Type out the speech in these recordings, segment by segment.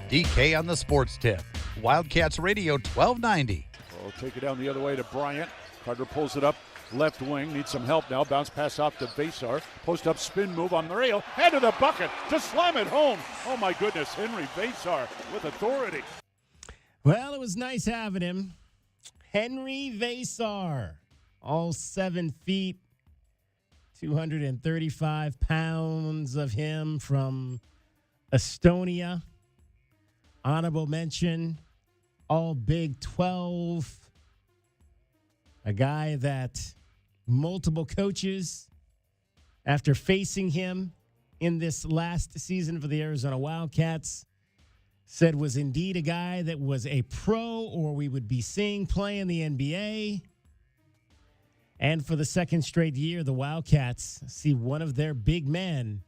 DK on the sports tip. Wildcats Radio 1290. We'll take it down the other way to Bryant. Carter pulls it up. Left wing, needs some help now. Bounce pass off to Vasar. Post up spin move on the rail. Head to the bucket to slam it home. Oh my goodness, Henry Vasar with authority. Well, it was nice having him. Henry Vasar, all 7 feet, 235 pounds of him from Estonia. Honorable mention, all Big 12. A guy that multiple coaches, after facing him in this last season for the Arizona Wildcats, said was indeed a guy that was a pro or we would be seeing play in the NBA. And for the second straight year, the Wildcats see one of their big men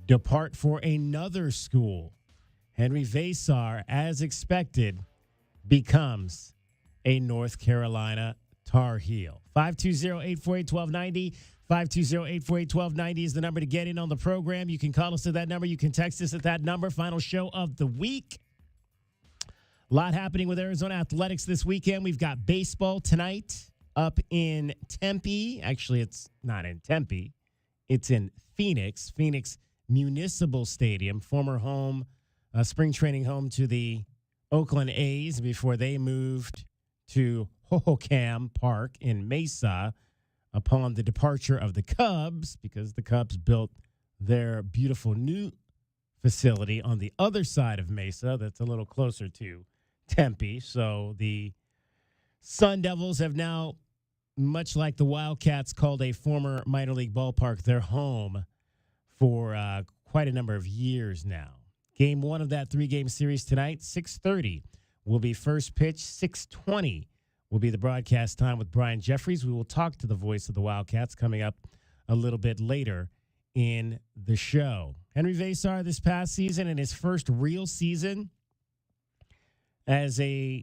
depart for another school. Henry Vasar, as expected, becomes a North Carolina Tar Heel. 520-848-1290. 520-848-1290 is the number to get in on the program. You can call us at that number. You can text us at that number. Final show of the week. A lot happening with Arizona Athletics this weekend. We've got baseball tonight up in Tempe. Actually, it's not in Tempe. It's in Phoenix. Phoenix Municipal Stadium, former home, spring training home to the Oakland A's before they moved to Hohokam Park in Mesa upon the departure of the Cubs, because the Cubs built their beautiful new facility on the other side of Mesa that's a little closer to Tempe. So the Sun Devils have now, much like the Wildcats, called a former minor league ballpark their home for quite a number of years now. Game 1 of that 3-game series tonight, 6:30 will be first pitch. 6:20 will be the broadcast time with Brian Jeffries. We will talk to the voice of the Wildcats coming up a little bit later in the show. Henry Vasar this past season, in his first real season as a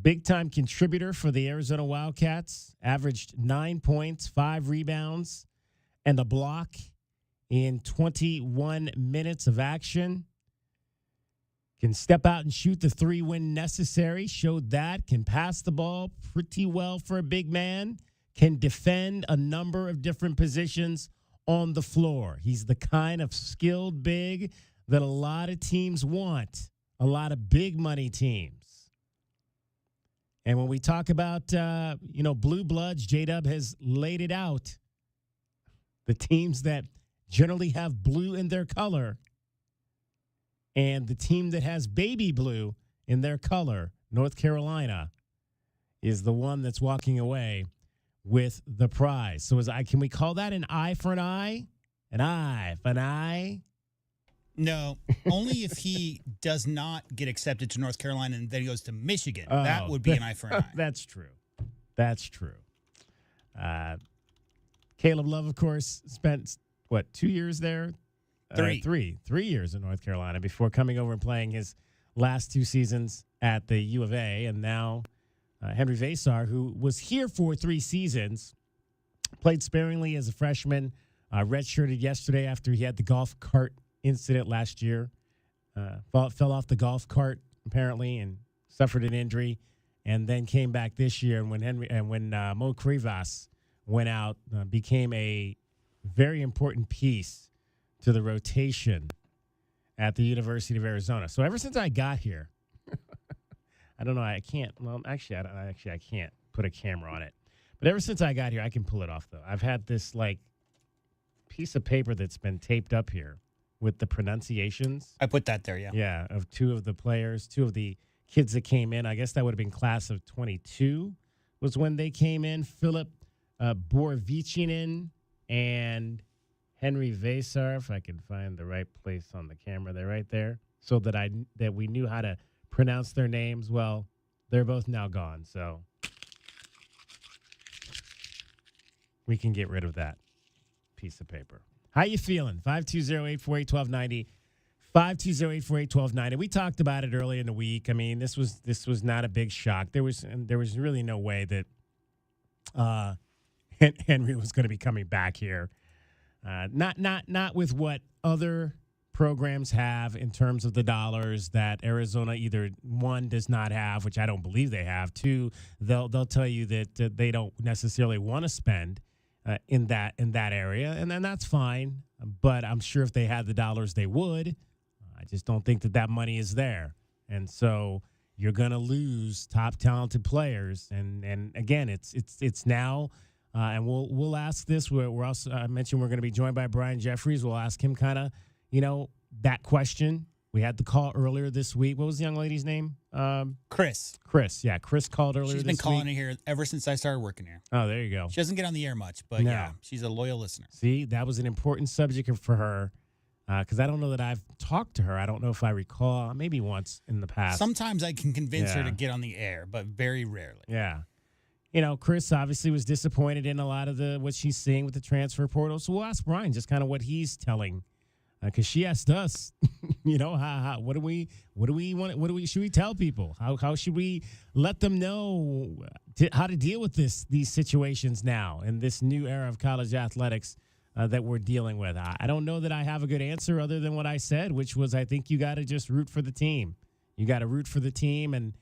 big-time contributor for the Arizona Wildcats, averaged 9 points, 5 rebounds, and a block in 21 minutes of action. Can step out and shoot the 3 when necessary. Showed that. Can pass the ball pretty well for a big man. Can defend a number of different positions on the floor. He's the kind of skilled big that a lot of teams want. A lot of big money teams. And when we talk about, blue bloods, J-Dub has laid it out. The teams that generally have blue in their color, and the team that has baby blue in their color, North Carolina, is the one that's walking away with the prize. So can we call that an eye for an eye? An eye for an eye? No, only if he does not get accepted to North Carolina and then he goes to Michigan. That would be an eye for an eye. That's true. That's true. Caleb Love, of course, spent, 2 years there? 3. 3 years in North Carolina before coming over and playing his last 2 seasons at the U of A. And now Henry Vasar, who was here for 3 seasons, played sparingly as a freshman, redshirted yesterday after he had the golf cart incident last year. Fell off the golf cart, apparently, and suffered an injury, and then came back this year. And when Mo Krivas went out, became a very important piece to the rotation at the University of Arizona. So ever since I got here, I don't know, I can't. Well, actually, I can't put a camera on it. But ever since I got here, I can pull it off, though. I've had this, piece of paper that's been taped up here with the pronunciations. I put that there, yeah. Yeah, of 2 of the players, 2 of the kids that came in. I guess that would have been class of 22 was when they came in. Philip Borovicinen and Henry Vasar, if I can find the right place on the camera there, right there, so that we knew how to pronounce their names. Well, they're both now gone, so we can get rid of that piece of paper. How you feeling? 520-848-1290. 520-848-1290. We talked about it early in the week. I mean, this was not a big shock. There was really no way that Henry was going to be coming back here. Not with what other programs have in terms of the dollars that Arizona either, one, does not have, which I don't believe they have. Two, they'll tell you that they don't necessarily want to spend in that area, and then that's fine. But I'm sure if they had the dollars, they would. I just don't think that money is there, and so you're going to lose top talented players. And again, it's now. And we'll ask this. We're also, I mentioned we're going to be joined by Brian Jeffries. We'll ask him kind of, that question. We had the call earlier this week. What was the young lady's name? Chris. Chris. Yeah, Chris called earlier this week. She's been calling it here ever since I started working here. Oh, there you go. She doesn't get on the air much, but No. yeah, she's a loyal listener. See, that was an important subject for her because I don't know that I've talked to her. I don't know if I recall. Maybe once in the past. Sometimes I can convince her Yeah. to get on the air, but very rarely. Yeah. Chris obviously was disappointed in a lot of what she's seeing with the transfer portal. So we'll ask Brian just kind of what he's telling, because she asked us, how what do we want? Should we tell people? How should we let them know how to deal with these situations now in this new era of college athletics that we're dealing with? I don't know that I have a good answer other than what I said, which was I think you got to just root for the team. You got to root for the team and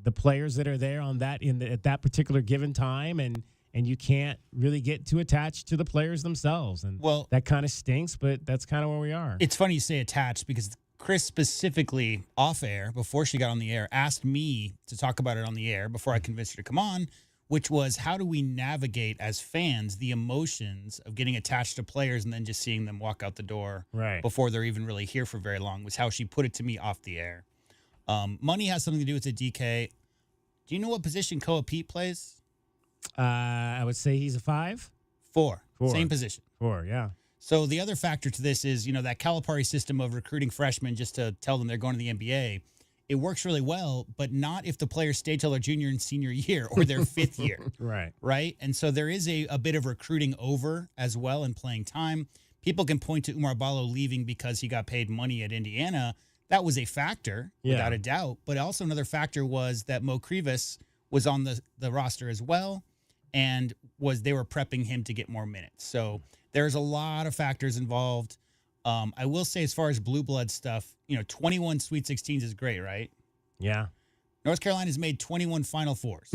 the players that are there on that at that particular given time, and you can't really get too attached to the players themselves, and that kind of stinks, but that's kind of where we are. It's funny you say attached because Chris specifically off air before she got on the air asked me to talk about it on the air before I convinced her to come on, which was how do we navigate as fans the emotions of getting attached to players and then just seeing them walk out the door Right. before they're even really here for very long, was how she put it to me off the air. Money has something to do with the DK. Do you know what position Koa Pete plays? I would say he's a 5. 4. Four. Same position. 4, yeah. So the other factor to this is, that Calipari system of recruiting freshmen just to tell them they're going to the NBA. It works really well, but not if the players stay till their junior and senior year or their 5th year. Right. Right? And so there is a bit of recruiting over as well and playing time. People can point to Umar Ballo leaving because he got paid money at Indiana. That was a factor, without a doubt. But also another factor was that Mo Krivas was on the roster as well, and they were prepping him to get more minutes. So there's a lot of factors involved. I will say, as far as blue blood stuff, 21 Sweet 16s is great, right? Yeah. North Carolina's made 21 Final Fours.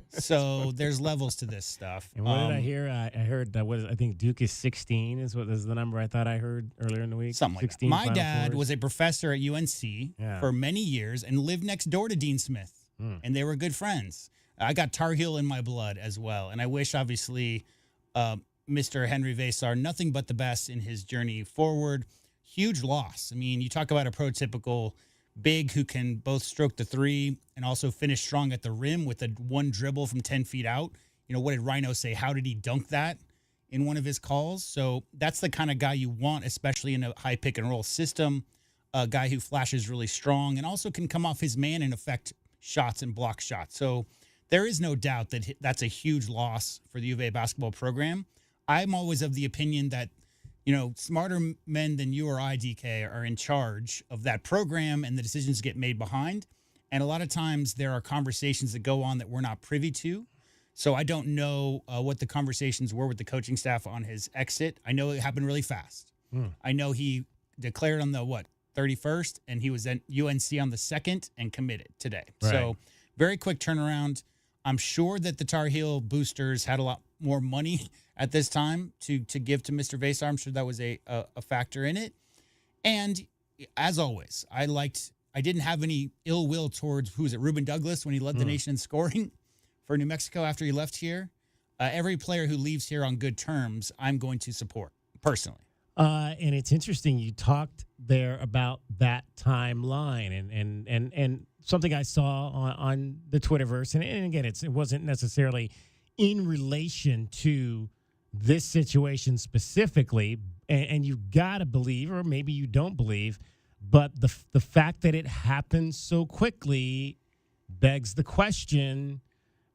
So there's levels to this stuff. And what did I hear? I heard that I think Duke is 16 is the number I thought I heard earlier in the week. Something like that. 16 My Final dad Fours. was a professor at UNC for many years and lived next door to Dean Smith, and they were good friends. I got Tar Heel in my blood as well, and I wish, obviously, Mr. Henry Vesar nothing but the best in his journey forward. Huge loss. I mean, you talk about a prototypical big who can both stroke the 3 and also finish strong at the rim with a one dribble from 10 feet out. What did Rhino say? How did he dunk that in one of his calls? So that's the kind of guy you want, especially in a high pick and roll system. A guy who flashes really strong and also can come off his man and affect shots and block shots. So there is no doubt that that's a huge loss for the U of A basketball program. I'm always of the opinion that smarter men than you or I, DK, are in charge of that program and the decisions get made behind. And a lot of times there are conversations that go on that we're not privy to. So I don't know what the conversations were with the coaching staff on his exit. I know it happened really fast. I know he declared on the, 31st, and he was at UNC on the 2nd and committed today. Right. So very quick turnaround. I'm sure that the Tar Heel boosters had a lot more money at this time to give to Mr. Vesar. I'm sure that was a factor in it. And as always, I didn't have any ill will towards, Ruben Douglas when he led the nation in scoring for New Mexico after he left here. Every player who leaves here on good terms, I'm going to support personally. And it's interesting. You talked there about that timeline and something I saw on the Twitterverse. And again, it wasn't necessarily in relation to this situation specifically. And you got to believe, or maybe you don't believe, but the fact that it happened so quickly begs the question,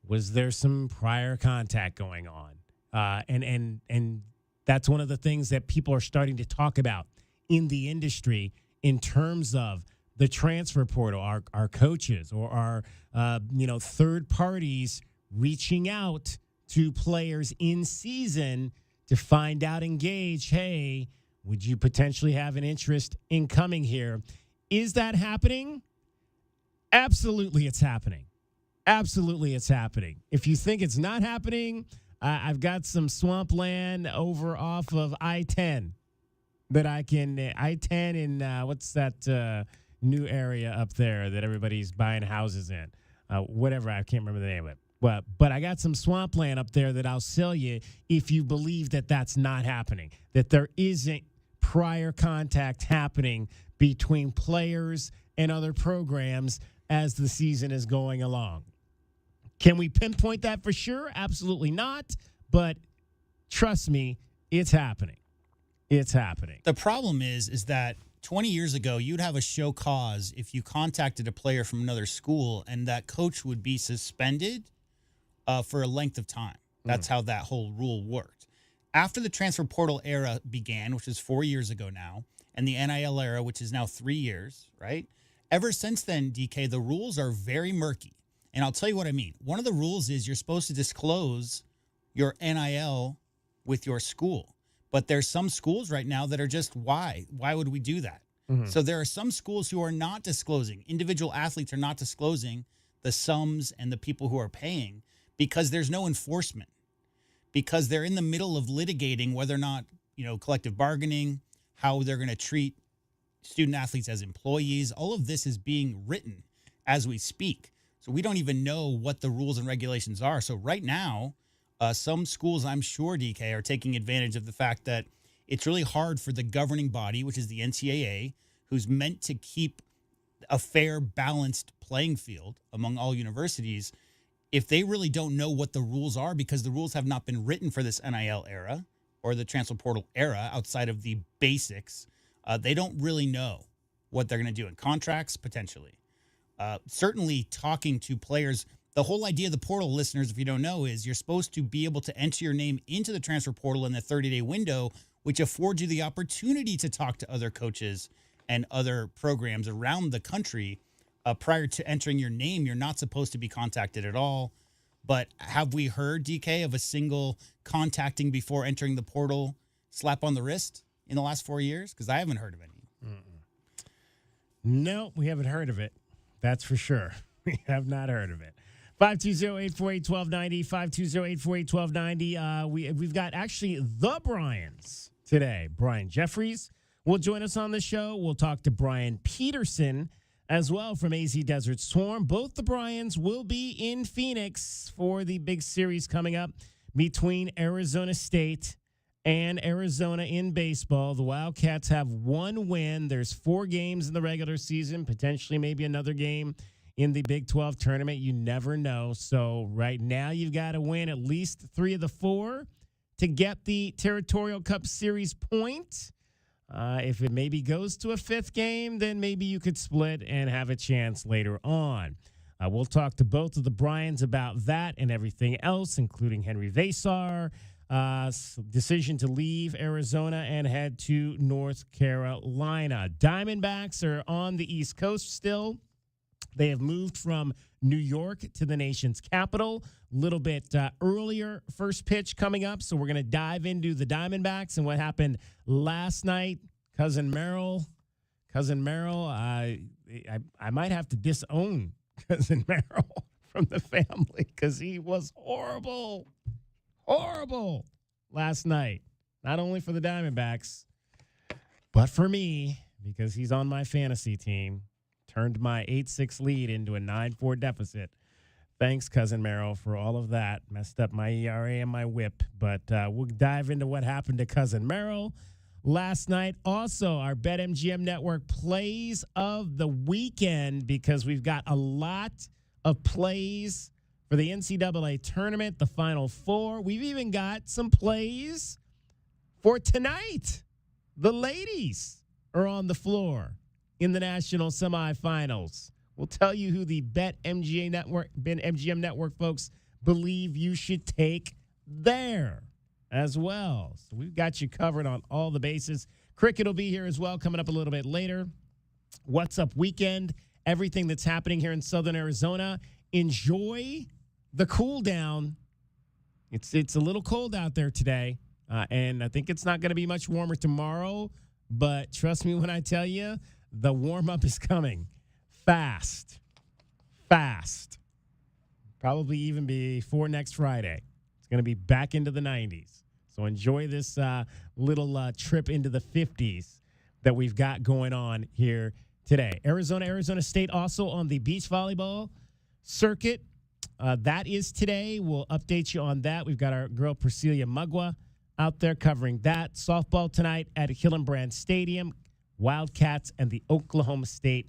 was there some prior contact going on? And that's one of the things that people are starting to talk about in the industry in terms of the transfer portal, our coaches or our third parties reaching out to players in season to find out, engage, hey, Would you potentially have an interest in coming here? Is that happening? Absolutely, it's happening. Absolutely, it's happening. If you think it's not happening, I've got some swampland over off of I-10 that I-10 in, what's that new area up there that everybody's buying houses in? Whatever, I can't remember the name of it. But I got some swampland up there that I'll sell you if you believe that that's not happening, that there isn't prior contact happening between players and other programs as the season is going along. Can we pinpoint that for sure? Absolutely not. But trust me, it's happening. It's happening. The problem is that 20 years ago, you'd have a show cause if you contacted a player from another school, and that coach would be suspended for a length of time. That's how that whole rule worked. After the transfer portal era began, which is 4 years ago now, and the NIL era, which is now 3 years, right? Ever since then, DK, the rules are very murky. And I'll tell you what I mean. One of the rules is you're supposed to disclose your NIL with your school. But there's some schools right now that are just, why? Why would we do that? So there are some schools who are not disclosing. Individual athletes are not disclosing the sums and the people who are paying because there's no enforcement. Because they're in the middle of litigating whether or not, collective bargaining, how they're going to treat student athletes as employees. All of this is being written as we speak. So we don't even know what the rules and regulations are. So right now, some schools, I'm sure, DK, are taking advantage of the fact that it's really hard for the governing body, which is the NCAA, who's meant to keep a fair, balanced playing field among all universities, if they really don't know what the rules are, because the rules have not been written for this NIL era or the transfer portal era outside of the basics, they don't really know what they're going to do in contracts, potentially. Certainly talking to players, the whole idea of the portal, listeners, if you don't know, is you're supposed to be able to enter your name into the transfer portal in the 30-day window, which affords you the opportunity to talk to other coaches and other programs around the country. Prior to entering your name, you're not supposed to be contacted at all. But have we heard, DK, of a single contacting before entering the portal slap on the wrist in the last 4 years? Because I haven't heard of any. No, we haven't heard of it. That's for sure. We have not heard of it. 520-848-1290, 520-848-1290. We've got actually the Bryans today. Brian Jeffries will join us on the show. We'll talk to Brian Peterson as well from AZ Desert Swarm. Both the Bryans will be in Phoenix for the big series coming up between Arizona State and Arizona in baseball. The Wildcats have one win. There's 4 games in the regular season, potentially maybe another game in the Big 12 tournament. You never know. So right now you've got to win at least 3 of the 4 to get the Territorial Cup Series point. If it maybe goes to a 5th game, then maybe you could split and have a chance later on. We'll talk to both of the Bryans about that and everything else, including Henry Vasar, decision to leave Arizona and head to North Carolina. Diamondbacks are on the East Coast still. They have moved from New York to the nation's capital. A little bit earlier first pitch coming up, so we're going to dive into the Diamondbacks and what happened last night. Cousin Merrill, I might have to disown Cousin Merrill from the family because he was horrible last night. Not only for the Diamondbacks, but for me, because he's on my fantasy team. Turned my 8-6 lead into a 9-4 deficit. Thanks, Cousin Merrill, for all of that. Messed up my ERA and my whip. But we'll dive into what happened to Cousin Merrill last night. Also, our BetMGM Network plays of the weekend, because we've got a lot of plays for the NCAA tournament, the Final Four. We've even got some plays for tonight. The ladies are on the floor in the national semifinals. We'll tell you who the BetMGM Network folks believe you should take there as well. So we've got you covered on all the bases. Cricket will be here as well, coming up a little bit later. What's Up Weekend, everything that's happening here in Southern Arizona. Enjoy the cool down. It's a little cold out there today. And I think it's not going to be much warmer tomorrow, but trust me when I tell you, the warm-up is coming fast. Probably even before next Friday. It's going to be back into the 90s. So enjoy this little trip into the 50s that we've got going on here today. Arizona State also on the beach volleyball circuit. That is today. We'll update you on that. We've got our girl Priscilla Mugwa out there covering that. Softball tonight at Hillenbrand Stadium. Wildcats and the Oklahoma State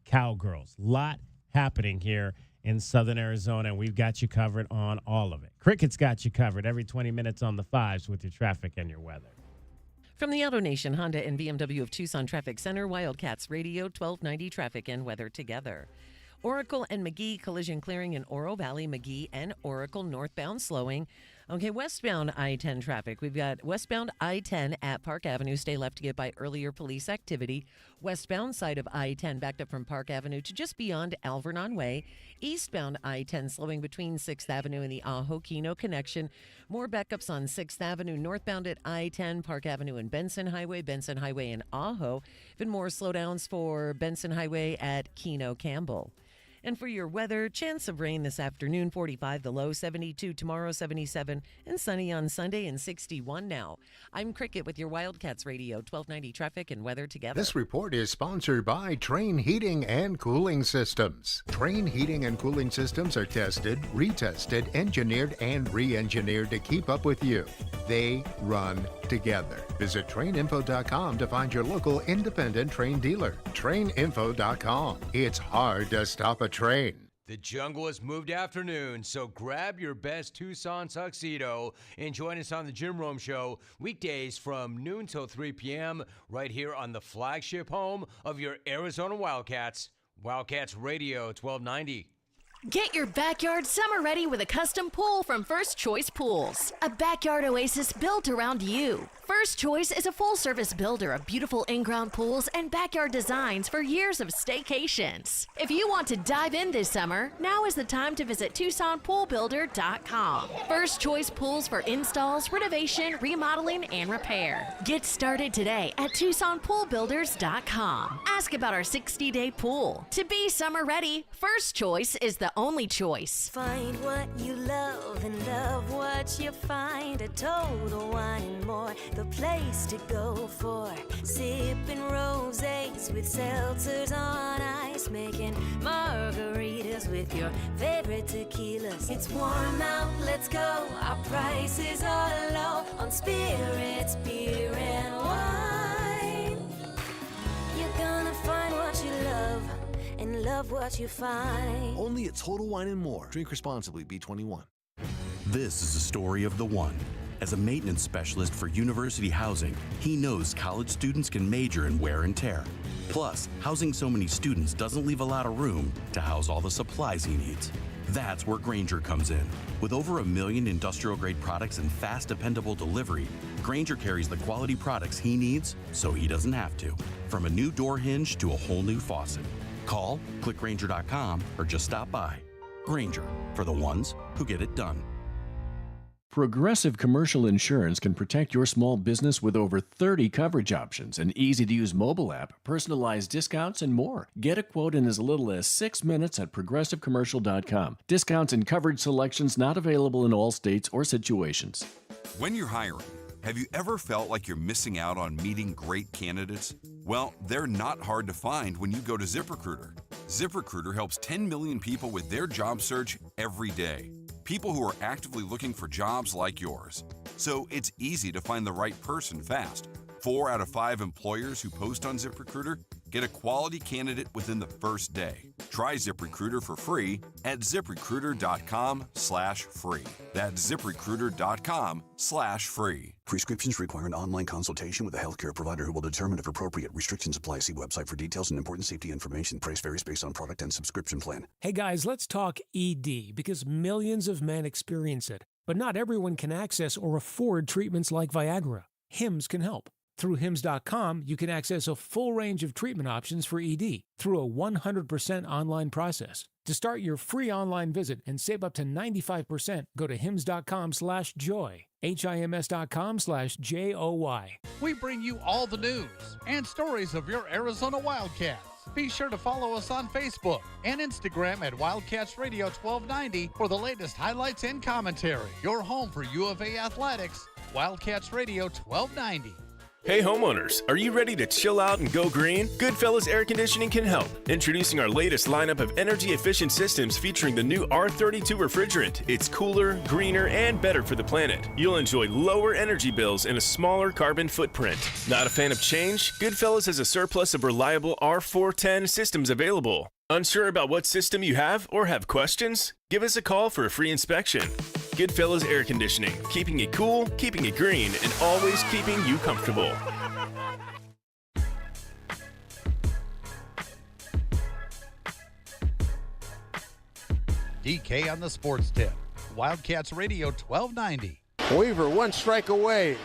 Cowgirls. Lot happening here in Southern Arizona, and we've got you covered on all of it. Cricket's got you covered every 20 minutes on the fives with your traffic and your weather. From the Auto Nation Honda and BMW of Tucson Traffic Center, Wildcats Radio 1290 traffic and weather together. Oracle and McGee collision clearing in Oro Valley, McGee and Oracle northbound slowing. Okay, westbound I-10 traffic. We've got westbound I-10 at Park Avenue. Stay left to get by earlier police activity. Westbound side of I-10 backed up from Park Avenue to just beyond Alvernon Way. Eastbound I-10 slowing between 6th Avenue and the Ajo-Kino connection. More backups on 6th Avenue northbound at I-10, Park Avenue and Benson Highway and Ajo. Even more slowdowns for Benson Highway at Kino Campbell. And for your weather, chance of rain this afternoon, 45 the low, 72 tomorrow, 77, and sunny on Sunday and 61 now. I'm Cricket with your Wildcats Radio 1290 traffic and weather together. This report is sponsored by Train Heating and Cooling Systems. Train Heating and Cooling Systems are tested, retested, engineered, and re-engineered to keep up with you. They run together. Visit traininfo.com to find your local independent Train dealer. Traininfo.com. It's hard to stop a train. The jungle has moved afternoon, so grab your best Tucson tuxedo and join us on the Jim Rome Show weekdays from noon till 3 p.m. right here on the flagship home of your Arizona Wildcats, Wildcats Radio 1290. Get your backyard summer ready with a custom pool from First Choice Pools. A backyard oasis built around you. First Choice is a full-service builder of beautiful in-ground pools and backyard designs for years of staycations. If you want to dive in this summer, now is the time to visit TucsonPoolBuilder.com. First Choice Pools for installs, renovation, remodeling, and repair. Get started today at TucsonPoolBuilders.com. Ask about our 60-day pool. To be summer ready, First Choice is the only choice. Find what you love and love what you find. A Total Wine and More, the place to go for sipping rosés with seltzers on ice, making margaritas with your favorite tequilas. It's warm out, let's go. Our prices are low on spirits, beer, and wine. You're gonna find what you love and love what you find. Only at Total Wine and More. Drink responsibly. B21. This is a story of the one. As a maintenance specialist for university housing, he knows college students can major in wear and tear. Plus, housing so many students doesn't leave a lot of room to house all the supplies he needs. That's where Grainger comes in. With over 1 million industrial-grade products and fast, dependable delivery, Grainger carries the quality products he needs so he doesn't have to. From a new door hinge to a whole new faucet. Call, click Grainger.com, or just stop by. Grainger, for the ones who get it done. Progressive Commercial Insurance can protect your small business with over 30 coverage options, an easy-to-use mobile app, personalized discounts, and more. Get a quote in as little as 6 minutes at progressivecommercial.com. Discounts and coverage selections not available in all states or situations. When you're hiring, have you ever felt like you're missing out on meeting great candidates? Well, they're not hard to find when you go to ZipRecruiter. ZipRecruiter helps 10 million people with their job search every day. People who are actively looking for jobs like yours. So it's easy to find the right person fast. 4 out of 5 employers who post on ZipRecruiter get a quality candidate within the first day. Try ZipRecruiter for free at ZipRecruiter.com/free. That's ZipRecruiter.com/free. Prescriptions require an online consultation with a healthcare provider who will determine if appropriate. Restrictions apply. See website for details and important safety information. Price varies based on product and subscription plan. Hey guys, let's talk ED because millions of men experience it, but not everyone can access or afford treatments like Viagra. Hims can help. Through Hims.com, you can access a full range of treatment options for ED through a 100% online process. To start your free online visit and save up to 95%, go to hims.com/joy, HIMS.com/JOY. We bring you all the news and stories of your Arizona Wildcats. Be sure to follow us on Facebook and Instagram at Wildcats Radio 1290 for the latest highlights and commentary. Your home for U of A athletics, Wildcats Radio 1290. Hey homeowners, are you ready to chill out and go green? Goodfellas Air Conditioning can help. Introducing our latest lineup of energy-efficient systems featuring the new R32 refrigerant. It's cooler, greener, and better for the planet. You'll enjoy lower energy bills and a smaller carbon footprint. Not a fan of change? Goodfellas has a surplus of reliable R410 systems available. Unsure about what system you have or have questions? Give us a call for a free inspection. Goodfellas Air Conditioning, keeping it cool, keeping it green, and always keeping you comfortable. DK on the sports tip. Wildcats Radio 1290. Weaver one strike away.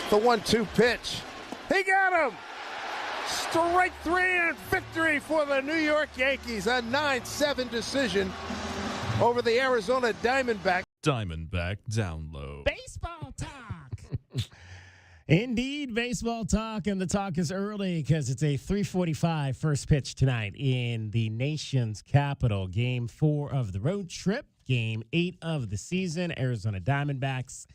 The 1-2 pitch. He got him! Strike three and victory for the New York Yankees. A 9-7 decision over the Arizona Diamondbacks. Diamondback down low. Baseball talk. Indeed, baseball talk, and the talk is early because it's a 3:45 first pitch tonight in the nation's capital. Game 4 of the road trip, Game 8 of the season. Arizona Diamondbacks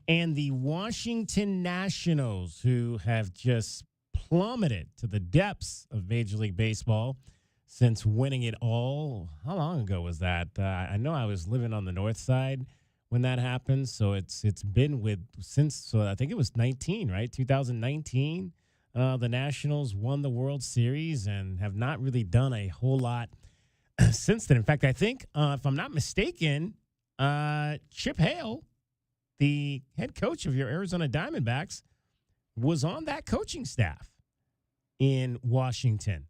and the Washington Nationals, who have just plummeted to the depths of Major League Baseball since winning it all. How long ago was that? I know I was living on the north side when that happened, so it's been since, so I think it was 19, right? 2019. The Nationals won the World Series and have not really done a whole lot since then. In fact, I think, if I'm not mistaken, Chip Hale, the head coach of your Arizona Diamondbacks, was on that coaching staff in Washington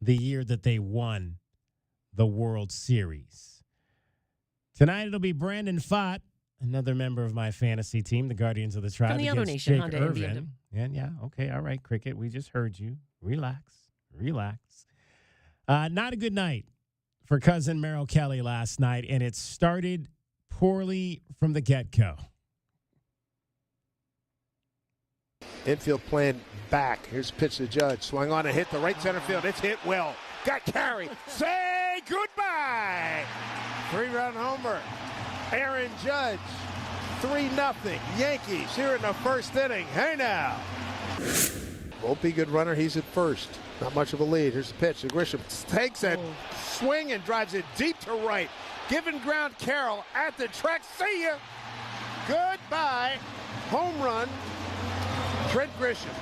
the year that they won the World Series. Tonight it'll be Brandon Pfaadt, another member of my fantasy team, the Guardians of the Tribe. From the Auto Nation, Jake Honda Irvin. And yeah, okay, all right, Cricket, we just heard you. Relax. Not a good night for cousin Merrill Kelly last night, and it started poorly from the get-go. Infield playing back. Here's a pitch to Judge. Swung on and hit the right center field. It's hit well. Got carried. Say goodbye. 3-run homer. Aaron Judge. 3-0. Yankees here in the first inning. Hey now. Volpe, good runner. He's at first. Not much of a lead. Here's the pitch. Grisham takes a swing and drives it deep to right. Giving ground Carroll at the track. See ya. Goodbye. Home run. Trent Grisham.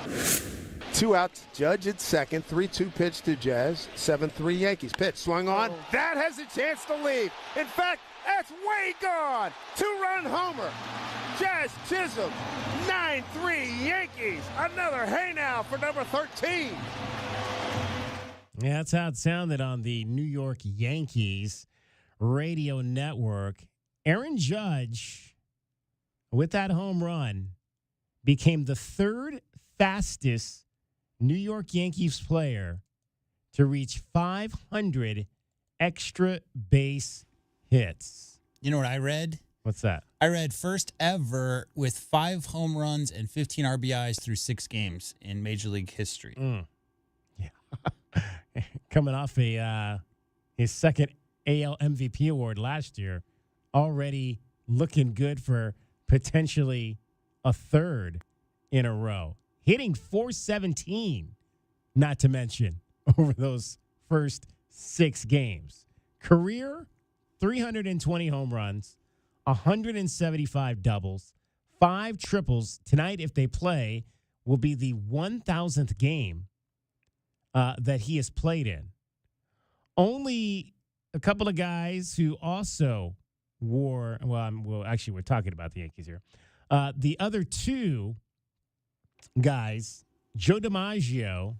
2 outs. Judge at second. 3-2 pitch to Jazz. 7-3 Yankees. Pitch swung on. That has a chance to leave. In fact, that's way gone. 2-run homer. Jazz Chisholm. 9-3 Yankees. Another hey now for number 13. Yeah, that's how it sounded on the New York Yankees radio network. Aaron Judge, with that home run, became the third fastest New York Yankees player to reach 500 extra base hits. You know what I read? What's that? I read first ever with 5 home runs and 15 RBIs through 6 games in Major League history. Yeah. Coming off his second AL MVP award last year, already looking good for potentially a third in a row. Hitting .417, not to mention, over those first 6 games. Career, 320 home runs, 175 doubles, 5 triples. Tonight, if they play, will be the 1,000th game that he has played in. Only a couple of guys who also wore, well, actually, we're talking about the Yankees here. The other 2 guys, Joe DiMaggio,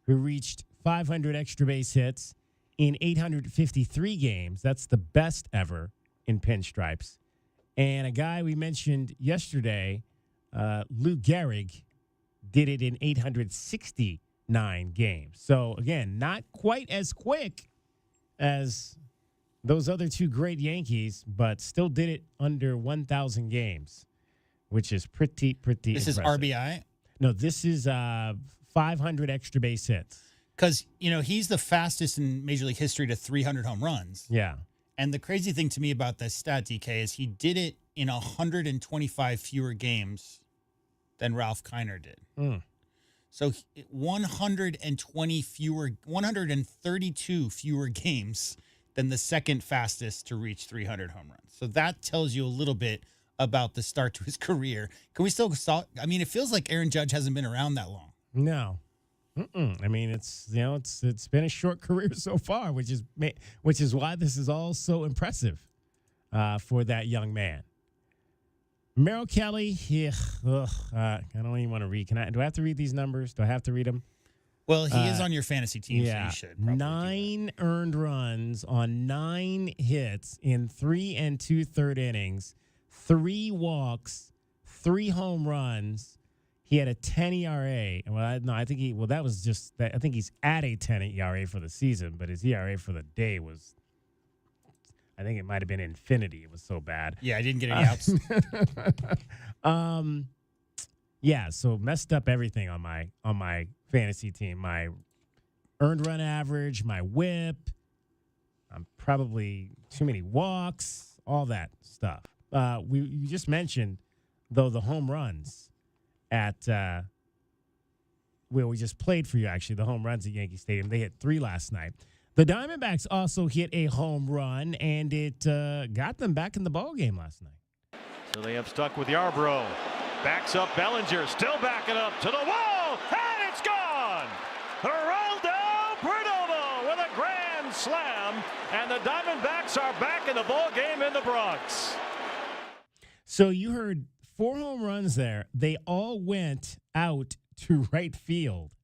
who reached 500 extra base hits in 853 games. That's the best ever in pinstripes. And a guy we mentioned yesterday, Lou Gehrig, did it in 869 games. So, again, not quite as quick as those other two great Yankees, but still did it under 1,000 games, which is pretty This impressive. is RBI? No, this is 500 extra base hits. Because, he's the fastest in Major League history to 300 home runs. Yeah. And the crazy thing to me about this stat, DK, is he did it in 125 fewer games than Ralph Kiner did. So 132 fewer games than the second fastest to reach 300 home runs. So that tells you a little bit about the start to his career. Can we still I mean, it feels like Aaron Judge hasn't been around that long. No. I mean, it's been a short career so far, which is why this is all so impressive for that young man. Merrill Kelly, I don't even want to read. Do I have to read these numbers? Do I have to read them? Well, he is on your fantasy team, yeah, so you should. Probably 9 earned runs on 9 hits in 3 2/3 innings, 3 walks, 3 home runs. He had a 10 ERA. I think he's at a 10 ERA for the season, but his ERA for the day was, I think it might have been infinity. It was so bad. Yeah, I didn't get any outs. Yeah, so messed up everything on my fantasy team. My earned run average, my whip. I'm probably too many walks, all that stuff. You just mentioned, though, the home runs at where we just played for you, actually, the home runs at Yankee Stadium. They hit 3 last night. The Diamondbacks also hit a home run, and it got them back in the ballgame last night. So they have stuck with Yarbrough. Backs up Bellinger, still backing up to the wall, and it's gone! Geraldo Perdomo with a grand slam, and the Diamondbacks are back in the ballgame in the Bronx. So you heard 4 home runs there. They all went out to right field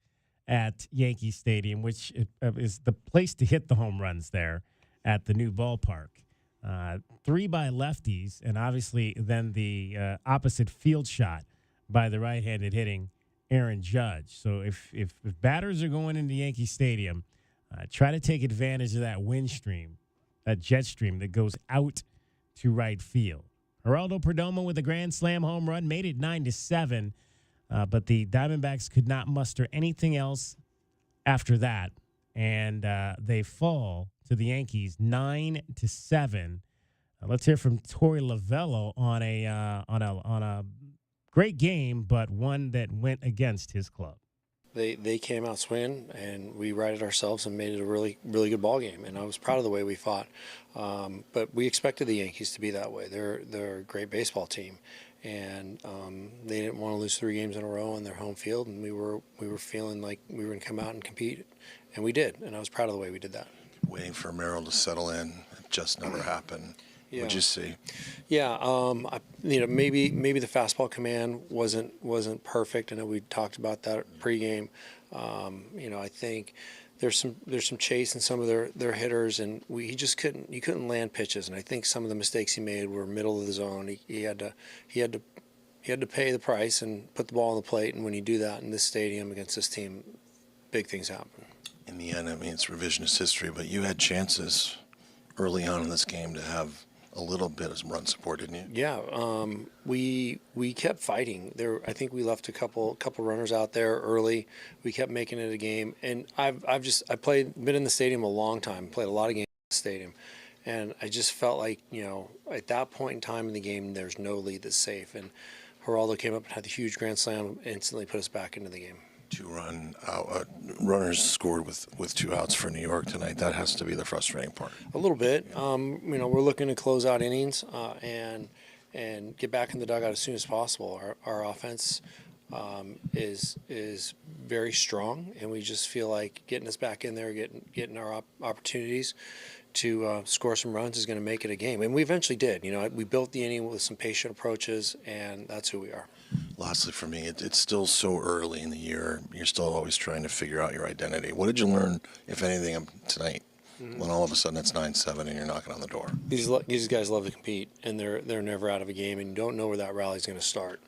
at Yankee Stadium, which is the place to hit the home runs there at the new ballpark. 3 by lefties, and obviously then the opposite field shot by the right-handed hitting Aaron Judge. So if batters are going into Yankee Stadium, try to take advantage of that wind stream, that jet stream that goes out to right field. Geraldo Perdomo with a grand slam home run made it 9-7, but the Diamondbacks could not muster anything else after that, and they fall to the Yankees 9-7. Let's hear from Torey Lovullo on a great game, but one that went against his club. They came out swinging, and we righted ourselves and made it a really, really good ball game. And I was proud of the way we fought. But we expected the Yankees to be that way. They're a great baseball team, and they didn't want to lose 3 games in a row on their home field. And we were feeling like we were going to come out and compete, and we did. And I was proud of the way we did that. Waiting for Merrill to settle in, it just never happened. Yeah. What'd you see? Yeah, maybe the fastball command wasn't perfect. I know we talked about that pregame. I think there's some chase in some of their hitters, and you couldn't land pitches. And I think some of the mistakes he made were middle of the zone. He had to pay the price and put the ball on the plate. And when you do that in this stadium against this team, big things happen. In the end, I mean, it's revisionist history, but you had chances early on in this game to have a little bit of run support, didn't you? Yeah, we kept fighting. I think we left a couple runners out there early. We kept making it a game, and I've been in the stadium a long time, played a lot of games in the stadium, and I just felt like, at that point in time in the game, there's no lead that's safe. And Geraldo came up and had the huge grand slam, instantly put us back into the game. 2-run out, runners scored with 2 outs for New York tonight. That has to be the frustrating part. A little bit. We're looking to close out innings and get back in the dugout as soon as possible. Our offense is very strong, and we just feel like getting us back in there, getting our opportunities to score some runs is going to make it a game. And we eventually did. We built the inning with some patient approaches, and that's who we are. Lastly, for me, it's still so early in the year. You're still always trying to figure out your identity. What did you learn, if anything, tonight, when all of a sudden it's 9-7 and you're knocking on the door? These guys love to compete, and they're never out of a game, and you don't know where that rally's going to start.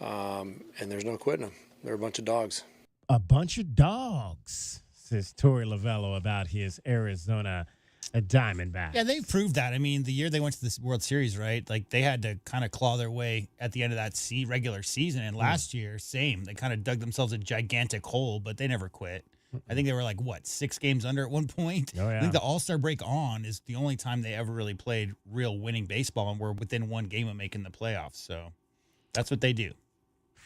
And there's no quitting them. they're a bunch of dogs. A bunch of dogs, says Torey Lovello about his Arizona Diamondbacks. Yeah, they've proved that. I mean, the year they went to the World Series, right? Like, they had to kind of claw their way at the end of that regular season. And last year, same. They kind of dug themselves a gigantic hole, but they never quit. I think they were like, 6 games under at one point? Oh, yeah. I think the All-Star break on is the only time they ever really played real winning baseball and were within one game of making the playoffs. So that's what they do.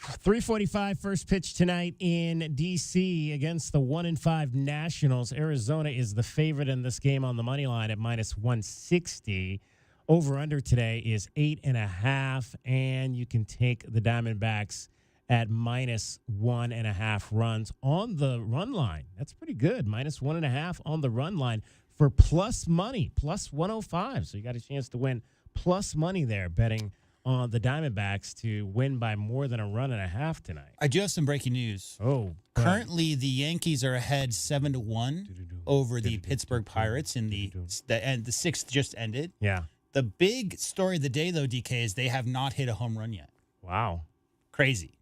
3:45 first pitch tonight in D.C. against the 1-5 Nationals. Arizona is the favorite in this game on the money line at -160. Over-under today is 8.5, and you can take the Diamondbacks at -1.5 runs on the run line. That's pretty good. -1.5 on the run line for plus money, +105. So you got a chance to win plus money there, betting on the Diamondbacks to win by more than 1.5 runs tonight. I do have some breaking news. Oh, currently the Yankees are ahead 7-1 over the Pittsburgh Pirates in the sixth just ended. Yeah. The big story of the day, though, DK, is they have not hit a home run yet. Wow. Crazy.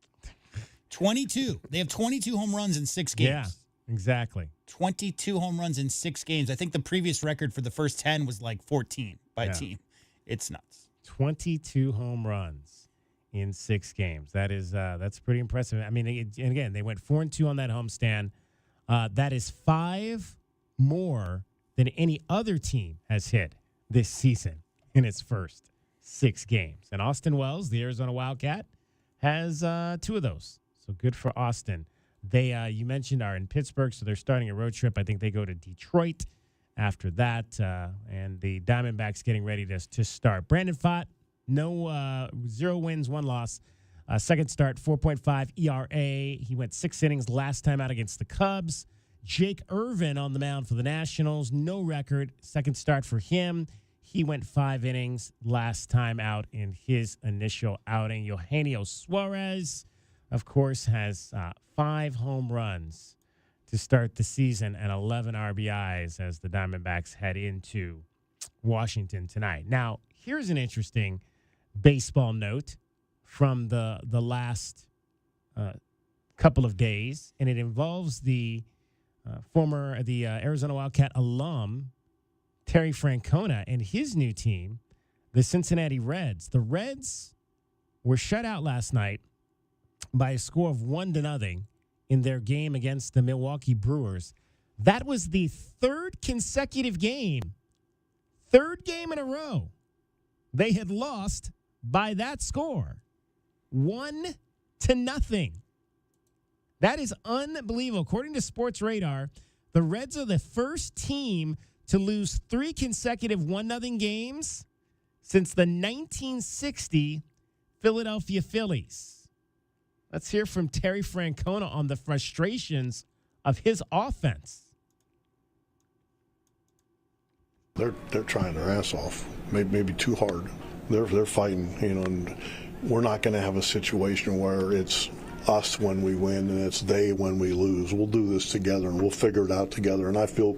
22. They have 22 home runs in 6 games. Yeah, exactly. 22 home runs in 6 games. I think the previous record for the first 10 was like 14 by a team. It's nuts. 22 home runs in 6 games. That's pretty impressive. I mean, and again, they went 4-2 on that homestand. That is 5 more than any other team has hit this season in its first 6 games. And Austin Wells, the Arizona Wildcat, has 2 of those. So good for Austin. They, you mentioned, are in Pittsburgh, so they're starting a road trip. I think they go to Detroit after that, and the Diamondbacks getting ready to start. Brandon Pfaadt, 0 wins, 1 loss. Second start, 4.5 ERA. He went 6 innings last time out against the Cubs. Jake Irvin on the mound for the Nationals, no record. Second start for him. He went 5 innings last time out in his initial outing. Eugenio Suarez, of course, has 5 home runs to start the season and 11 RBIs as the Diamondbacks head into Washington tonight. Now, here's an interesting baseball note from the last couple of days, and it involves the Arizona Wildcat alum, Terry Francona, and his new team, the Cincinnati Reds. The Reds were shut out last night by a score of 1-0 in their game against the Milwaukee Brewers. That was the 3rd consecutive game, 3rd game in a row, they had lost by that score, 1-0. That is unbelievable. According to Sports Radar, the Reds are the first team to lose 3 consecutive 1-0 games since the 1960 Philadelphia Phillies. Let's hear from Terry Francona on the frustrations of his offense. They're trying their ass off, maybe too hard. They're fighting, and we're not going to have a situation where it's us when we win and it's they when we lose. We'll do this together and we'll figure it out together. And I feel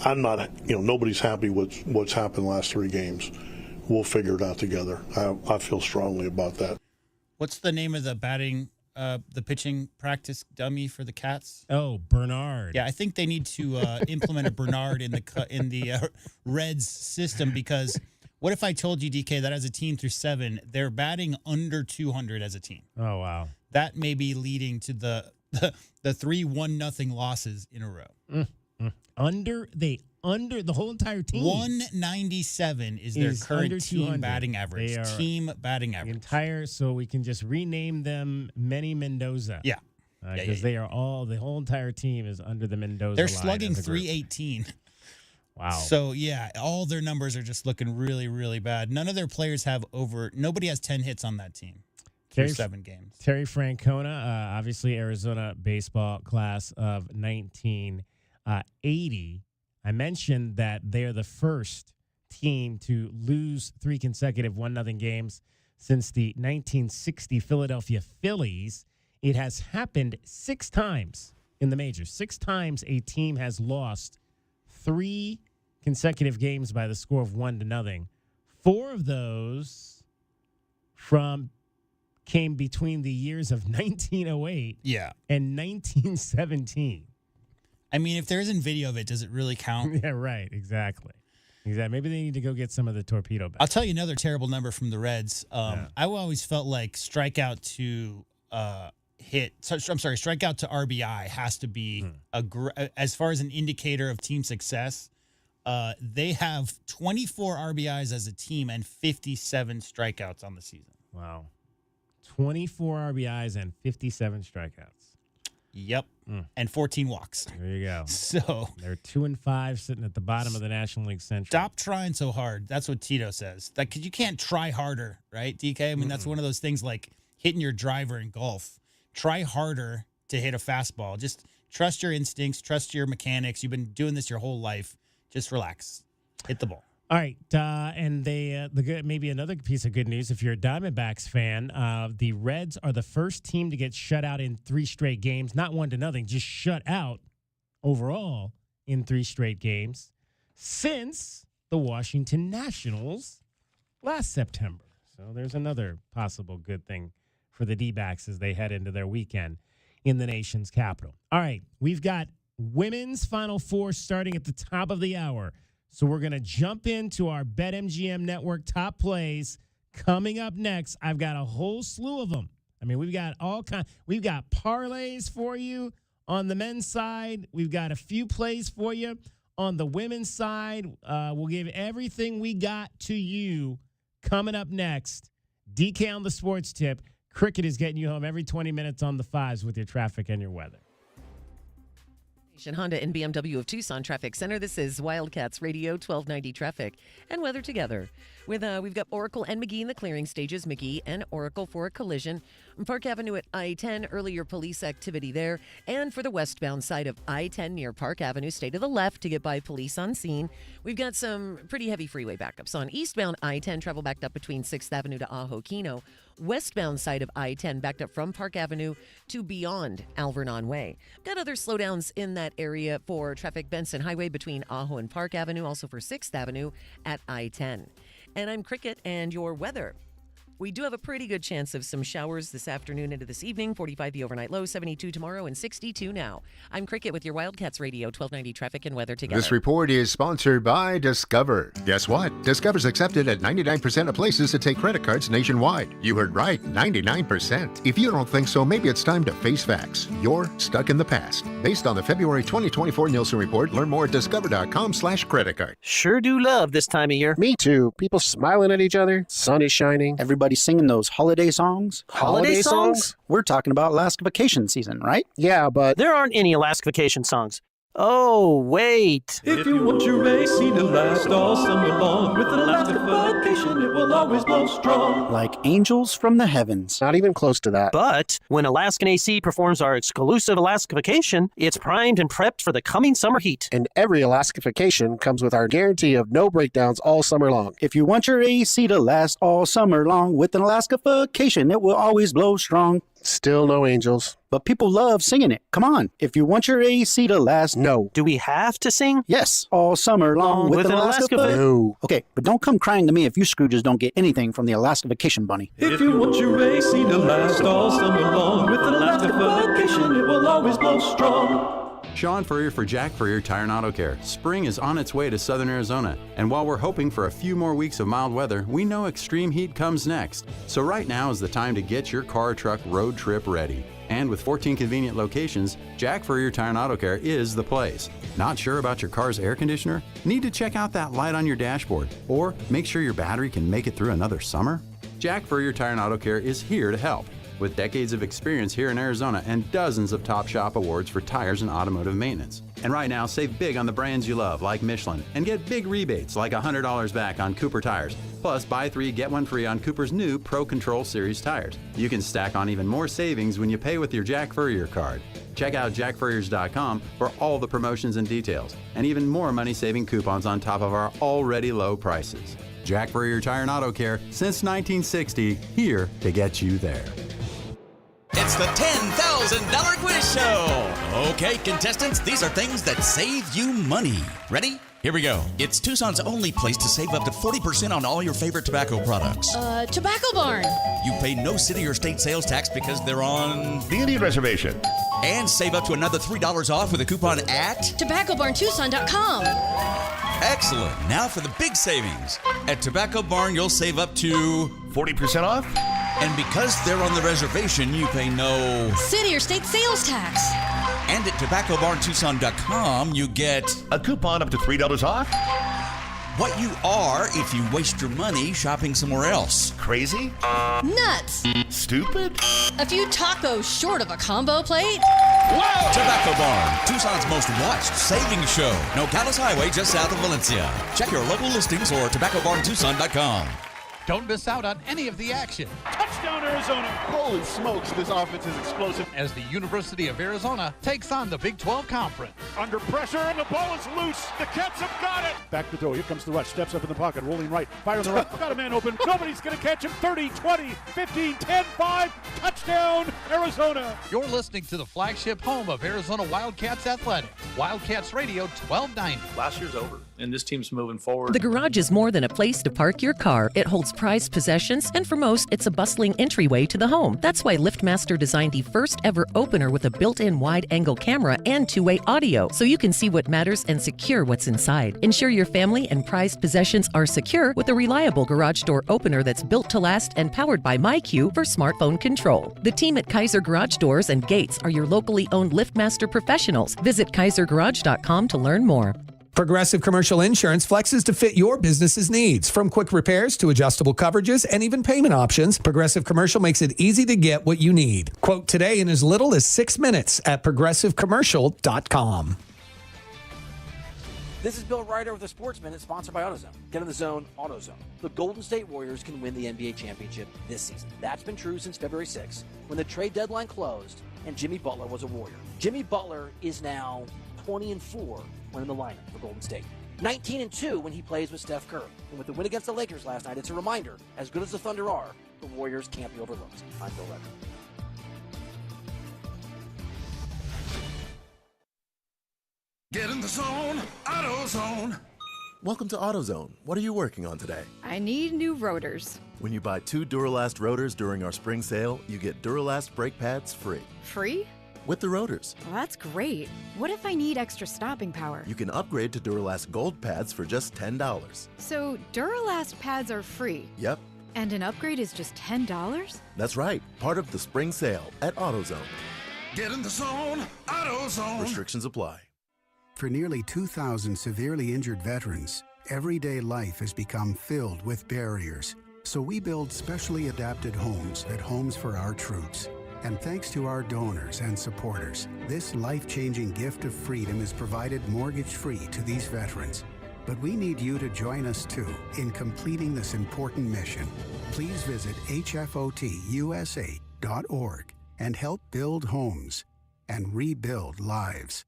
I'm not, nobody's happy with what's happened the last 3 games. We'll figure it out together. I feel strongly about that. What's the name of the pitching practice dummy for the Cats? Oh, Bernard. Yeah, I think they need to implement a Bernard in the Reds system, because what if I told you, DK, that as a team through 7, they're batting under 200 as a team? Oh, wow. That may be leading to the 3-1-0 losses in a row. Under the whole entire team. 197 is their current team batting average. Team batting average. So we can just rename them Manny Mendoza. Yeah. Because they are the whole entire team is under the Mendoza They're line slugging as a group. .318. Wow. So, yeah, all their numbers are just looking really, really bad. None of their players nobody has 10 hits on that team through 7 games. Terry Francona, obviously Arizona baseball class of 1980. I mentioned that they are the first team to lose 3 consecutive 1-0 games since the 1960 Philadelphia Phillies. It has happened 6 times in the majors. 6 times a team has lost 3 consecutive games by the score of 1-0. 4 of those from came between the years of 1908 and 1917. I mean, if there isn't video of it, does it really count? Yeah, right. Exactly. Maybe they need to go get some of the torpedo back. I'll tell you another terrible number from the Reds. I always felt like strikeout to strikeout to RBI has to be as far as an indicator of team success. They have 24 RBIs as a team and 57 strikeouts on the season. Wow. 24 RBIs and 57 strikeouts. Yep. And 14 walks. There you go. So they're 2-5 sitting at the bottom of the National League Central. Stop trying so hard. That's what Tito says. Like, 'cause you can't try harder, right, DK? I mean, that's one of those things like hitting your driver in golf. Try harder to hit a fastball. Just trust your instincts, trust your mechanics. You've been doing this your whole life. Just relax. Hit the ball. All right, and maybe another piece of good news. If you're a Diamondbacks fan, the Reds are the first team to get shut out in 3 straight games. Not 1-0, just shut out overall in 3 straight games since the Washington Nationals last September. So there's another possible good thing for the D-backs as they head into their weekend in the nation's capital. All right, we've got women's Final Four starting at the top of the hour. So we're going to jump into our BetMGM Network top plays coming up next. I've got a whole slew of them. I mean, we've got we've got parlays for you on the men's side. We've got a few plays for you on the women's side. We'll give everything we got to you coming up next. DK on the Sports Tip. Cricket is getting you home every 20 minutes on the 5s with your traffic and your weather. Honda and BMW of Tucson Traffic Center. This is Wildcats Radio 1290 Traffic and weather together. We've got Oracle and McGee in the clearing stages. McGee and Oracle for a collision. Park Avenue at I-10, earlier police activity there. And for the westbound side of I-10 near Park Avenue, stay to the left to get by police on scene. We've got some pretty heavy freeway backups on eastbound I-10, travel backed up between 6th Avenue to Ajo Kino. Westbound side of I-10 backed up from Park Avenue to beyond Alvernon Way. Got other slowdowns in that area for traffic Benson Highway between Ajo and Park Avenue, also for 6th Avenue at I-10. And I'm Cricket, and your weather. We do have a pretty good chance of some showers this afternoon into this evening. 45 the overnight low, 72 tomorrow, and 62 now. I'm Cricket with your Wildcats Radio 1290 traffic and weather together. This report is sponsored by Discover. Guess what? Discover's accepted at 99% of places to take credit cards nationwide. You heard right, 99%. If you don't think so, maybe it's time to face facts. You're stuck in the past. Based on the February 2024 Nielsen report, learn more at discover.com/credit card. Sure do love this time of year. Me too. People smiling at each other, sun is shining. Everybody singing those holiday songs. Holiday songs? We're talking about Alaska vacation season, right? Yeah, but there aren't any Alaska vacation songs. Oh, wait. If you want your AC to last all summer long, with an Alaska vacation, it will always blow strong. Like angels from the heavens. Not even close to that. But when Alaskan AC performs our exclusive Alaska vacation, it's primed and prepped for the coming summer heat. And every Alaska vacation comes with our guarantee of no breakdowns all summer long. If you want your AC to last all summer long, with an Alaska vacation, it will always blow strong. Still no angels. But people love singing it. Come on. If you want your AC to last... No. Do we have to sing? Yes. All summer long with an Alaska No. Okay, but don't come crying to me if you Scrooges don't get anything from the Alaska Vacation Bunny. If you want your AC to last all summer long, with an Alaska vacation, it will always blow strong. Sean Furrier for Jack Furrier Tire and Auto Care. Spring is on its way to southern Arizona, and while we're hoping for a few more weeks of mild weather, we know extreme heat comes next. So right now is the time to get your car or truck road trip ready. And with 14 convenient locations, Jack Furrier Tire and Auto Care is the place. Not sure about your car's air conditioner? Need to check out that light on your dashboard? Or make sure your battery can make it through another summer? Jack Furrier Tire and Auto Care is here to help. With decades of experience here in Arizona and dozens of top shop awards for tires and automotive maintenance. And right now, save big on the brands you love, like Michelin, and get big rebates like $100 back on Cooper tires. Plus, buy 3, get 1 free on Cooper's new Pro Control Series tires. You can stack on even more savings when you pay with your Jack Furrier card. Check out jackfurriers.com for all the promotions and details, and even more money-saving coupons on top of our already low prices. Jack Furrier Tire and Auto Care, since 1960, here to get you there. It's the $10,000 quiz show. Okay, contestants, these are things that save you money. Ready? Here we go. It's Tucson's only place to save up to 40% on all your favorite tobacco products. Tobacco Barn. You pay no city or state sales tax because they're on the Indian Reservation. And save up to another $3 off with a coupon at TobaccoBarnTucson.com. Excellent. Now for the big savings. At Tobacco Barn, you'll save up to 40% off. And because they're on the reservation, you pay no city or state sales tax. And at TobaccoBarnTucson.com, you get a coupon up to $3 off. What you are if you waste your money shopping somewhere else. Crazy? Nuts. Stupid? A few tacos short of a combo plate? Whoa! Tobacco Barn, Tucson's most watched savings show. Nogales Highway just south of Valencia. Check your local listings or TobaccoBarnTucson.com. Don't miss out on any of the action. Touchdown, Arizona. Holy smokes, this offense is explosive as the University of Arizona takes on the Big 12 Conference. Under pressure, and the ball is loose. The Cats have got it. Back to throw. Here comes the rush. Steps up in the pocket. Rolling right. Fire on the right. Got a man open. Nobody's going to catch him. 30, 20, 15, 10, 5. Touchdown, Arizona. You're listening to the flagship home of Arizona Wildcats Athletics. Wildcats Radio 1290. Last year's over, and this team's moving forward. The garage is more than a place to park your car. It holds prized possessions, and for most, it's a bustling entryway to the home. That's why LiftMaster designed the first ever opener with a built-in wide-angle camera and two-way audio, so you can see what matters and secure what's inside. Ensure your family and prized possessions are secure with a reliable garage door opener that's built to last and powered by MyQ for smartphone control. The team at Kaiser Garage Doors and Gates are your locally owned LiftMaster professionals. Visit KaiserGarage.com to learn more. Progressive Commercial Insurance flexes to fit your business's needs. From quick repairs to adjustable coverages and even payment options, Progressive Commercial makes it easy to get what you need. Quote today in as little as 6 minutes at ProgressiveCommercial.com. This is Bill Ryder with the Sports Minute, sponsored by AutoZone. Get in the zone, AutoZone. The Golden State Warriors can win the NBA championship this season. That's been true since February 6th, when the trade deadline closed and Jimmy Butler was a Warrior. Jimmy Butler is now 20-4 when in the lineup for Golden State. 19-2 when he plays with Steph Curry. And with the win against the Lakers last night, it's a reminder, as good as the Thunder are, the Warriors can't be overlooked. I'm Bill Ryder. Get in the zone, AutoZone. Welcome to AutoZone. What are you working on today? I need new rotors. When you buy 2 Duralast rotors during our spring sale, you get Duralast brake pads free. Free? With the rotors. Well, that's great. What if I need extra stopping power? You can upgrade to Duralast Gold pads for just $10. So Duralast pads are free? Yep. And an upgrade is just $10? That's right. Part of the spring sale at AutoZone. Get in the zone, AutoZone. Restrictions apply. For nearly 2,000 severely injured veterans, everyday life has become filled with barriers. So we build specially adapted homes at Homes for Our Troops. And thanks to our donors and supporters, this life-changing gift of freedom is provided mortgage-free to these veterans. But we need you to join us too in completing this important mission. Please visit hfotusa.org and help build homes and rebuild lives.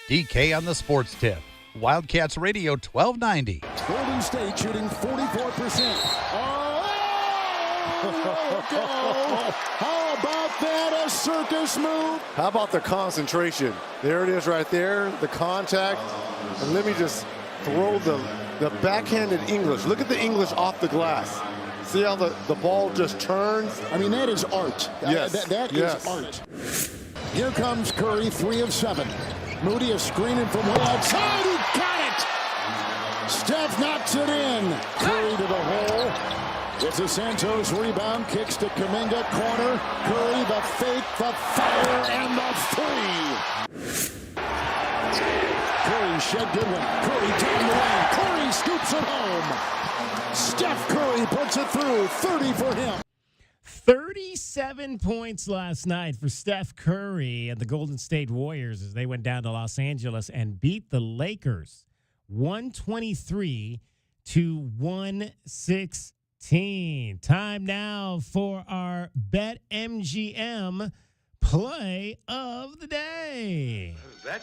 DK on the sports tip. Wildcats Radio 1290. Golden State shooting 44%. How about that? A circus move. How about the concentration? There it is right there, the contact. And let me just throw the backhanded English. Look at the English off the glass. See how the ball just turns? I mean, that is art. Yes. That is art. Here comes Curry, 3 of 7. Moody is screening from way outside. He got it! Steph knocks it in. Curry to the hole. It's a Santos rebound. Kicks to Kuminga. Corner. Curry, the fake, the fire, and the three. Curry shed good one. Curry down the lane. Curry scoops it home. Steph Curry puts it through. 30 for him. 37 points last night for Steph Curry and the Golden State Warriors as they went down to Los Angeles and beat the Lakers 123-116. Time now for our BetMGM play of the day. Bet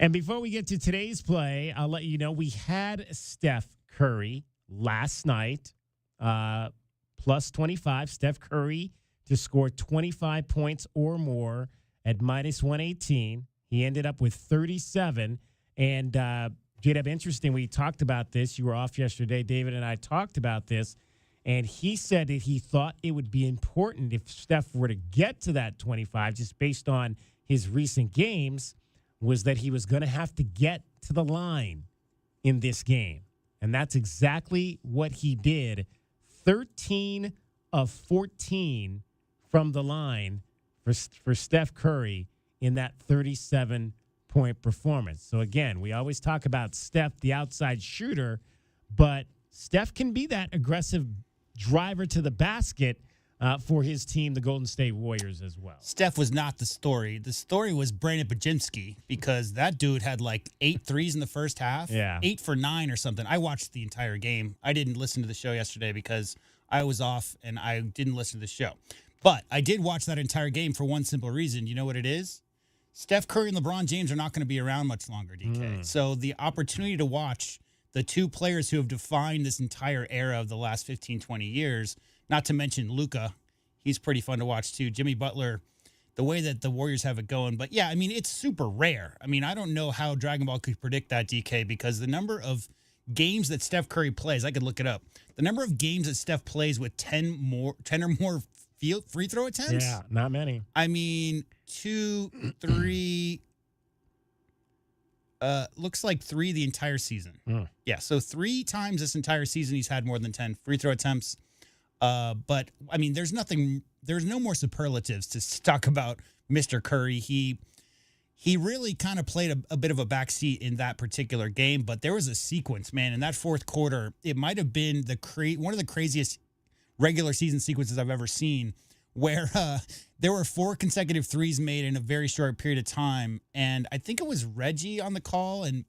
And before we get to today's play, I'll let you know we had Steph Curry last night, plus 25. Steph Curry to score 25 points or more at minus 118. He ended up with 37. And, J-Dub, interesting, we talked about this. You were off yesterday. David and I talked about this. And he said that he thought it would be important if Steph were to get to that 25, just based on his recent games, was that he was going to have to get to the line in this game. And that's exactly what he did. 13 of 14 from the line for Steph Curry in that 37-point performance. So, again, we always talk about Steph, the outside shooter, but Steph can be that aggressive driver to the basket for his team, the Golden State Warriors, as well. Steph was not the story. The story was Brandon Bajinski, because that dude had like 8 threes in the first half. Yeah. 8 for 9 or something. I watched the entire game. I didn't listen to the show yesterday because I was off and I didn't listen to the show. But I did watch that entire game for one simple reason. You know what it is? Steph Curry and LeBron James are not going to be around much longer, DK. So the opportunity to watch the two players who have defined this entire era of the last 15, 20 years, not to mention Luka, he's pretty fun to watch too. Jimmy Butler, the way that the Warriors have it going. But yeah, I mean, it's super rare. I mean, I don't know how Dragon Ball could predict that, DK, because the number of games that Steph Curry plays, I could look it up. The number of games that Steph plays with 10 or more free throw attempts? Yeah, not many. I mean, 2, 3, looks like 3 the entire season. Yeah, so 3 times this entire season he's had more than 10 free throw attempts. But, I mean, there's no more superlatives to talk about Mr. Curry. He really kind of played a bit of a backseat in that particular game, but there was a sequence, man. In that fourth quarter, it might have been one of the craziest regular season sequences I've ever seen, where there were 4 consecutive threes made in a very short period of time. And I think it was Reggie on the call, and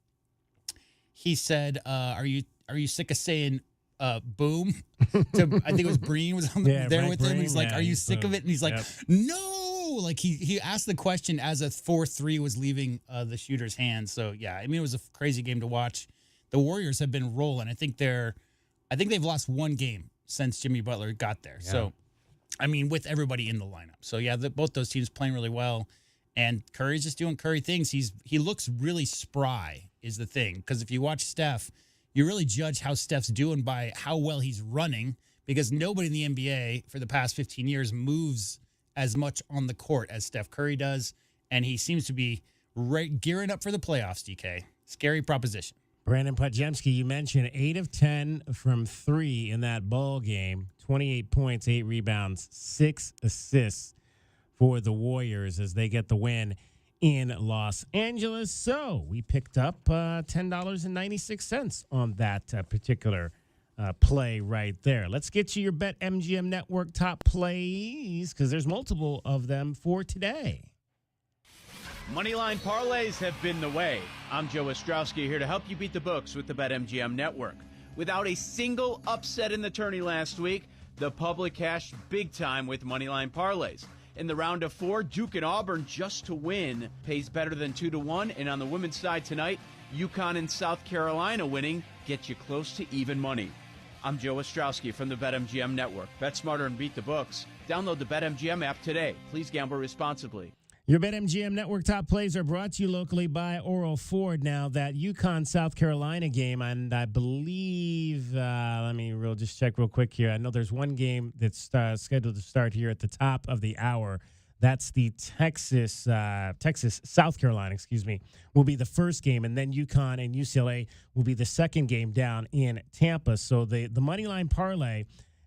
he said, are you sick of saying boom? I think it was Breen was there with him. He's like, are you sick of it? And he's like, no. Like he asked the question as a 4-3 was leaving the shooter's hands. So yeah, I mean, it was a crazy game to watch. The Warriors have been rolling. I think they've lost 1 game since Jimmy Butler got there. Yeah. So, I mean, with everybody in the lineup. So yeah, both those teams playing really well, and Curry's just doing Curry things. He looks really spry is the thing, because if you watch Steph, you really judge how Steph's doing by how well he's running, because nobody in the NBA for the past 15 years moves as much on the court as Steph Curry does, and he seems to be gearing up for the playoffs, DK. Scary proposition. Brandon Podziemski, you mentioned 8 of 10 from 3 in that ball game, 28 points, 8 rebounds, 6 assists for the Warriors as they get the win in Los Angeles. So we picked up $10.96 on that particular play right there. Let's get you your BetMGM Network top plays, because there's multiple of them for today. Moneyline parlays have been the way. I'm Joe Ostrowski here to help you beat the books with the BetMGM Network. Without a single upset in the tourney last week, the public cashed big time with Moneyline parlays. In the round of 4, Duke and Auburn just to win pays better than 2-1. And on the women's side tonight, UConn and South Carolina winning gets you close to even money. I'm Joe Ostrowski from the BetMGM Network. Bet smarter and beat the books. Download the BetMGM app today. Please gamble responsibly. Your BetMGM Network top plays are brought to you locally by Oral Ford. Now, that UConn-South Carolina game, and I believe, let me just check real quick here. I know there's one game that's scheduled to start here at the top of the hour. That's the South Carolina, will be the first game, and then UConn and UCLA will be the second game down in Tampa. So the Moneyline parlay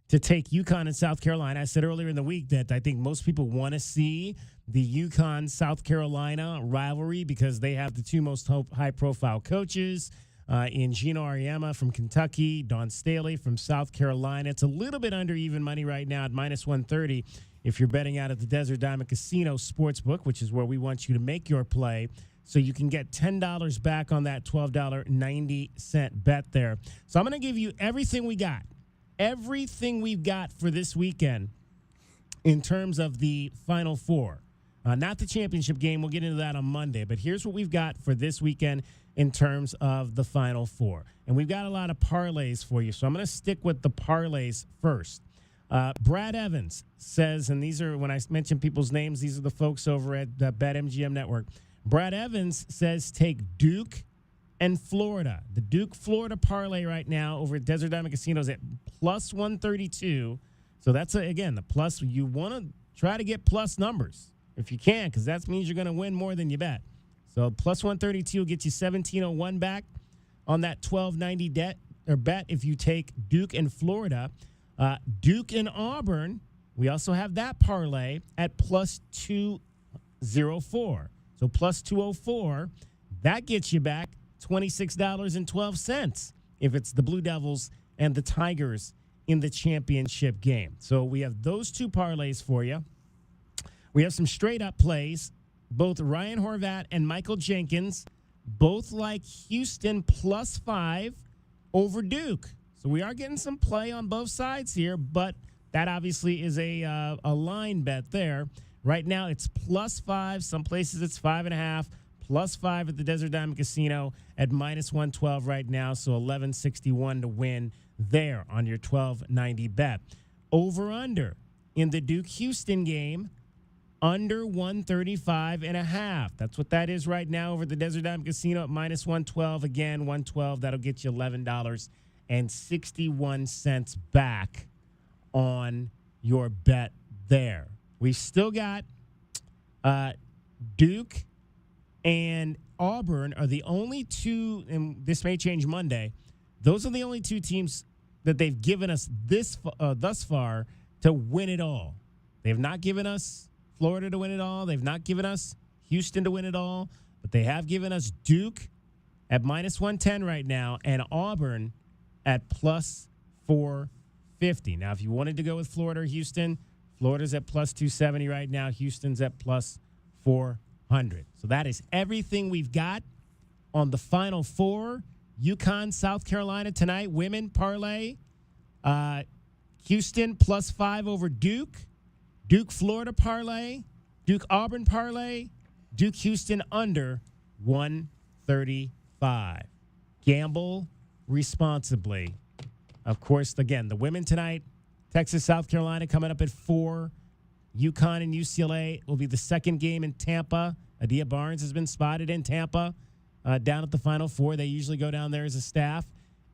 to take UConn and South Carolina. I said earlier in the week that I think most people want to see the UConn-South Carolina rivalry because they have the 2 most high-profile coaches in Gino Auriemma from Kentucky, Dawn Staley from South Carolina. It's a little bit under even money right now at minus 130 if you're betting out at the Desert Diamond Casino Sportsbook, which is where we want you to make your play, so you can get $10 back on that $12.90 bet there. So I'm going to give you everything we got. Everything we've got for this weekend in terms of the Final Four. Not the championship game. We'll get into that on Monday. But here's what we've got for this weekend in terms of the Final Four. And we've got a lot of parlays for you. So I'm going to stick with the parlays first. Brad Evans says, and these are, when I mention people's names, these are the folks over at the BetMGM Network. Brad Evans says take Duke and Florida. The Duke-Florida parlay right now over at Desert Diamond Casinos at plus 132. So that's, again, the plus. You want to try to get plus numbers if you can, because that means you're going to win more than you bet. So plus 132 will get you 1701 back on that 1290 bet if you take Duke and Florida. Duke and Auburn, we also have that parlay at plus 204. So plus 204, that gets you back $26.12 if it's the Blue Devils and the Tigers in the championship game. So we have those two parlays for you. We have some straight-up plays. Both Ryan Horvat and Michael Jenkins both like Houston plus 5 over Duke. So we are getting some play on both sides here, but that obviously is a line bet there. Right now it's plus 5. Some places it's 5.5. Plus 5 at the Desert Diamond Casino at minus 112 right now. So 1161 to win there on your 1290 bet. Over-under in the Duke-Houston game, under 135.5. That's what that is right now over the Desert Diamond Casino at minus 112. Again, 112. That'll get you $11.61 back on your bet there. We've still got Duke and Auburn are the only two, and this may change Monday. Those are the only two teams that they've given us thus far to win it all. They have not given us Florida to win it all. They've not given us Houston to win it all, but they have given us Duke at minus 110 right now and Auburn at plus 450. Now, if you wanted to go with Florida or Houston, Florida's at plus 270 right now. Houston's at plus 400. So that is everything we've got on the Final Four. UConn, South Carolina tonight, women parlay. Houston plus 5 over Duke. Duke, Florida parlay. Duke, Auburn parlay. Duke, Houston under 135. Gamble responsibly. Of course, again, the women tonight, Texas, South Carolina coming up at 4. UConn and UCLA will be the second game in Tampa. Adia Barnes has been spotted in Tampa down at the Final Four. They usually go down there as a staff.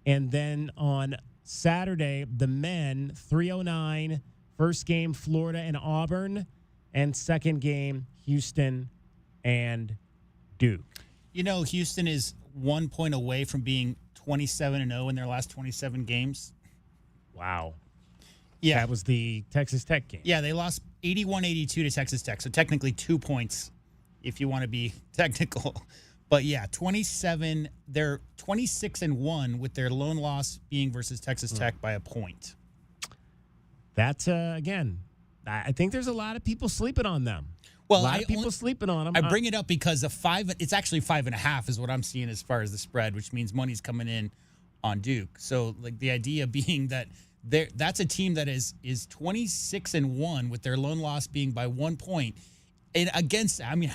And then on Saturday, the men, 3:09. First game, Florida and Auburn. And second game, Houston and Duke. You know, Houston is 1 point away from being 27-0 in their last 27 games. Wow. Yeah. That was the Texas Tech game. Yeah, they lost 81-82 to Texas Tech. So technically 2 points if you want to be technical. But yeah, 27. They're 26-1 with their lone loss being versus Texas Tech by a point. That's, again, I think there's a lot of people sleeping on them. Well, a lot of people sleeping on them. I bring it up because it's actually 5.5 is what I'm seeing as far as the spread, which means money's coming in on Duke. So, like, the idea being that that's a team that is 26-1 with their lone loss being by 1 point. And against, I mean,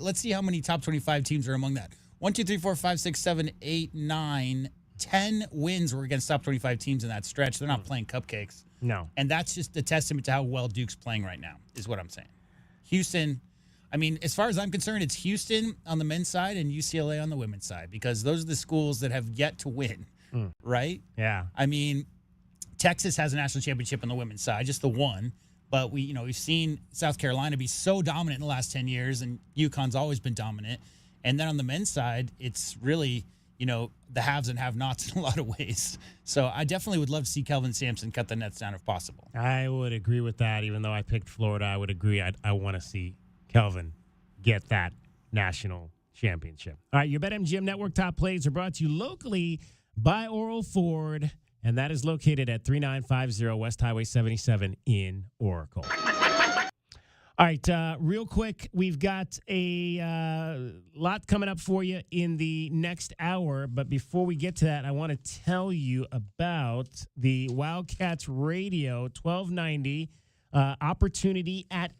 let's see how many top 25 teams are among that. 1, 2, 3, 4, 5, 6, 7, 8, 9, 10 wins were against top 25 teams in that stretch. They're not playing cupcakes. No. And that's just a testament to how well Duke's playing right now, is what I'm saying. Houston, I mean, as far as I'm concerned, it's Houston on the men's side and UCLA on the women's side, because those are the schools that have yet to win, right? Yeah. I mean, Texas has a national championship on the women's side, just the one. But we've seen South Carolina be so dominant in the last 10 years, and UConn's always been dominant. And then on the men's side, it's really, the haves and have-nots in a lot of ways. So I definitely would love to see Kelvin Sampson cut the nets down if possible. I would agree with that. Even though I picked Florida, I would agree. I want to see Kelvin get that national championship. All right, your BetMGM Network top plays are brought to you locally by Oral Ford, and that is located at 3950 West Highway 77 in Oracle. All right, real quick, we've got a lot coming up for you in the next hour. But before we get to that, I want to tell you about the Wildcats Radio 1290 opportunity at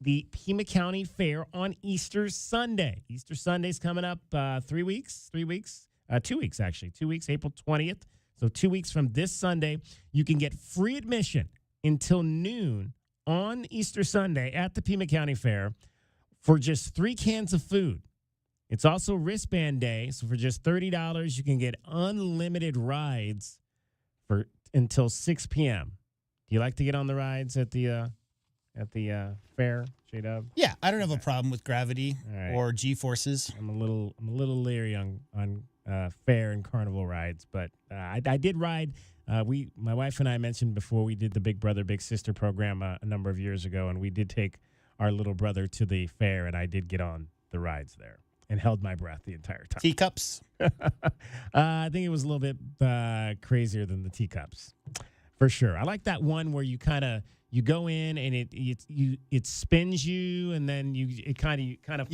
the Pima County Fair on Easter Sunday. Easter Sunday's coming up 2 weeks, actually. 2 weeks, April 20th. So 2 weeks from this Sunday, you can get free admission until noon on Easter Sunday at the Pima County Fair for just 3 cans of food. It's also wristband day, so for just $30, you can get unlimited rides for until 6 p.m. Do you like to get on the rides at the fair, J-Dub? Yeah, I don't have a problem with gravity or G-forces. I'm a little leery on fair and carnival rides, but I did ride. My wife and I mentioned before we did the Big Brother Big Sister program a number of years ago, and we did take our little brother to the fair, and I did get on the rides there and held my breath the entire time. Teacups? I think it was a little bit crazier than the teacups, for sure. I like that one where you go in and it spins you, and then it kind of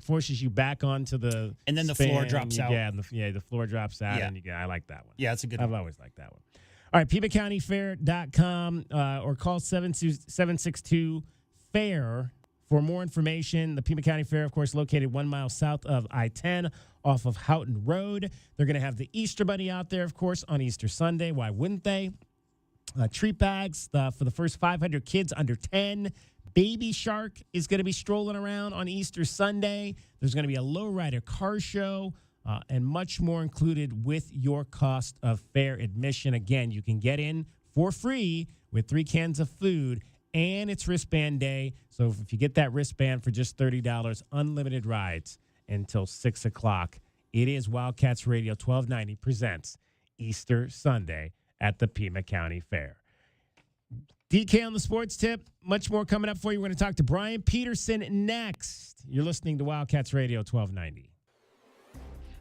forces you back onto the and then the floor drops out. Yeah, the floor drops out, and I like that one. Yeah, it's a good I've one. always liked that one. All right, PimaCountyFair.com or call 762-FAIR for more information. The Pima County Fair, of course, located 1 mile south of I-10 off of Houghton Road. They're going to have the Easter Bunny out there, of course, on Easter Sunday. Why wouldn't they? Treat bags for the first 500 kids under 10. Baby Shark is going to be strolling around on Easter Sunday. There's going to be a lowrider car show and much more included with your cost of fair admission. Again, you can get in for free with 3 cans of food, and it's wristband day. So if you get that wristband for just $30, unlimited rides until 6 o'clock. It is Wildcats Radio 1290 presents Easter Sunday at the Pima County Fair. DK on the sports tip. Much more coming up for you. We're going to talk to Brian Peterson next. You're listening to Wildcats Radio 1290.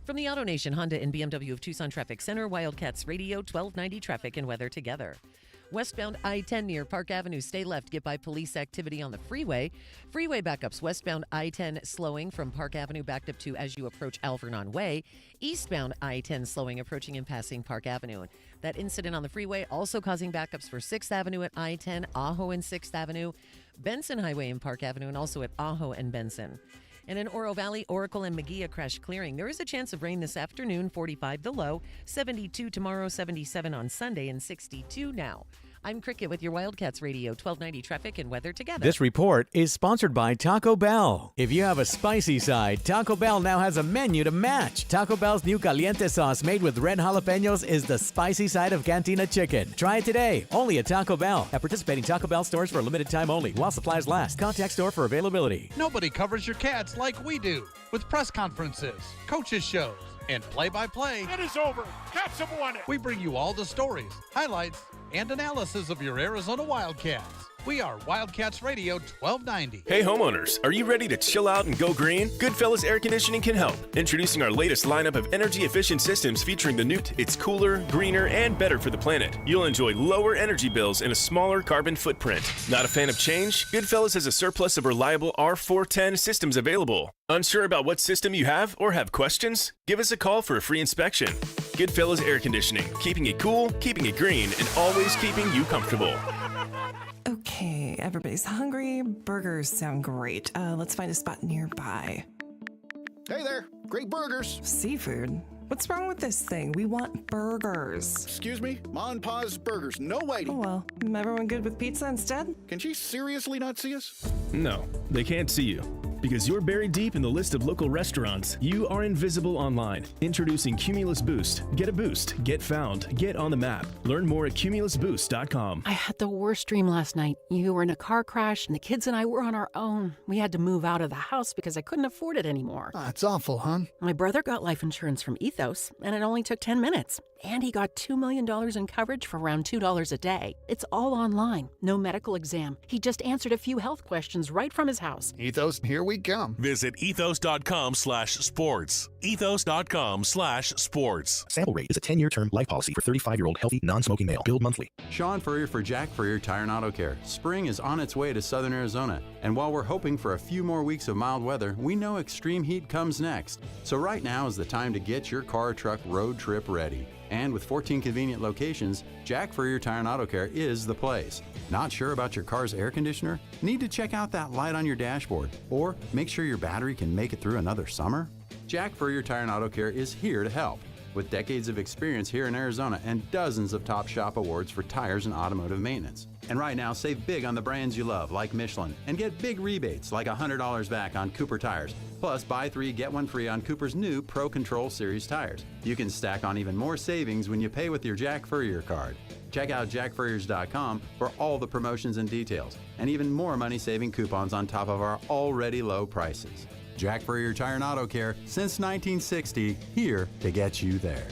From the AutoNation Honda and BMW of Tucson Traffic Center, Wildcats Radio 1290 traffic and weather together. Westbound I-10 near Park Avenue, stay left, get by police activity on the freeway. Freeway backups, westbound I-10 slowing from Park Avenue backed up to as you approach Alvernon Way. Eastbound I-10 slowing, approaching and passing Park Avenue. That incident on the freeway also causing backups for 6th Avenue at I-10, Ajo and 6th Avenue, Benson Highway and Park Avenue, and also at Ajo and Benson. And in Oro Valley, Oracle and Magee crash clearing. There is a chance of rain this afternoon, 45 the low, 72 tomorrow, 77 on Sunday, and 62 now. I'm Cricket with your Wildcats Radio 1290 traffic and weather together. This report is sponsored by Taco Bell. If you have a spicy side, Taco Bell now has a menu to match. Taco Bell's new caliente sauce made with red jalapenos is the spicy side of Cantina chicken. Try it today, only at Taco Bell. At participating Taco Bell stores for a limited time only, while supplies last. Contact store for availability. Nobody covers your Cats like we do, with press conferences, coaches shows, and play-by-play. It is over. Cats have won it. We bring you all the stories, highlights, and analysis of your Arizona Wildcats. We are Wildcats Radio 1290. Hey homeowners, are you ready to chill out and go green? Goodfellas Air Conditioning can help. Introducing our latest lineup of energy-efficient systems featuring the new. It's cooler, greener, and better for the planet. You'll enjoy lower energy bills and a smaller carbon footprint. Not a fan of change? Goodfellas has a surplus of reliable R410 systems available. Unsure about what system you have or have questions? Give us a call for a free inspection. Goodfellas Air Conditioning, keeping it cool, keeping it green, and always keeping you comfortable. Okay, everybody's hungry. Burgers sound great. Let's find a spot nearby. Hey there, great burgers. Seafood? What's wrong with this thing? We want burgers. Excuse me? Ma and Pa's Burgers, no waiting. Oh well, everyone good with pizza instead? Can she seriously not see us? No, they can't see you. Because you're buried deep in the list of local restaurants, you are invisible online. Introducing Cumulus Boost. Get a boost. Get found. Get on the map. Learn more at cumulusboost.com. I had the worst dream last night. You were in a car crash, and the kids and I were on our own. We had to move out of the house because I couldn't afford it anymore. That's awful, hon. My brother got life insurance from Ethos, and it only took 10 minutes. And he got $2 million in coverage for around $2 a day. It's all online. No medical exam. He just answered a few health questions right from his house. Ethos, here we come. Visit ethos.com/sports. ethos.com/sports. Sample rate is a 10-year term life policy for 35-year-old healthy, non-smoking male. Billed monthly. Sean Furrier for Jack Furrier Tire and Auto Care. Spring is on its way to southern Arizona, and while we're hoping for a few more weeks of mild weather, we know extreme heat comes next. So right now is the time to get your car or truck road trip ready. And with 14 convenient locations, Jack Furrier Tire and Auto Care is the place. Not sure about your car's air conditioner? Need to check out that light on your dashboard? Or make sure your battery can make it through another summer? Jack Furrier Tire and Auto Care is here to help. With decades of experience here in Arizona and dozens of top shop awards for tires and automotive maintenance. And right now, save big on the brands you love, like Michelin, and get big rebates like $100 back on Cooper tires. Plus, buy 3, get 1 free on Cooper's new Pro Control Series tires. You can stack on even more savings when you pay with your Jack Furrier card. Check out jackfurriers.com for all the promotions and details, and even more money-saving coupons on top of our already low prices. Jack Furrier Tire and Auto Care, since 1960, here to get you there.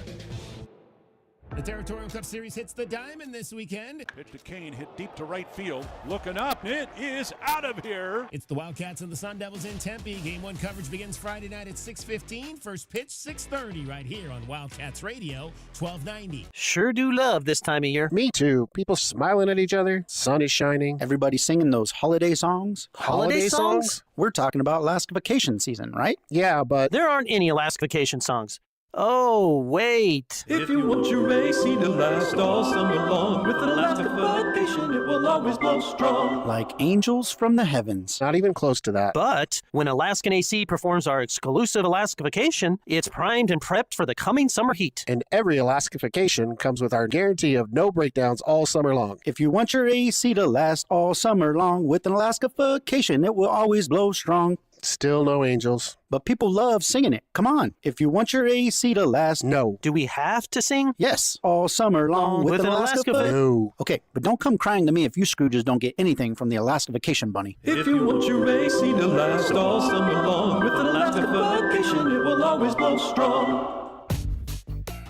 The Territorial Cup Series hits the diamond this weekend. Pitch to Kane, hit deep to right field. Looking up, it is out of here. It's the Wildcats and the Sun Devils in Tempe. Game 1 coverage begins Friday night at 6:15. First pitch, 6:30, right here on Wildcats Radio, 1290. Sure do love this time of year. Me too. People smiling at each other. Sun is shining. Everybody singing those holiday songs. Holiday songs? We're talking about Alaska vacation season, right? Yeah, but there aren't any Alaska vacation songs. Oh, wait. If you want your AC to last all summer long, with Alaska vacation, it will always blow strong. Like angels from the heavens. Not even close to that. But when Alaskan AC performs our exclusive Alaska vacation, it's primed and prepped for the coming summer heat. And every Alaska vacation comes with our guarantee of no breakdowns all summer long. If you want your AC to last all summer long, with an Alaska vacation, it will always blow strong. Still no angels. But people love singing it. Come on. If you want your AC to last... No. Do we have to sing? Yes. All summer long with an Alaska No. Okay, but don't come crying to me if you Scrooges don't get anything from the Alaska Vacation Bunny. If you want your AC to last all summer long, with an Alaska vacation, it will always blow strong.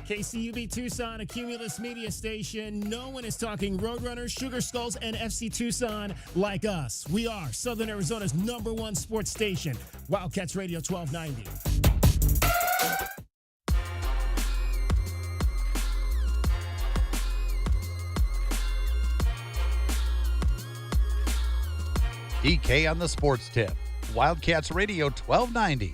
KCUB Tucson, a Cumulus media station. No one is talking Roadrunners, Sugar Skulls, and FC Tucson like us. We are Southern Arizona's #1 sports station, Wildcats Radio 1290. DK on the sports tip, Wildcats Radio 1290.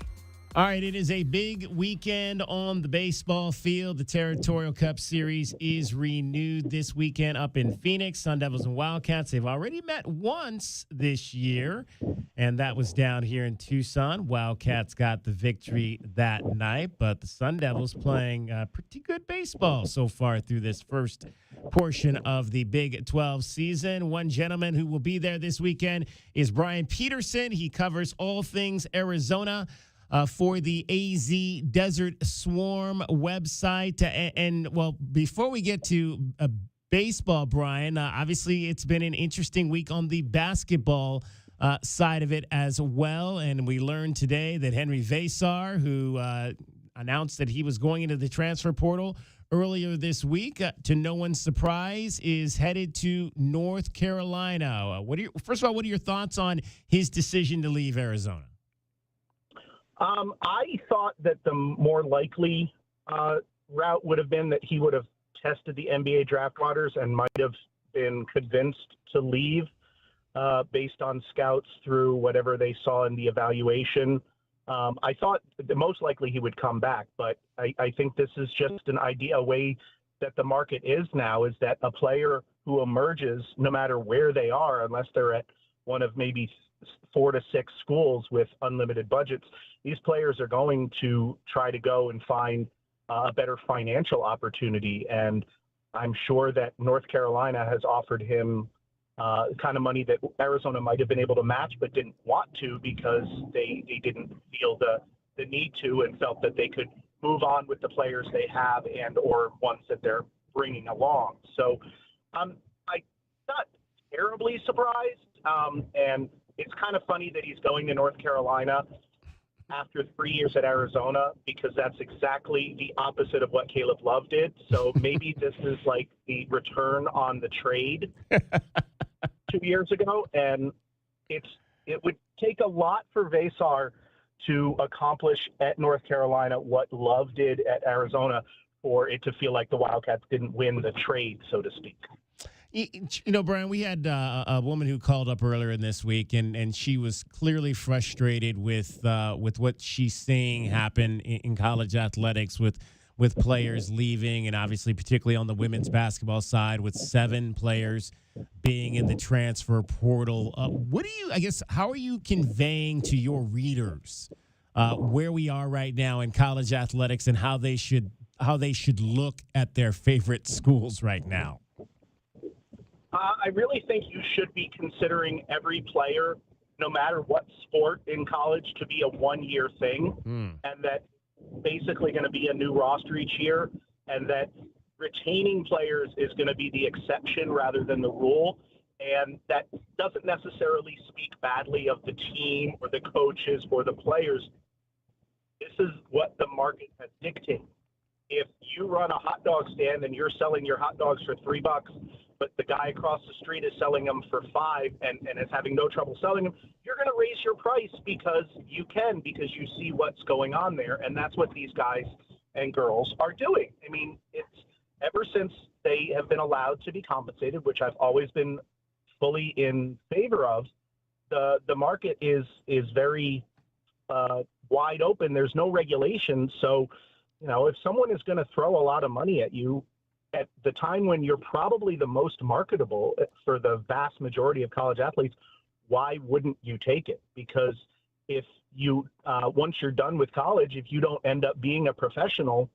All right, it is a big weekend on the baseball field. The Territorial Cup Series is renewed this weekend up in Phoenix. Sun Devils and Wildcats, they've already met once this year, and that was down here in Tucson. Wildcats got the victory that night, but the Sun Devils playing pretty good baseball so far through this first portion of the Big 12 season. One gentleman who will be there this weekend is Brian Peterson. He covers all things Arizona for the AZ Desert Swarm website. And well, before we get to baseball, Brian, obviously it's been an interesting week on the basketball side of it as well. And we learned today that Henry Vesar, who announced that he was going into the transfer portal earlier this week, to no one's surprise, is headed to North Carolina. First of all, what are your thoughts on his decision to leave Arizona? I thought that the more likely route would have been that he would have tested the NBA draft waters and might have been convinced to leave based on scouts through whatever they saw in the evaluation. I thought that most likely he would come back, but I think this is just a way that the market is now, is that a player who emerges, no matter where they are, unless they're at one of maybe 4 to 6 schools with unlimited budgets, these players are going to try to go and find a better financial opportunity. And I'm sure that North Carolina has offered him kind of money that Arizona might have been able to match, but didn't want to because they didn't feel the need to, and felt that they could move on with the players they have and or ones that they're bringing along. So I'm not terribly surprised. And it's kind of funny that he's going to North Carolina after 3 years at Arizona, because that's exactly the opposite of what Caleb Love did. So maybe this is like the return on the trade 2 years ago. And it would take a lot for Vesar to accomplish at North Carolina what Love did at Arizona for it to feel like the Wildcats didn't win the trade, so to speak. You know, Brian, we had a woman who called up earlier in this week, and she was clearly frustrated with what she's seeing happen in college athletics with players leaving, and obviously particularly on the women's basketball side with 7 players being in the transfer portal. How are you conveying to your readers where we are right now in college athletics and how they should look at their favorite schools right now? I really think you should be considering every player, no matter what sport in college, to be a one-year thing, and that basically going to be a new roster each year, and that retaining players is going to be the exception rather than the rule. And that doesn't necessarily speak badly of the team or the coaches or the players. This is what the market has dictated. If you run a hot dog stand and you're selling your hot dogs for $3, but the guy across the street is selling them for $5 and is having no trouble selling them, you're going to raise your price because you can, because you see what's going on there. And that's what these guys and girls are doing. I mean, it's ever since they have been allowed to be compensated, which I've always been fully in favor of, the market is very wide open. There's no regulation. So, you know, if someone is going to throw a lot of money at you at the time when you're probably the most marketable for the vast majority of college athletes, why wouldn't you take it? Because if you, once you're done with college, if you don't end up being a professional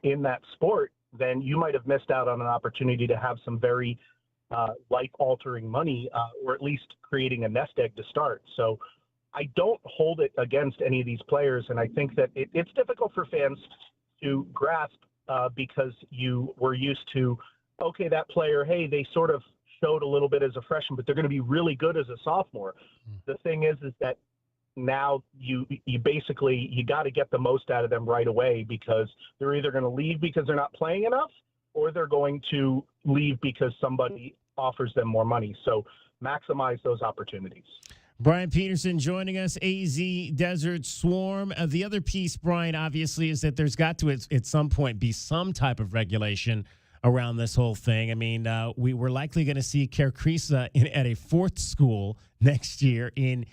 in that sport, then you might have missed out on an opportunity to have some very life-altering money, or at least creating a nest egg to start. So I don't hold it against any of these players, and I think that it's difficult for fans to grasp because you were used to, okay, that player, hey, they sort of showed a little bit as a freshman, but they're going to be really good as a sophomore. The thing is that now you basically, you got to get the most out of them right away, because they're either going to leave because they're not playing enough, or they're going to leave because somebody offers them more money. So maximize those opportunities. Brian Peterson joining us, AZ Desert Swarm. The other piece, Brian, obviously, is that there's got to, at some point, be some type of regulation around this whole thing. I mean, we're likely going to see Kerr Kriisa at a 4th school next year in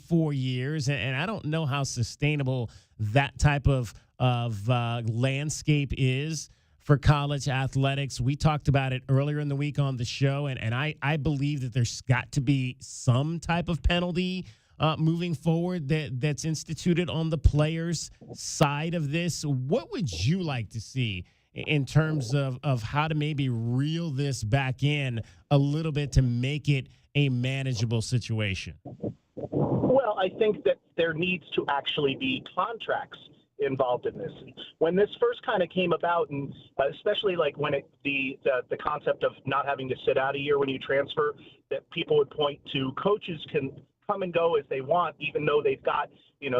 4 years, and I don't know how sustainable that type of landscape is for college athletics. We talked about it earlier in the week on the show, and I believe that there's got to be some type of penalty moving forward that's instituted on the players' side of this. What would you like to see in terms of how to maybe reel this back in a little bit to make it a manageable situation? Well, I think that there needs to actually be contracts involved in this. When this first kind of came about, and especially like when the concept of not having to sit out a year when you transfer, that people would point to coaches can come and go as they want, even though they've got,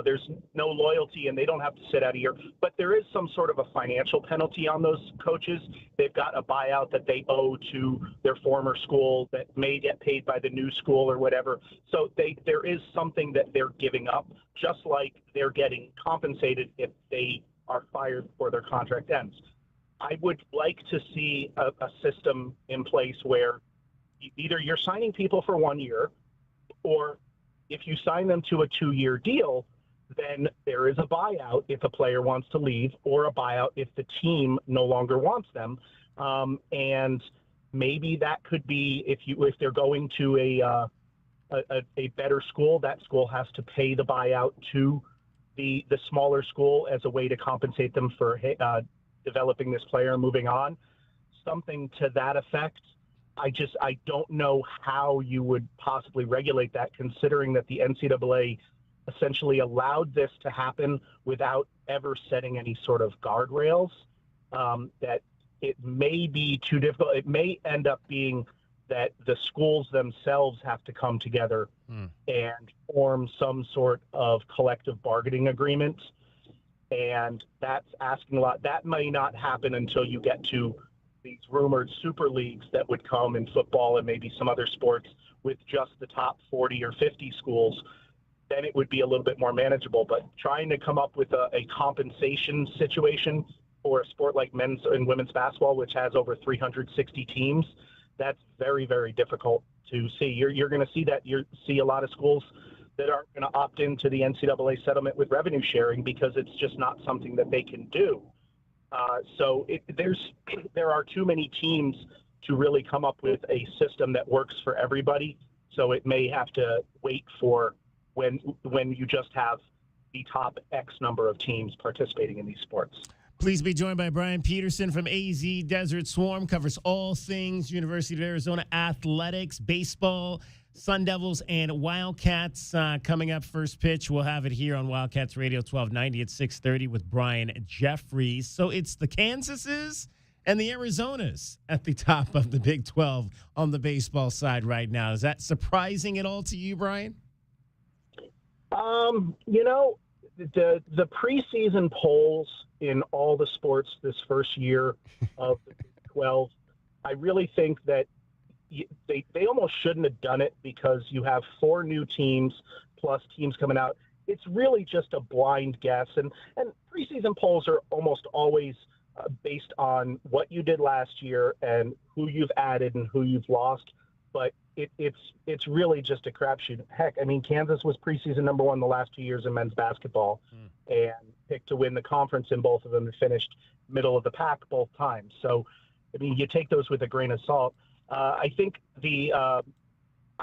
there's no loyalty and they don't have to sit out a year. But there is some sort of a financial penalty on those coaches. They've got a buyout that they owe to their former school that may get paid by the new school or whatever. So there is something that they're giving up, just like they're getting compensated if they are fired before their contract ends. I would like to see a system in place where either you're signing people for 1 year, or if you sign them to a 2-year deal, then there is a buyout if a player wants to leave, or a buyout if the team no longer wants them. And maybe that could be if they're going to a better school, that school has to pay the buyout to the smaller school as a way to compensate them for developing this player and moving on. Something to that effect. I don't know how you would possibly regulate that, considering that the NCAA essentially allowed this to happen without ever setting any sort of guardrails. That it may be too difficult. It may end up being that the schools themselves have to come together and form some sort of collective bargaining agreement. And that's asking a lot. That may not happen until you get to these rumored super leagues that would come in football and maybe some other sports with just the top 40 or 50 schools. then it would be a little bit more manageable. But trying to come up with a compensation situation for a sport like men's and women's basketball, which has over 360 teams, that's very, very difficult to see. You're going to see that. You see a lot of schools that aren't going to opt into the NCAA settlement with revenue sharing because it's just not something that they can do. So there are too many teams to really come up with a system that works for everybody. So it may have to wait for when you just have the top X number of teams participating in these sports. Please be joined by Brian Peterson from AZ Desert Swarm, covers all things University of Arizona athletics, baseball, Sun Devils, and Wildcats. Coming up, first pitch, we'll have it here on Wildcats Radio 1290 at 6:30 with Brian Jeffries. So it's the Kansases and the Arizonas at the top of the Big 12 on the baseball side right now. Is that surprising at all to you, Brian? The preseason polls in all the sports this first year of the Big 12, I really think that they almost shouldn't have done it because you have 4 new teams plus teams coming out. It's really just a blind guess. And preseason polls are almost always based on what you did last year and who you've added and who you've lost. But it's really just a crapshoot. Heck, I mean, Kansas was preseason number 1 the last 2 years in men's basketball and picked to win the conference in both of them and finished middle of the pack both times. So, I mean, you take those with a grain of salt. I think I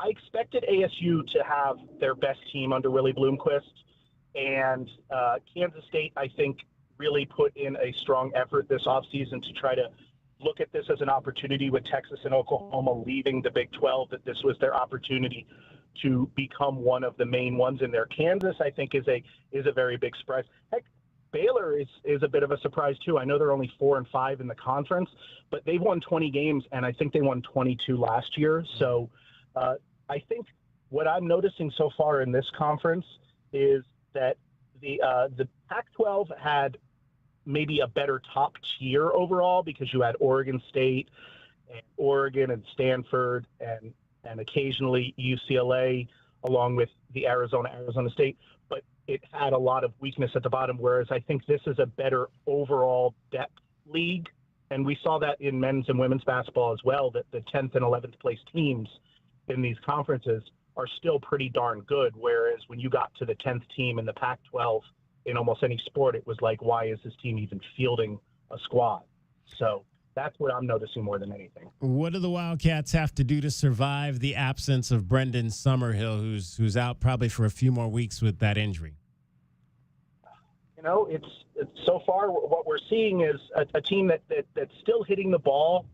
expected ASU to have their best team under Willie Bloomquist, and Kansas State, I think, really put in a strong effort this offseason to try to look at this as an opportunity with Texas and Oklahoma leaving the Big 12, that this was their opportunity to become one of the main ones in there. Kansas, I think, is a very big surprise. Heck, Baylor is a bit of a surprise too. I know they're only 4-5 in the conference, but they've won 20 games, and I think they won 22 last year. So I think what I'm noticing so far in this conference is that the Pac-12 had maybe a better top tier overall because you had Oregon State and Oregon and Stanford and occasionally UCLA along with the Arizona State, but it had a lot of weakness at the bottom, whereas I think this is a better overall depth league. And we saw that in men's and women's basketball as well, that the 10th and 11th place teams in these conferences are still pretty darn good, whereas when you got to the 10th team in the Pac-12 in almost any sport, it was like, why is this team even fielding a squad? So that's what I'm noticing more than anything. What do the Wildcats have to do to survive the absence of Brendan Summerhill, who's out probably for a few more weeks with that injury? You know, it's so far what we're seeing is a team that's still hitting the ball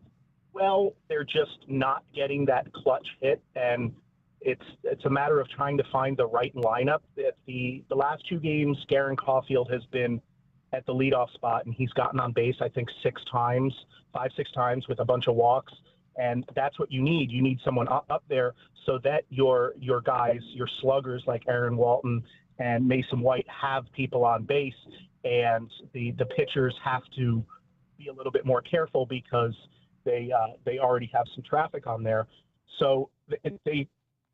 well. They're just not getting that clutch hit, and it's a matter of trying to find the right lineup. The last 2 games, Garen Caulfield has been at the leadoff spot, and he's gotten on base, I think, 6 times with a bunch of walks. And that's what you need. You need someone up there so that your guys, your sluggers like Aaron Walton and Mason White have people on base, and the pitchers have to be a little bit more careful because they already have some traffic on there. So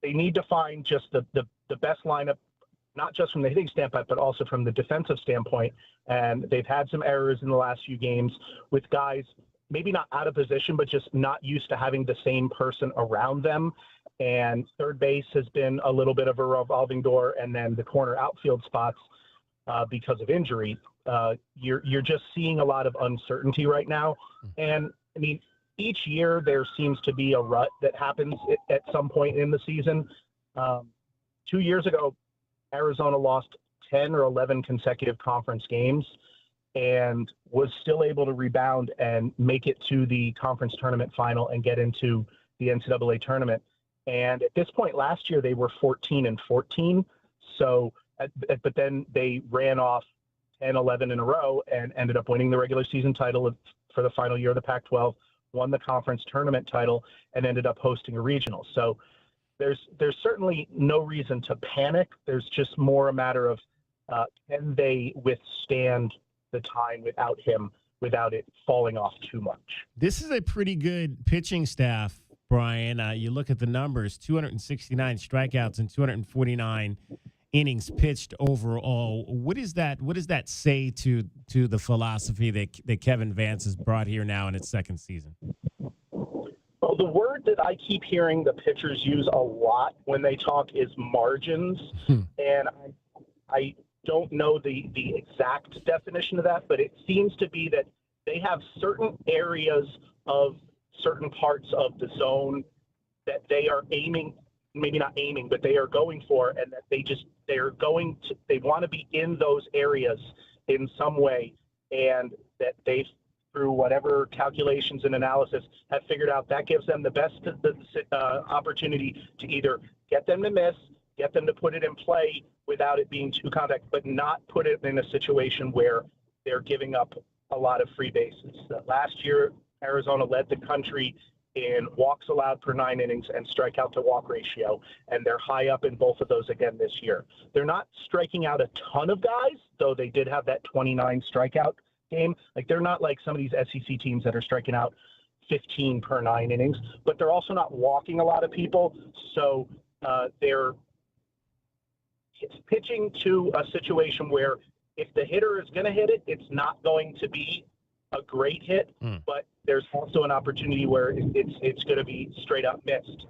they need to find just the best lineup, not just from the hitting standpoint, but also from the defensive standpoint. And they've had some errors in the last few games with guys maybe not out of position, but just not used to having the same person around them. And third base has been a little bit of a revolving door. And then the corner outfield spots, because of injury, you're just seeing a lot of uncertainty right now. And I mean, each year there seems to be a rut that happens at some point in the season. 2 years ago, Arizona lost 10 or 11 consecutive conference games and was still able to rebound and make it to the conference tournament final and get into the NCAA tournament. And at this point last year, they were 14-14. So, but then they ran off 10-11 in a row and ended up winning the regular season title for the final year of the Pac-12, won the conference tournament title, and ended up hosting a regional. So there's certainly no reason to panic. There's just more a matter of can they withstand the time without him, without it falling off too much. This is a pretty good pitching staff, Brian. You look at the numbers, 269 strikeouts and 249 innings pitched overall. What does that say to the philosophy that Kevin Vance has brought here now in its second season? Well, the word that I keep hearing the pitchers use a lot when they talk is margins, and I don't know the exact definition of that, but it seems to be that they have certain areas of certain parts of the zone that they are aiming, maybe not aiming, but they are going for, and that they want to be in those areas in some way, and that they've, through whatever calculations and analysis, have figured out that gives them the best opportunity to either get them to miss, get them to put it in play without it being too contact, but not put it in a situation where they're giving up a lot of free bases. Last year, Arizona led the country in walks allowed per 9 innings and strikeout to walk ratio, and they're high up in both of those again this year. They're not striking out a ton of guys, though they did have that 29 strikeout game. Like, they're not like some of these SEC teams that are striking out 15 per 9 innings, but they're also not walking a lot of people. So they're pitching to a situation where if the hitter is going to hit it, it's not going to be a great hit, but there's also an opportunity where it's going to be straight up missed.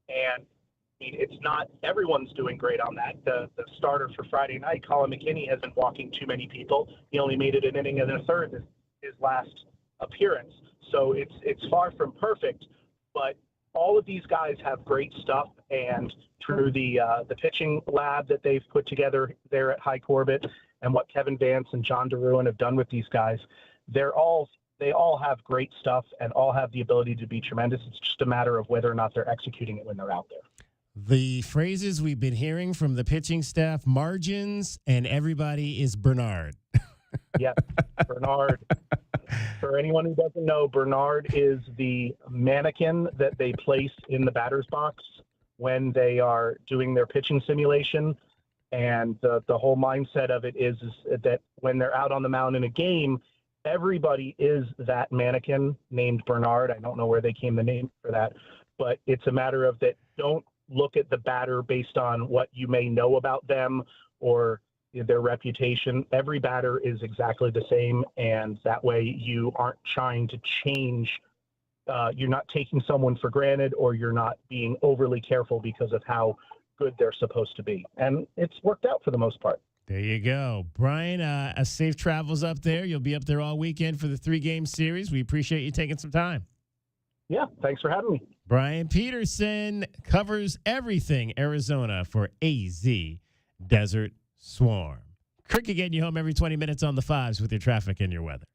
And I mean, it's not everyone's doing great on that. The starter for Friday night, Colin McKinney, has been walking too many people. He only made it an inning and a third his last appearance. So it's far from perfect, but all of these guys have great stuff, and through the pitching lab that they've put together there at High Corbett and what Kevin Vance and John DeRuin have done with these guys, they all have great stuff and all have the ability to be tremendous. It's just a matter of whether or not they're executing it when they're out there. The phrases we've been hearing from the pitching staff, margins, and everybody is Bernard. Yep, Bernard. For anyone who doesn't know, Bernard is the mannequin that they place in the batter's box when they are doing their pitching simulation. And the whole mindset of it is that when they're out on the mound in a game, everybody is that mannequin named Bernard. I don't know where they came the name for that, but it's a matter of that. Don't look at the batter based on what you may know about them or their reputation. Every batter is exactly the same, and that way you aren't trying to change. You're not taking someone for granted, or you're not being overly careful because of how good they're supposed to be. And it's worked out for the most part. There you go. Brian, a safe travels up there. You'll be up there all weekend for the 3-game series. We appreciate you taking some time. Yeah, thanks for having me. Brian Peterson covers everything Arizona for AZ Desert Swarm. Cricket getting you home every 20 minutes on the 5s with your traffic and your weather.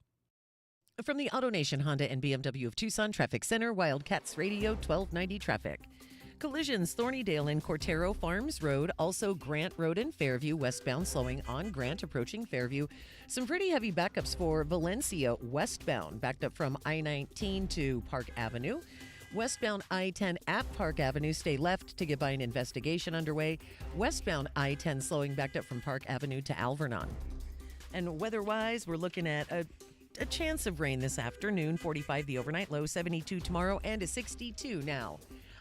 From the AutoNation Honda and BMW of Tucson Traffic Center, Wildcats Radio 1290 traffic. Collisions Thornydale and Cortero Farms Road, also Grant Road and Fairview westbound, slowing on Grant approaching Fairview. Some pretty heavy backups for Valencia westbound, backed up from I-19 to Park Avenue. Westbound I-10 at Park Avenue, stay left to get by an investigation underway. Westbound I-10 slowing, backed up from Park Avenue to Alvernon. And weather-wise, we're looking at a chance of rain this afternoon, 45 the overnight low, 72 tomorrow, and a 62 now.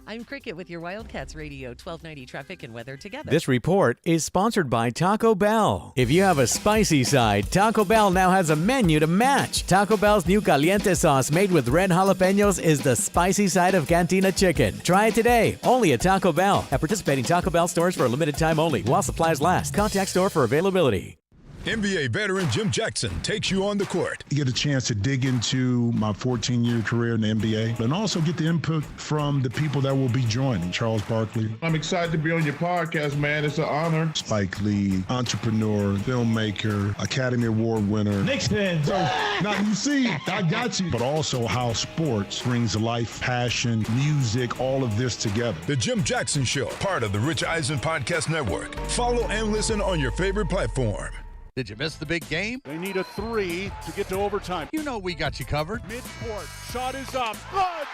I'm Cricket with your Wildcats Radio 1290 traffic and weather together. This report is sponsored by Taco Bell. If you have a spicy side, Taco Bell now has a menu to match. Taco Bell's new caliente sauce made with red jalapenos is the spicy side of Cantina Chicken. Try it today, only at Taco Bell. At participating Taco Bell stores for a limited time only, while supplies last. Contact store for availability. NBA veteran Jim Jackson takes you on the court. You get a chance to dig into my 14-year career in the NBA and also get the input from the people that will be joining. Charles Barkley. I'm excited to be on your podcast, man. It's an honor. Spike Lee, entrepreneur, filmmaker, Academy Award winner. Knicks fans. So, now you see, I got you. But also how sports brings life, passion, music, all of this together. The Jim Jackson Show, part of the Rich Eisen Podcast Network. Follow and listen on your favorite platform. Did you miss the big game? They need a 3 to get to overtime. You know we got you covered. Midcourt, shot is up. Good!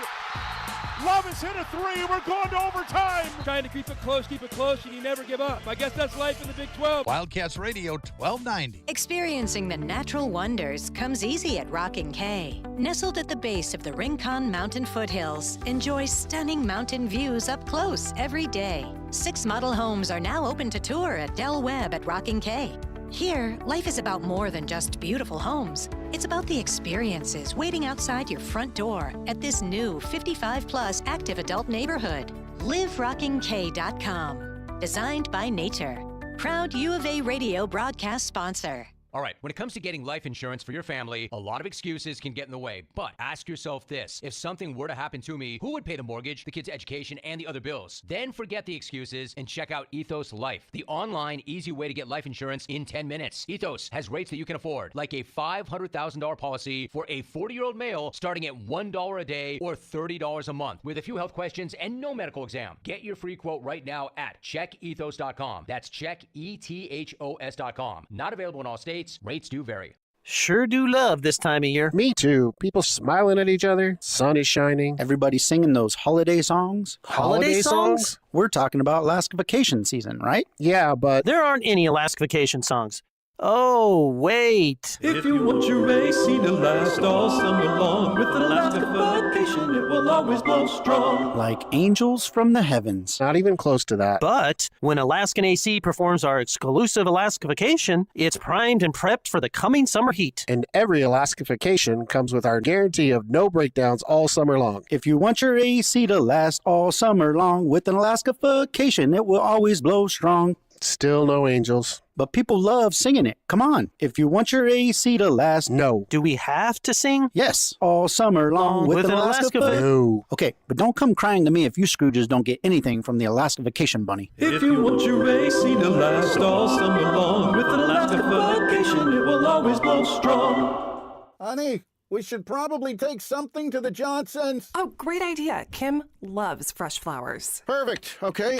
Love has hit a three. We're going to overtime. Trying to keep it close, and you never give up. I guess that's life in the Big 12. Wildcats Radio 1290. Experiencing the natural wonders comes easy at Rockin' K. Nestled at the base of the Rincon Mountain foothills, enjoy stunning mountain views up close every day. 6 model homes are now open to tour at Del Webb at Rockin' K. Here, life is about more than just beautiful homes. It's about the experiences waiting outside your front door at this new 55-plus active adult neighborhood. LiveRockingK.com. Designed by nature. Proud U of A radio broadcast sponsor. All right, when it comes to getting life insurance for your family, a lot of excuses can get in the way. But ask yourself this. If something were to happen to me, who would pay the mortgage, the kids' education, and the other bills? Then forget the excuses and check out Ethos Life, the online, easy way to get life insurance in 10 minutes. Ethos has rates that you can afford, like a $500,000 policy for a 40-year-old male starting at $1 a day or $30 a month, with a few health questions and no medical exam. Get your free quote right now at checkethos.com. That's checkethos.com. Not available in all states. Rates do vary. Sure do love this time of year. Me too. People smiling at each other. Sun is shining. Everybody singing those holiday songs. Holiday songs? We're talking about Alaska vacation season, right? Yeah, but there aren't any Alaska vacation songs. Oh, wait. If you want your AC to last all summer long, with Alaska vacation, it will always blow strong. Like angels from the heavens. Not even close to that. But when Alaskan AC performs our exclusive Alaska vacation, it's primed and prepped for the coming summer heat. And every Alaska vacation comes with our guarantee of no breakdowns all summer long. If you want your AC to last all summer long, with an Alaska vacation, it will always blow strong. Still no angels. But people love singing it. Come on. If you want your AC to last... No. Do we have to sing? Yes. All summer long with an Alaska No. Okay, but don't come crying to me if you Scrooges don't get anything from the Alaska Vacation Bunny. If you want your AC to last all summer long, with an Alaska vacation, it will always blow strong. Honey, we should probably take something to the Johnsons. Oh, great idea. Kim loves fresh flowers. Perfect. Okay,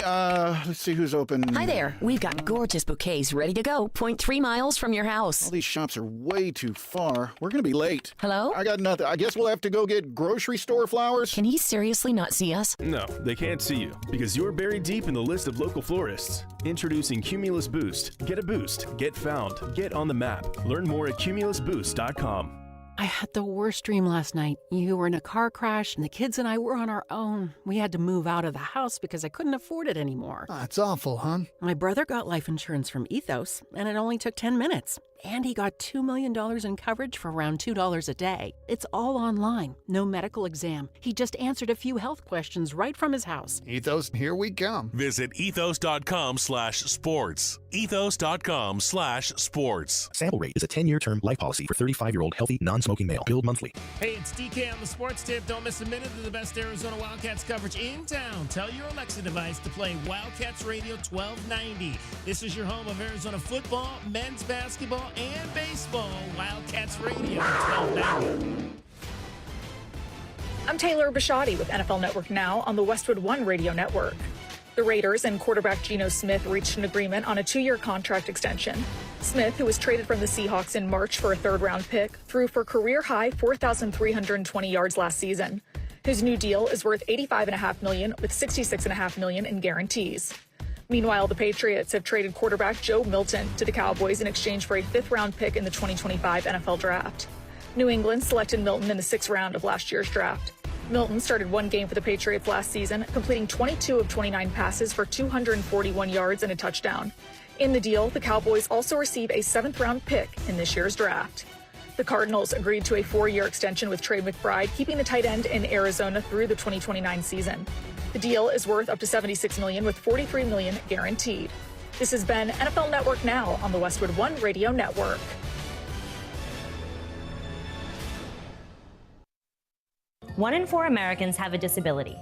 let's see who's open. Hi there. We've got gorgeous bouquets ready to go. 0.3 miles from your house. All these shops are way too far. We're going to be late. Hello? I got nothing. I guess we'll have to go get grocery store flowers. Can he seriously not see us? No, they can't see you because you're buried deep in the list of local florists. Introducing Cumulus Boost. Get a boost. Get found. Get on the map. Learn more at cumulusboost.com. I had the worst dream last night. You were in a car crash, and the kids and I were on our own. We had to move out of the house because I couldn't afford it anymore. That's awful, hon. My brother got life insurance from Ethos, and it only took 10 minutes. And he got $2 million in coverage for around $2 a day. It's all online, no medical exam. He just answered a few health questions right from his house. Ethos, here we come. Visit ethos.com/sports. Ethos.com/sports. Sample rate is a 10-year term life policy for 35-year-old healthy, non-smoking male. Billed monthly. Hey, it's DK on the Sports Tip. Don't miss a minute of the best Arizona Wildcats coverage in town. Tell your Alexa device to play Wildcats Radio 1290. This is your home of Arizona football, men's basketball, and baseball. Wildcats Radio 1290. I'm Taylor Bishotti with NFL Network Now on the Westwood One Radio Network. The Raiders and quarterback Geno Smith reached an agreement on a 2-year contract extension. Smith, who was traded from the Seahawks in March for a third-round pick, threw for career-high 4,320 yards last season. His new deal is worth $85.5 million with $66.5 million in guarantees. Meanwhile, the Patriots have traded quarterback Joe Milton to the Cowboys in exchange for a 5th-round pick in the 2025 NFL Draft. New England selected Milton in the 6th round of last year's draft. Milton started 1 game for the Patriots last season, completing 22 of 29 passes for 241 yards and a touchdown. In the deal, the Cowboys also receive a 7th-round pick in this year's draft. The Cardinals agreed to a 4-year extension with Trey McBride, keeping the tight end in Arizona through the 2029 season. The deal is worth up to $76 million with $43 million guaranteed. This has been NFL Network Now on the Westwood One Radio Network. One in 4 Americans have a disability.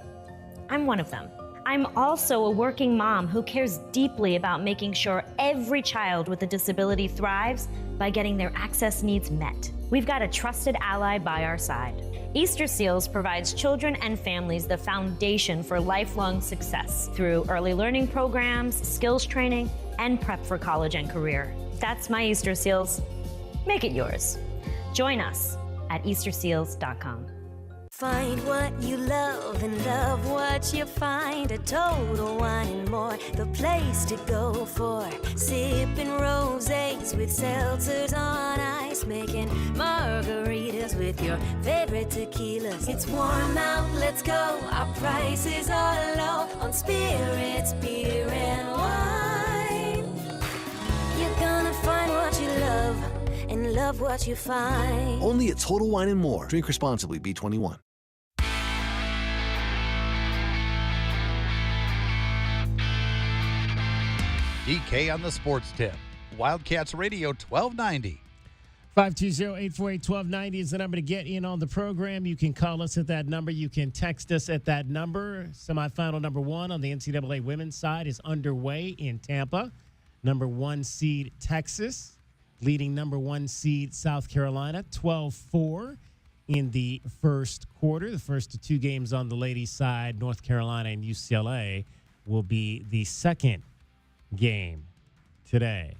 I'm one of them. I'm also a working mom who cares deeply about making sure every child with a disability thrives by getting their access needs met. We've got a trusted ally by our side. Easter Seals provides children and families the foundation for lifelong success through early learning programs, skills training, and prep for college and career. That's my Easter Seals. Make it yours. Join us at easterseals.com. Find what you love and love what you find. A Total Wine & More, the place to go for sipping rosés with seltzers on ice, making margaritas with your favorite tequilas. It's warm out, let's go. Our prices are low on spirits, beer, and wine. You're gonna find what you love and love what you find. Only at Total Wine & More. Drink responsibly. B21. DK on the Sports Tip. Wildcats Radio 1290. 520-848-1290 is the number to get in on the program. You can call us at that number. You can text us at that number. Semifinal number 1 on the NCAA women's side is underway in Tampa. Number 1 seed Texas, leading number 1 seed South Carolina, 12-4 in the first quarter. The first of 2 games on the ladies' side, North Carolina and UCLA, will be the second game today.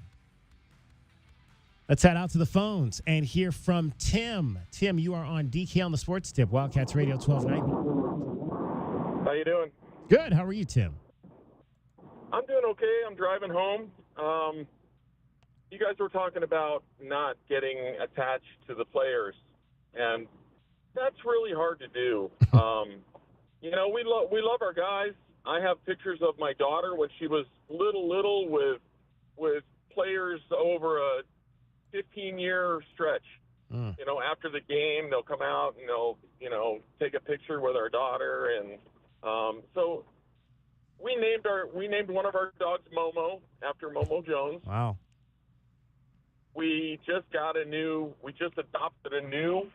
Let's head out to the phones and hear from Tim. Tim, you are on DK on the Sports Tip, Wildcats Radio 1290. How you doing? Good. How are you, Tim? I'm doing okay. I'm driving home. You guys were talking about not getting attached to the players, and that's really hard to do. You know, we love our guys. I have pictures of my daughter when she was little with players over a 15-year stretch. You know, after the game, they'll come out and they'll, you know, take a picture with our daughter, and so we named one of our dogs Momo after Momo Jones. Wow. We just adopted a new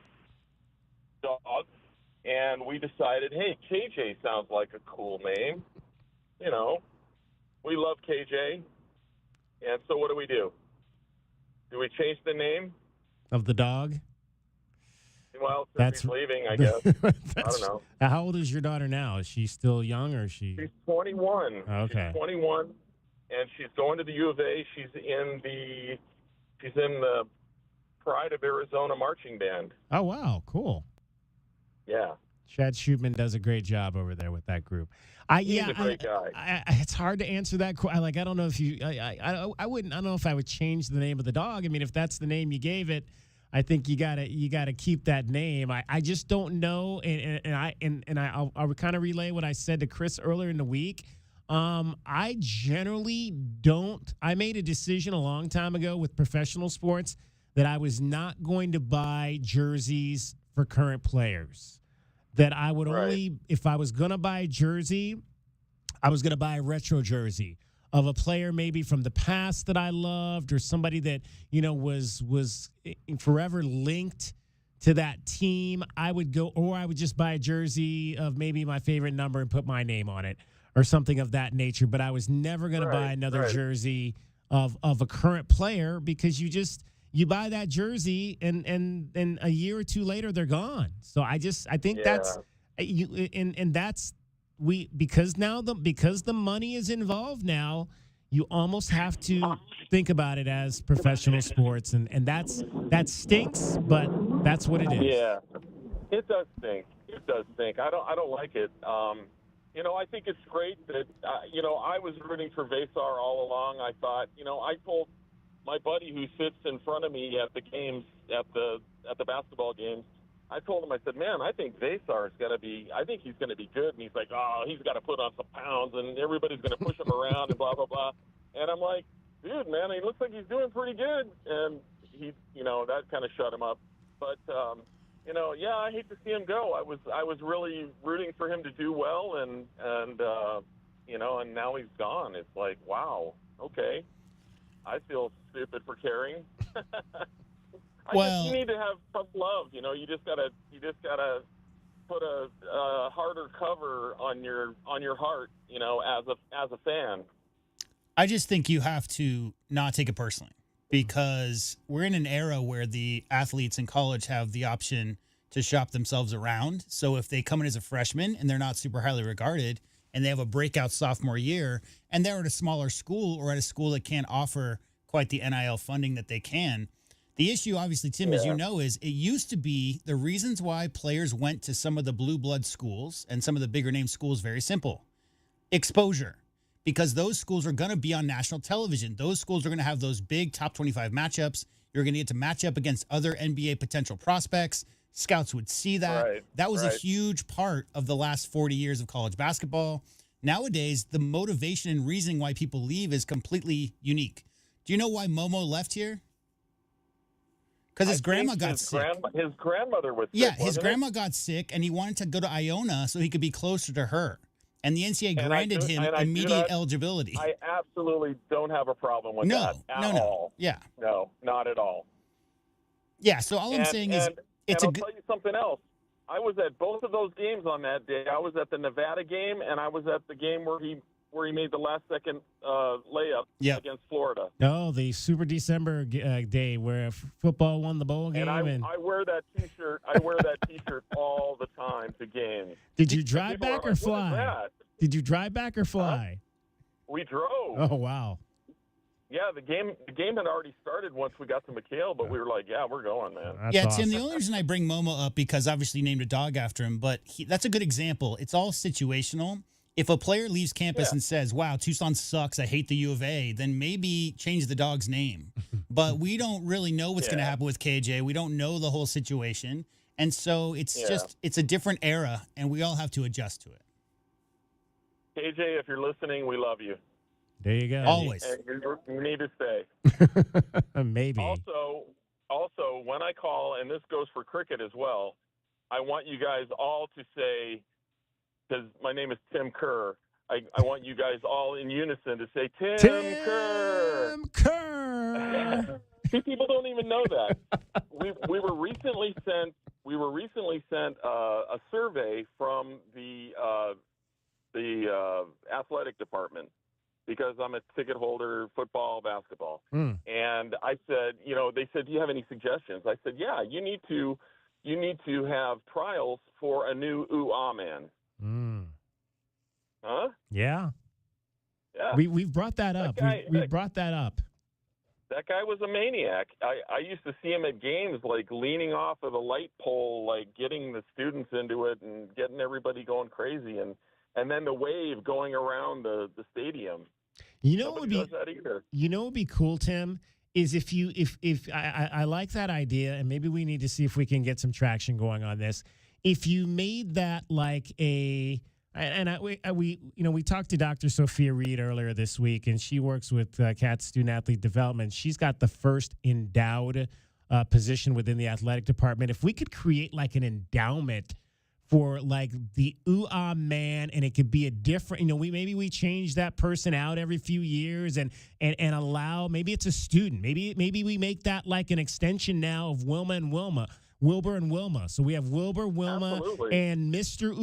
dog, and we decided, hey, KJ sounds like a cool name. You know, we love KJ. And so what do? Do we change the name of the dog? Well, since he's leaving, I guess. I don't know. How old is your daughter now? Is she still young, or is she? She's 21. Okay. She's 21, and she's going to the U of A. She's in the Pride of Arizona marching band. Oh, wow. Cool. Yeah. Chad Shootman does a great job over there with that group. He's a great guy. It's hard to answer that. I don't know if you. I don't know if I would change the name of the dog. I mean, if that's the name you gave it, I think you gotta keep that name. I just don't know, and I'll kind of relay what I said to Chris earlier in the week. I generally don't. I made a decision a long time ago with professional sports that I was not going to buy jerseys for current players. That I would only, if I was going to buy a jersey, I was going to buy a retro jersey of a player maybe from the past that I loved, or somebody that, you know, was forever linked to that team. I would go, or I would just buy a jersey of maybe my favorite number and put my name on it, or something of that nature. But I was never going to buy another jersey of a current player, because you buy that jersey and a year or two later they're gone. So I think that's because the money is involved now, you almost have to think about it as professional sports, and that stinks, but that's what it is. Yeah, it does stink. It does stink. I don't like it. You know, I think it's great that you know, I was rooting for Vesar all along. I thought, you know, I told my buddy who sits in front of me at the games, at the basketball games, I told him, I said, man, I think Vesar is going to be, I think he's going to be good. And he's like, oh, he's got to put on some pounds and everybody's going to push him around and blah, blah, blah. And I'm like, dude, man, he looks like he's doing pretty good. And he, you know, that kind of shut him up. But, you know, yeah, I hate to see him go. I was really rooting for him to do well. And you know, and now he's gone. It's like, wow, okay. I feel stupid for caring. You need to have tough love. You know, you just gotta put a harder cover on your heart. You know, as a fan. I just think you have to not take it personally, because we're in an era where the athletes in college have the option to shop themselves around. So if they come in as a freshman and they're not super highly regarded, and they have a breakout sophomore year, and they're at a smaller school or at a school that can't offer quite the NIL funding that they can, The issue, obviously, Tim, as you know, is it used to be the reasons why players went to some of the blue blood schools and some of the bigger name schools, very simple. Exposure. Because those schools are going to be on national television. Those schools are going to have those big top 25 matchups. You're going to get to match up against other NBA potential prospects. Scouts would see that. Right, that was a huge part of the last 40 years of college basketball. Nowadays, the motivation and reasoning why people leave is completely unique. Do you know why Momo left here? Because his grandma got sick. His grandmother was sick. Yeah, his grandma got sick, and he wanted to go to Iona so he could be closer to her. And the NCAA granted him immediate eligibility. I absolutely don't have a problem with that at all. Yeah. No, not at all. Yeah, so all I'm saying is I'll tell you something else. I was at both of those games on that day. I was at the Nevada game, and I was at the game where he made the last-second layup against Florida. Oh, the Super December day where football won the bowl game. And I wear that T-shirt. I wear that T-shirt all the time to games. Did you drive back or fly? What is that? Did you drive back or fly? We drove. Oh, wow. Yeah, the game had already started once we got to McHale, but we were like, yeah, we're going, man. That's Tim, the only reason I bring Momo up, because obviously you named a dog after him, but that's a good example. It's all situational. If a player leaves campus and says, wow, Tucson sucks, I hate the U of A, then maybe change the dog's name. But we don't really know what's going to happen with KJ. We don't know the whole situation. And so it's it's a different era, and we all have to adjust to it. KJ, if you're listening, we love you. There you go. Always. And you need to stay. Maybe. Also, when I call, and this goes for cricket as well, I want you guys all to say, because my name is Tim Kerr, I want you guys all in unison to say, Tim Kerr. Tim Kerr. See, people don't even know that. We were recently sent a survey from the athletic department, because I'm a ticket holder, football, basketball. And I said, they said, do you have any suggestions? I said, yeah, you need to have trials for a new man. Huh? Yeah. Yeah. We've brought that up. We've brought that up. That guy was a maniac. I used to see him at games, like leaning off of the light pole, like getting the students into it and getting everybody going crazy, and then the wave going around the stadium. Nobody does that either. You know what would be cool, Tim, is if I like that idea, and maybe we need to see if we can get some traction going on this. If you made that like we talked to Dr. Sophia Reed earlier this week, and she works with CATS Student Athlete Development. She's got the first endowed position within the athletic department. If we could create like an endowment for like the man, and it could be a different, maybe we change that person out every few years and allow, maybe it's a student. Maybe we make that like an extension now of Wilbur and Wilma. So we have Wilbur, Wilma, and Mr.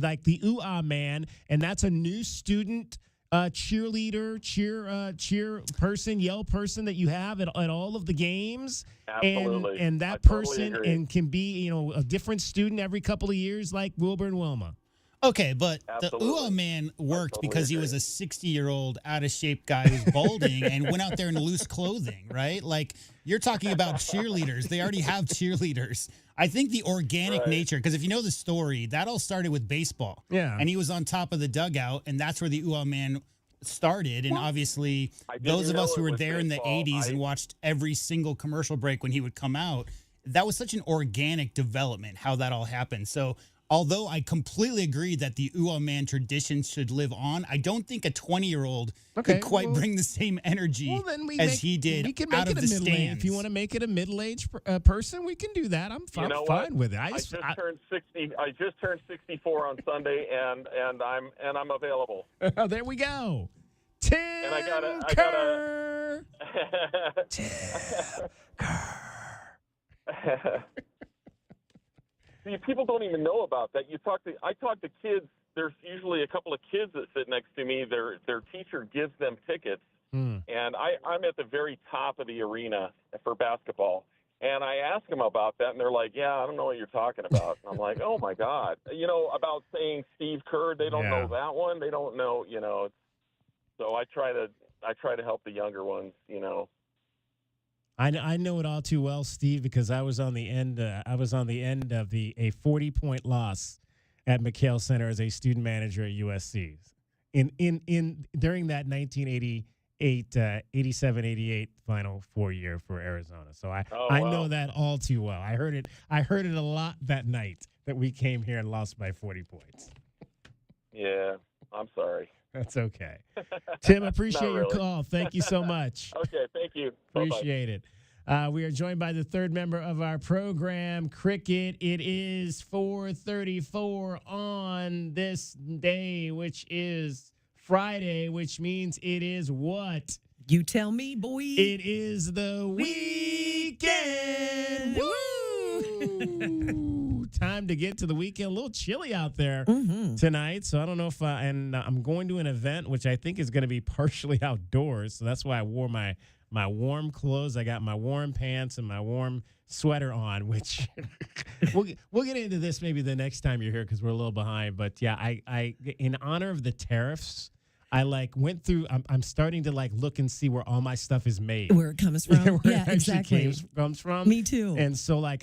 like the man, and that's a new student cheerleader, cheer person, yell person that you have at all of the games. Absolutely. And that person can be, a different student every couple of years, like Wilbur and Wilma. Okay, but the UA man worked because he was a 60-year-old out-of-shape guy who's balding and went out there in loose clothing, right? Like, you're talking about cheerleaders. They already have cheerleaders. I think the organic nature, because if you know the story, that all started with baseball. Yeah. And he was on top of the dugout, and that's where the UA man started. And obviously, those of us who were there in the 80s and watched every single commercial break when he would come out, that was such an organic development, how that all happened. So although I completely agree that the UA man tradition should live on, I don't think a 20-year-old could quite bring the same energy as he did out of the stands. If you want to make it a middle-aged person, we can do that. I'm fine with it. I just turned 60. I just turned 64 on Sunday, and I'm available. Oh, there we go. Tim and I gotta Tim See, people don't even know about that. I talk to kids. There's usually a couple of kids that sit next to me. Their teacher gives them tickets, and I'm at the very top of the arena for basketball. And I ask them about that, and they're like, "Yeah, I don't know what you're talking about." And I'm like, "Oh my God, about saying Steve Kerr? They don't know that one. They don't know, So I try to help the younger ones, I know it all too well, Steve, because I was on the end. I was on the end of a 40-point loss at McHale Center as a student manager at USC. During that 87-88 Final Four year for Arizona. So I know that all too well. I heard it a lot that night that we came here and lost by 40 points. Yeah, I'm sorry. That's okay. Tim, appreciate Not your really. call. Thank you so much. Okay, thank you. Appreciate it. We are joined by the third member of our program, Cricket. It is 4:34 on this day, which is Friday, which means it is what? You tell me, boy. It is the weekend. Woo! Time to get to the weekend. A little chilly out there tonight, so I don't know if I'm going to an event which I think is going to be partially outdoors, so that's why I wore my warm clothes. I got my warm pants and my warm sweater on, which we'll get into this maybe the next time you're here because we're a little behind. But yeah, I in honor of the tariffs, I went through. I'm starting to look and see where all my stuff is made, where it comes from. where Yeah, it actually exactly. comes from. Me too. And so I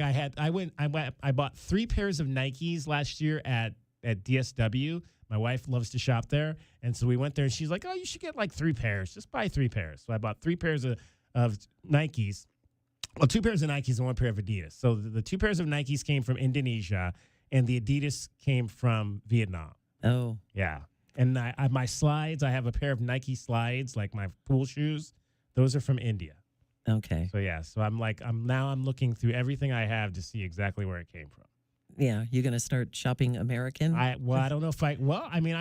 bought 3 pairs of Nikes last year at DSW. My wife loves to shop there, and so we went there, and she's like, "Oh, you should get 3 pairs. Just buy 3 pairs." So I bought 3 pairs of Nikes. Well, 2 pairs of Nikes and 1 pair of Adidas. So the 2 pairs of Nikes came from Indonesia, and the Adidas came from Vietnam. Oh, yeah. And my slides, I have a pair of Nike slides, like my pool shoes. Those are from India. Okay. So yeah, so I'm looking through everything I have to see exactly where it came from. Yeah, you're going to start shopping American? I don't know if I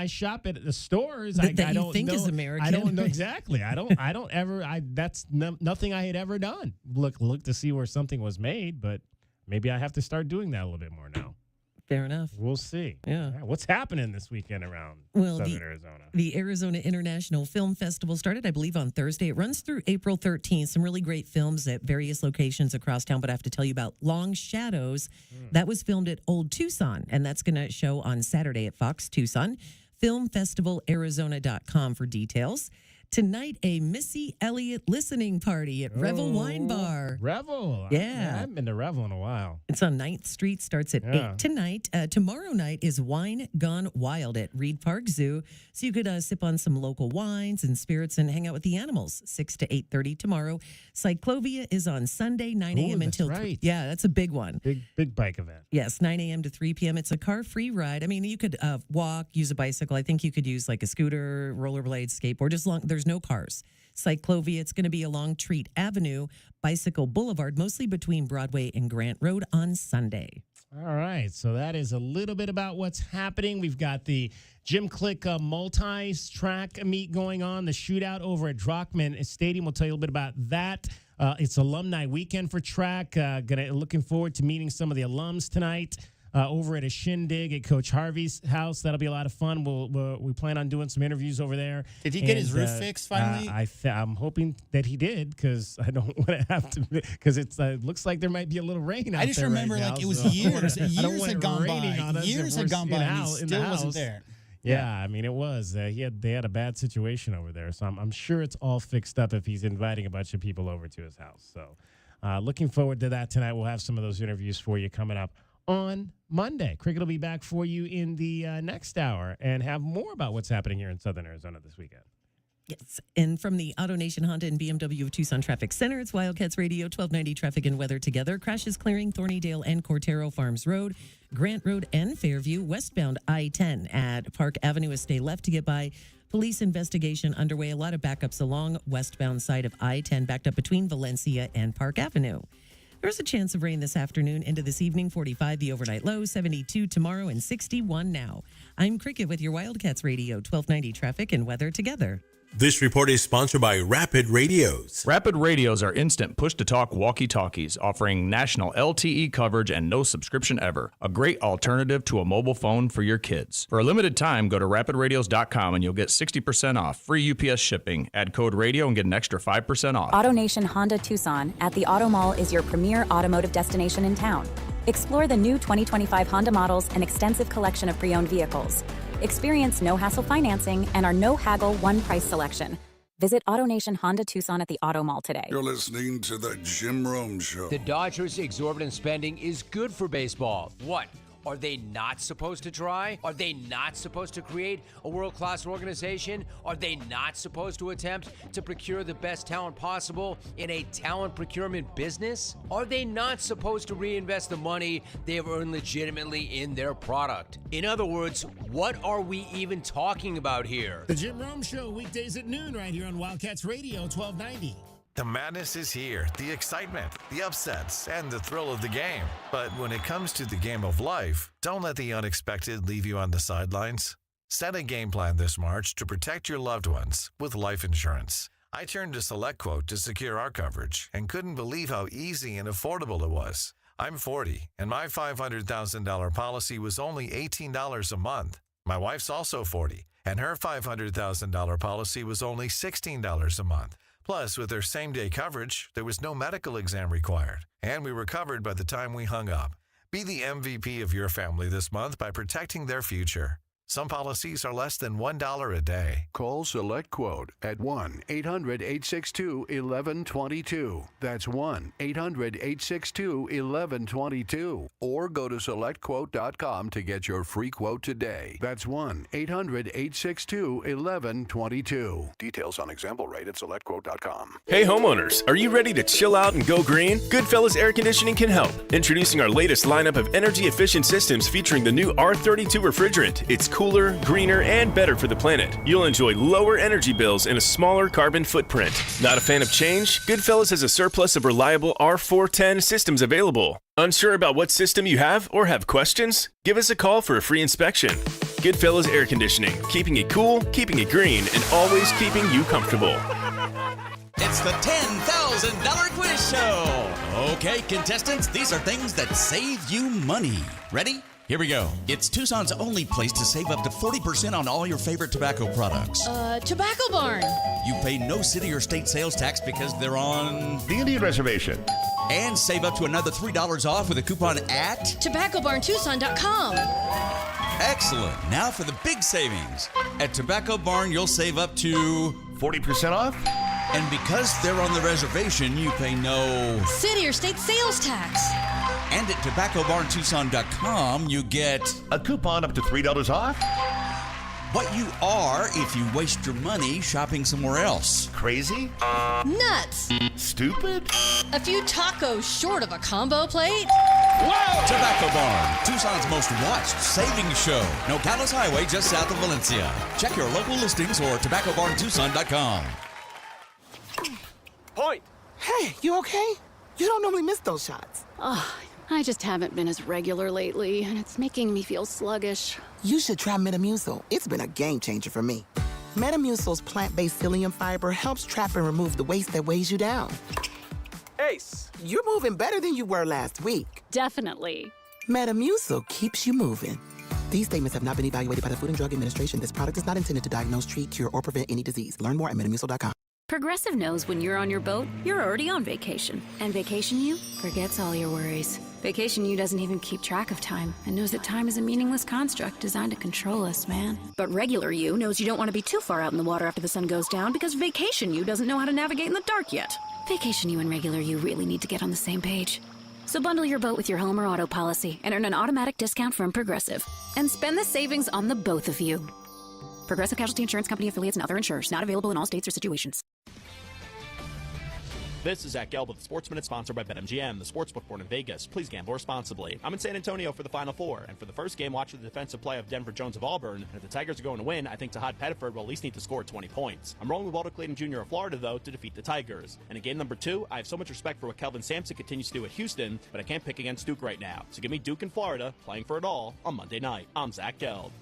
shop at the stores. That I you don't think know, is American. I don't know exactly. That's nothing I had ever done. Look to see where something was made, but maybe I have to start doing that a little bit more now. Fair enough. We'll see. Yeah. What's happening this weekend around Southern Arizona? The Arizona International Film Festival started, I believe, on Thursday. It runs through April 13th. Some really great films at various locations across town, but I have to tell you about Long Shadows. That was filmed at Old Tucson, and that's going to show on Saturday at Fox Tucson. FilmFestivalArizona.com for details. Tonight, a Missy Elliott listening party at Revel Wine Bar. Revel? Yeah. I haven't been to Revel in a while. It's on 9th Street, starts at 8 tonight. Tomorrow night is Wine Gone Wild at Reed Park Zoo. So you could sip on some local wines and spirits and hang out with the animals. 6 to 8:30 tomorrow. Cyclovia is on Sunday, 9 a.m. until... right. Yeah, that's a big one. Big bike event. Yes, 9 a.m. to 3 p.m. It's a car-free ride. I mean, you could walk, use a bicycle. I think you could use a scooter, rollerblade, skateboard. Just there's no cars. Cyclovia, it's going to be along Treat Avenue, Bicycle Boulevard, mostly between Broadway and Grant Road on Sunday. All right, so that is a little bit about what's happening. We've got the Jim Click multi-track meet going on, the shootout over at Drockman Stadium. We'll tell you a little bit about that. It's alumni weekend for track. Looking forward to meeting some of the alums tonight. Over at a shindig at Coach Harvey's house. That'll be a lot of fun. We plan on doing some interviews over there. Did he get his roof fixed finally? I'm hoping that he did because I don't want to have to, because it looks like there might be a little rain out there. I just remember right now, it was so years had gone by. Years Had gone by and he still wasn't there. Yeah, I mean, it was. They had a bad situation over there. So I'm sure it's all fixed up if he's inviting a bunch of people over to his house. So looking forward to that tonight. We'll have some of those interviews for you coming up on Monday. Cricket will be back for you in the next hour and have more about what's happening here in Southern Arizona this weekend. Yes, and from the Auto Nation Honda and BMW of Tucson Traffic Center, it's Wildcats Radio, 1290 Traffic and Weather Together. Crashes clearing Thornydale and Cortero Farms Road, Grant Road and Fairview. Westbound I-10 at Park Avenue is stay left to get by. Police investigation underway. A lot of backups along westbound side of I-10, backed up between Valencia and Park Avenue. There's a chance of rain this afternoon into this evening, 45 the overnight low, 72 tomorrow, and 61 now. I'm Cricket with your Wildcats Radio, 1290 Traffic and Weather Together. This report is sponsored by Rapid Radios. Rapid Radios are instant push-to-talk walkie-talkies offering national LTE coverage and no subscription ever. A great alternative to a mobile phone for your kids. For a limited time, go to rapidradios.com and you'll get 60% off, free UPS shipping. Add code radio and get an extra 5% off. AutoNation Honda Tucson at the Auto Mall is your premier automotive destination in town. Explore the new 2025 Honda models and extensive collection of pre-owned vehicles. Experience no-hassle financing and our no-haggle, one-price selection. Visit AutoNation Honda Tucson at the Auto Mall today. You're listening to the Jim Rome Show. The Dodgers' exorbitant spending is good for baseball. What? Are they not supposed to try? Are they not supposed to create a world-class organization? Are they not supposed to attempt to procure the best talent possible in a talent procurement business? Are they not supposed to reinvest the money they have earned legitimately in their product? In other words, what are we even talking about here? The Jim Rome Show, weekdays at noon right here on Wildcats Radio 1290. The madness is here, the excitement, the upsets, and the thrill of the game. But when it comes to the game of life, don't let the unexpected leave you on the sidelines. Set a game plan this March to protect your loved ones with life insurance. I turned to SelectQuote to secure our coverage and couldn't believe how easy and affordable it was. I'm 40, and my $500,000 policy was only $18 a month. My wife's also 40, and her $500,000 policy was only $16 a month. Plus, with their same-day coverage, there was no medical exam required, and we were covered by the time we hung up. Be the MVP of your family this month by protecting their future. Some policies are less than $1 a day. Call SelectQuote at 1-800-862-1122. That's 1-800-862-1122. Or go to SelectQuote.com to get your free quote today. That's 1-800-862-1122. Details on example rate at SelectQuote.com. Hey homeowners, are you ready to chill out and go green? Goodfellas Air Conditioning can help. Introducing our latest lineup of energy-efficient systems featuring the new R32 refrigerant. It's cooler, greener, and better for the planet. You'll enjoy lower energy bills and a smaller carbon footprint. Not a fan of change? Goodfellas has a surplus of reliable R410 systems available. Unsure about what system you have or have questions? Give us a call for a free inspection. Goodfellas Air Conditioning, keeping it cool, keeping it green, and always keeping you comfortable. It's the $10,000 quiz show. Okay, contestants, these are things that save you money. Ready? Here we go. It's Tucson's only place to save up to 40% on all your favorite tobacco products. Tobacco Barn. You pay no city or state sales tax because they're on the Indian Reservation. And save up to another $3 off with a coupon at TobaccoBarnTucson.com. Excellent. Now for the big savings. At Tobacco Barn, you'll save up to 40% off. And because they're on the reservation, you pay no city or state sales tax. And at TobaccoBarnTucson.com, you get a coupon up to $3 off. What you are if you waste your money shopping somewhere else. Crazy? Nuts. Stupid? A few tacos short of a combo plate? Wow! Tobacco Barn, Tucson's most watched savings show. Nogales Highway, just south of Valencia. Check your local listings or TobaccoBarnTucson.com. Point! Hey, you okay? You don't normally miss those shots. Oh, I just haven't been as regular lately, and it's making me feel sluggish. You should try Metamucil. It's been a game changer for me. Metamucil's plant-based psyllium fiber helps trap and remove the waste that weighs you down. Ace, you're moving better than you were last week. Definitely. Metamucil keeps you moving. These statements have not been evaluated by the Food and Drug Administration. This product is not intended to diagnose, treat, cure, or prevent any disease. Learn more at Metamucil.com. Progressive knows when you're on your boat, you're already on vacation. And Vacation You forgets all your worries. Vacation You doesn't even keep track of time and knows that time is a meaningless construct designed to control us, man. But Regular You knows you don't want to be too far out in the water after the sun goes down because Vacation You doesn't know how to navigate in the dark yet. Vacation You and Regular You really need to get on the same page. So bundle your boat with your home or auto policy and earn an automatic discount from Progressive. And spend the savings on the both of you. Progressive Casualty Insurance Company affiliates and other insurers. Not available in all states or situations. This is Zach Gelb with Sports Minute, sponsored by BetMGM, the sportsbook born in Vegas. Please gamble responsibly. I'm in San Antonio for the Final Four, and for the first game, watch the defensive play of Denver Jones of Auburn. And if the Tigers are going to win, I think Tahad Pettiford will at least need to score 20 points. I'm rolling with Walter Clayton Jr. of Florida, though, to defeat the Tigers. And in game number 2, I have so much respect for what Kelvin Sampson continues to do at Houston, but I can't pick against Duke right now. So give me Duke in Florida, playing for it all on Monday night. I'm Zach Gelb.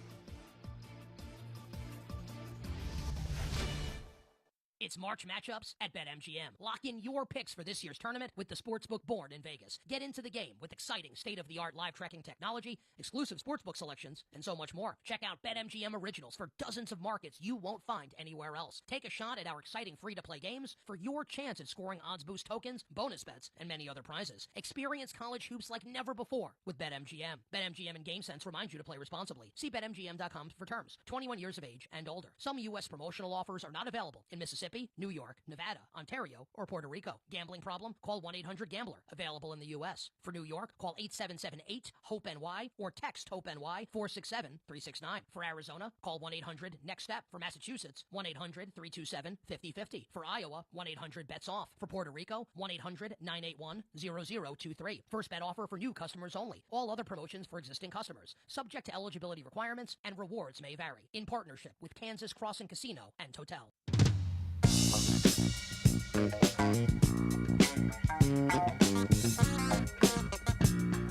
It's March matchups at BetMGM. Lock in your picks for this year's tournament with the sportsbook born in Vegas. Get into the game with exciting state-of-the-art live tracking technology, exclusive sportsbook selections, and so much more. Check out BetMGM Originals for dozens of markets you won't find anywhere else. Take a shot at our exciting free-to-play games for your chance at scoring odds boost tokens, bonus bets, and many other prizes. Experience college hoops like never before with BetMGM. BetMGM and GameSense remind you to play responsibly. See BetMGM.com for terms. 21 years of age and older. Some U.S. promotional offers are not available in Mississippi, Jersey, New York, Nevada, Ontario, or Puerto Rico. Gambling problem? Call 1-800-GAMBLER. Available in the U.S. For New York, call 877-8-HOPE-NY or text HOPE-NY 467-369. For Arizona, call 1-800-NEXT-STEP. For Massachusetts, 1-800-327-5050. For Iowa, 1-800-BETS-OFF. For Puerto Rico, 1-800-981-0023. First bet offer for new customers only. All other promotions for existing customers. Subject to eligibility requirements and rewards may vary. In partnership with Kansas Crossing Casino and Hotel.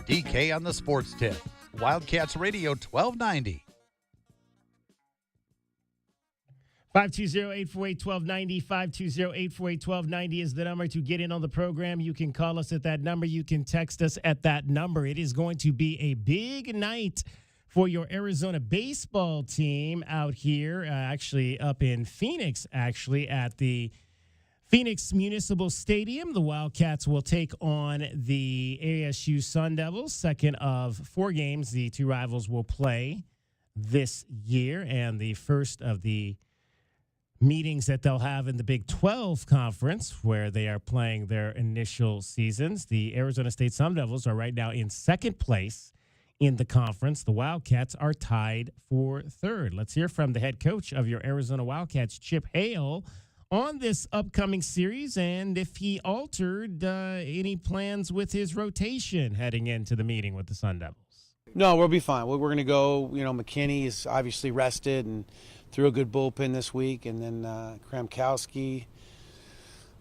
DK on the Sports Tip. Wildcats Radio 1290. 520-848-1290, 520-848-1290 is the number to get in on the program. You can call us at that number. You can text us at that number. It is going to be a big night for your Arizona baseball team out here, actually up in Phoenix, actually at the Phoenix Municipal Stadium. The Wildcats will take on the ASU Sun Devils. Second of 4 games the two rivals will play this year, and the first of the meetings that they'll have in the Big 12 Conference, where they are playing their initial seasons. The Arizona State Sun Devils are right now in second place in the conference. The Wildcats are tied for third. Let's hear from the head coach of your Arizona Wildcats, Chip Hale, on this upcoming series, and if he altered any plans with his rotation heading into the meeting with the Sun Devils. No, we'll be fine. We're going to go, McKinney is obviously rested and threw a good bullpen this week, and then Kramkowski.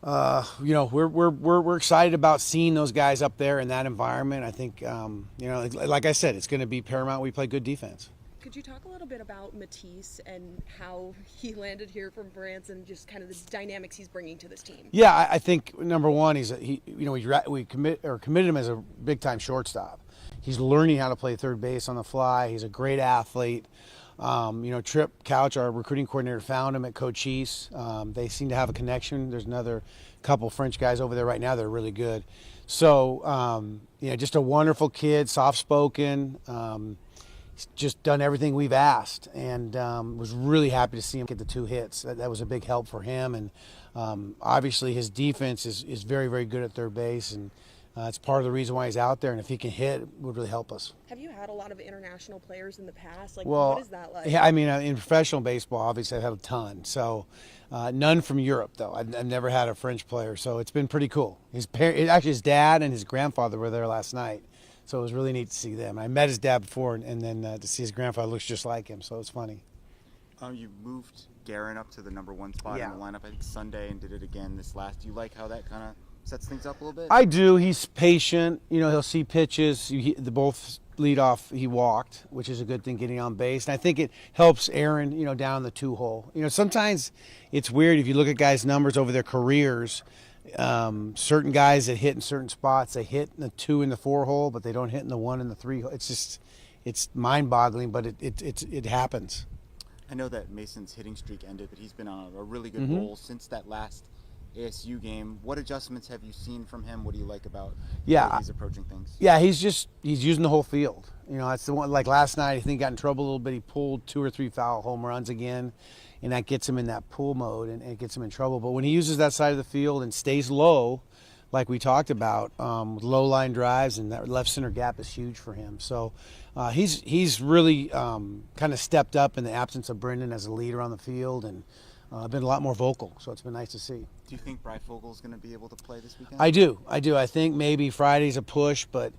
We're excited about seeing those guys up there in that environment. I think, like I said, it's going to be paramount we play good defense. Could you talk a little bit about Matisse and how he landed here from Branson, just kind of the dynamics he's bringing to this team? Yeah, I think number one, we committed him as a big time shortstop. He's learning how to play third base on the fly. He's a great athlete. Trip Couch, our recruiting coordinator, found him at Cochise. They seem to have a connection. There's another couple French guys over there right now that are really good. So, just a wonderful kid, soft-spoken. He's just done everything we've asked, and was really happy to see him get the 2 hits. That was a big help for him, and obviously his defense is very, very good at third base, and it's part of the reason why he's out there, and if he can hit, it would really help us. Have you had a lot of international players in the past? Well, what is that like? Yeah, in professional baseball, obviously I've had a ton. So none from Europe, though. I've never had a French player, so it's been pretty cool. Actually, his dad and his grandfather were there last night, so it was really neat to see them. I met his dad before, and then to see his grandfather looks just like him, so it's funny. You moved Guerin up to the number 1 spot in the lineup, I think, Sunday, and did it again this last. Do you like how that kind of sets things up a little bit? I do. He's patient. He'll see pitches. Both lead off, he walked, which is a good thing getting on base. And I think it helps Aaron, down the 2-hole. Sometimes it's weird if you look at guys' numbers over their careers. Certain guys that hit in certain spots, they hit in the 2 and the 4-hole, but they don't hit in the 1 and the 3-hole. It's mind-boggling, but it happens. I know that Mason's hitting streak ended, but he's been on a really good roll since that last ASU game. What adjustments have you seen from him? What do you like about the way he's approaching things? Yeah, he's using the whole field. That's the one. Like last night, I think he got in trouble a little bit. He pulled 2 or 3 foul home runs again, and that gets him in that pull mode and it gets him in trouble. But when he uses that side of the field and stays low, like we talked about, with low line drives, and that left center gap is huge for him. So he's really kind of stepped up in the absence of Brendan as a leader on the field, and been a lot more vocal, so it's been nice to see. Do you think Bryfogle is going to be able to play this weekend? I do. I think maybe Friday's a push, but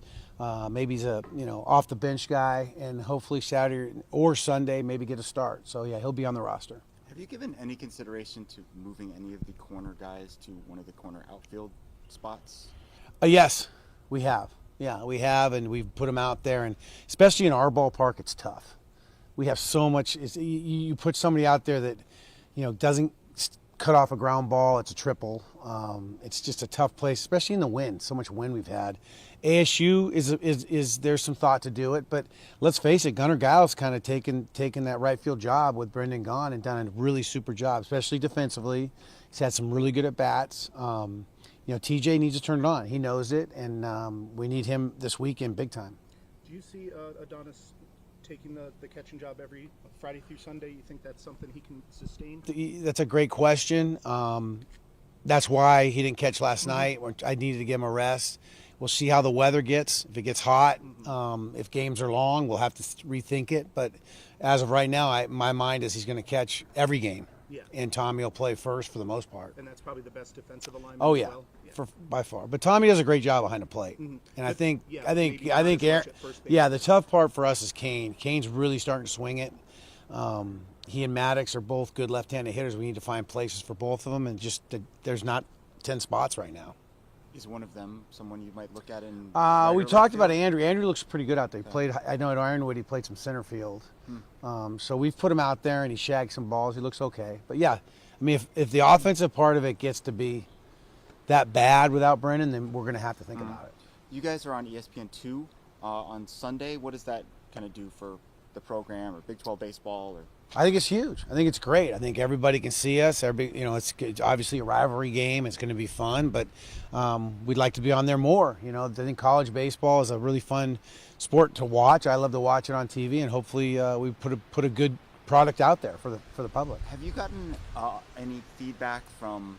maybe he's a off the bench guy, and hopefully Saturday or Sunday maybe get a start. So yeah, he'll be on the roster. Have you given any consideration to moving any of the corner guys to one of the corner outfield spots? Yes, we have. Yeah, we have, and we've put them out there, and especially in our ballpark, it's tough. We have so much. You put somebody out there that doesn't cut off a ground ball, it's a triple. It's just a tough place, especially in the wind. So much wind we've had. ASU is there's some thought to do it, but let's face it, Gunnar Giles kind of taken that right field job with Brendan gone and done a really super job, especially defensively. He's had some really good at bats. TJ needs to turn it on. He knows it, and we need him this weekend big time. Do you see Adonis taking the catching job every Friday through Sunday? You think that's something he can sustain? That's a great question. That's why he didn't catch last night. I needed to give him a rest. We'll see how the weather gets. If it gets hot, if games are long, we'll have to rethink it. But as of right now, my mind is he's going to catch every game. Yeah. And Tommy will play first for the most part. And that's probably the best defensive alignment. Oh as yeah, well. by far. But Tommy does a great job behind the plate. Mhm. And But, I think yeah, Aaron, maybe not as much at first base. yeah, the tough part for us is Kane. Kane's really starting to swing it. He and Maddox are both good left-handed hitters. We need to find places for both of them, and just there's not 10 spots right now. Is one of them someone you might look at in? We talked about Andrew. Andrew looks pretty good out there. He played. I know at Ironwood he played some center field. So we've put him out there and he shagged some balls. He looks okay. But yeah, I mean, if the offensive part of it gets to be that bad without Brennan, then we're going to have to think about it. You guys are on ESPN2 on Sunday. What does that kind of do for the program or Big 12 baseball? Or I think it's huge. I think it's great. I think everybody can see us. It's obviously a rivalry game. It's going to be fun, but we'd like to be on there more. I think college baseball is a really fun sport to watch. I love to watch it on TV, and hopefully we put a good product out there for the public. have you gotten any feedback from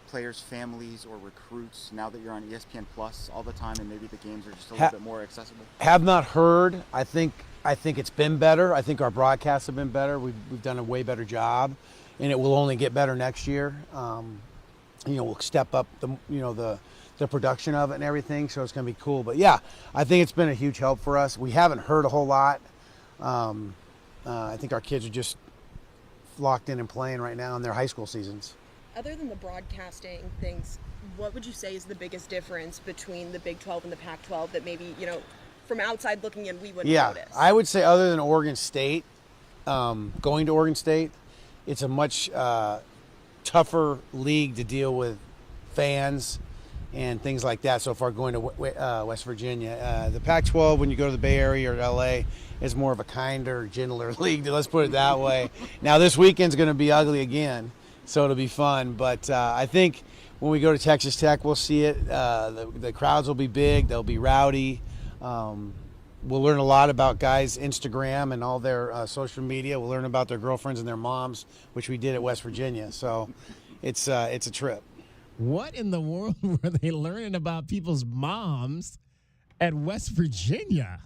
players' families or recruits now that you're on ESPN Plus all the time and maybe the games are just a little bit more accessible? Have not heard. I think it's been better. I think our broadcasts have been better. We've done a way better job, and it will only get better next year. We'll step up the production of it and everything, so it's going to be cool. But yeah, I think it's been a huge help for us. We haven't heard a whole lot. I think our kids are just locked in and playing right now in their high school seasons. Other than the broadcasting things, what would you say is the biggest difference between the Big 12 and the Pac-12 that maybe, from outside looking in, we wouldn't notice? I would say other than Oregon State, going to Oregon State, it's a much tougher league to deal with fans and things like that so far going to West Virginia. The Pac-12, when you go to the Bay Area or LA, is more of a kinder, gentler league. Let's put it that way. Now, this weekend's going to be ugly again, so it'll be fun. But I think when we go to Texas Tech, we'll see it. The crowds will be big. They'll be rowdy. We'll learn a lot about guys' Instagram and all their social media. We'll learn about their girlfriends and their moms, which we did at West Virginia. So it's a trip. What in the world were they learning about people's moms at West Virginia?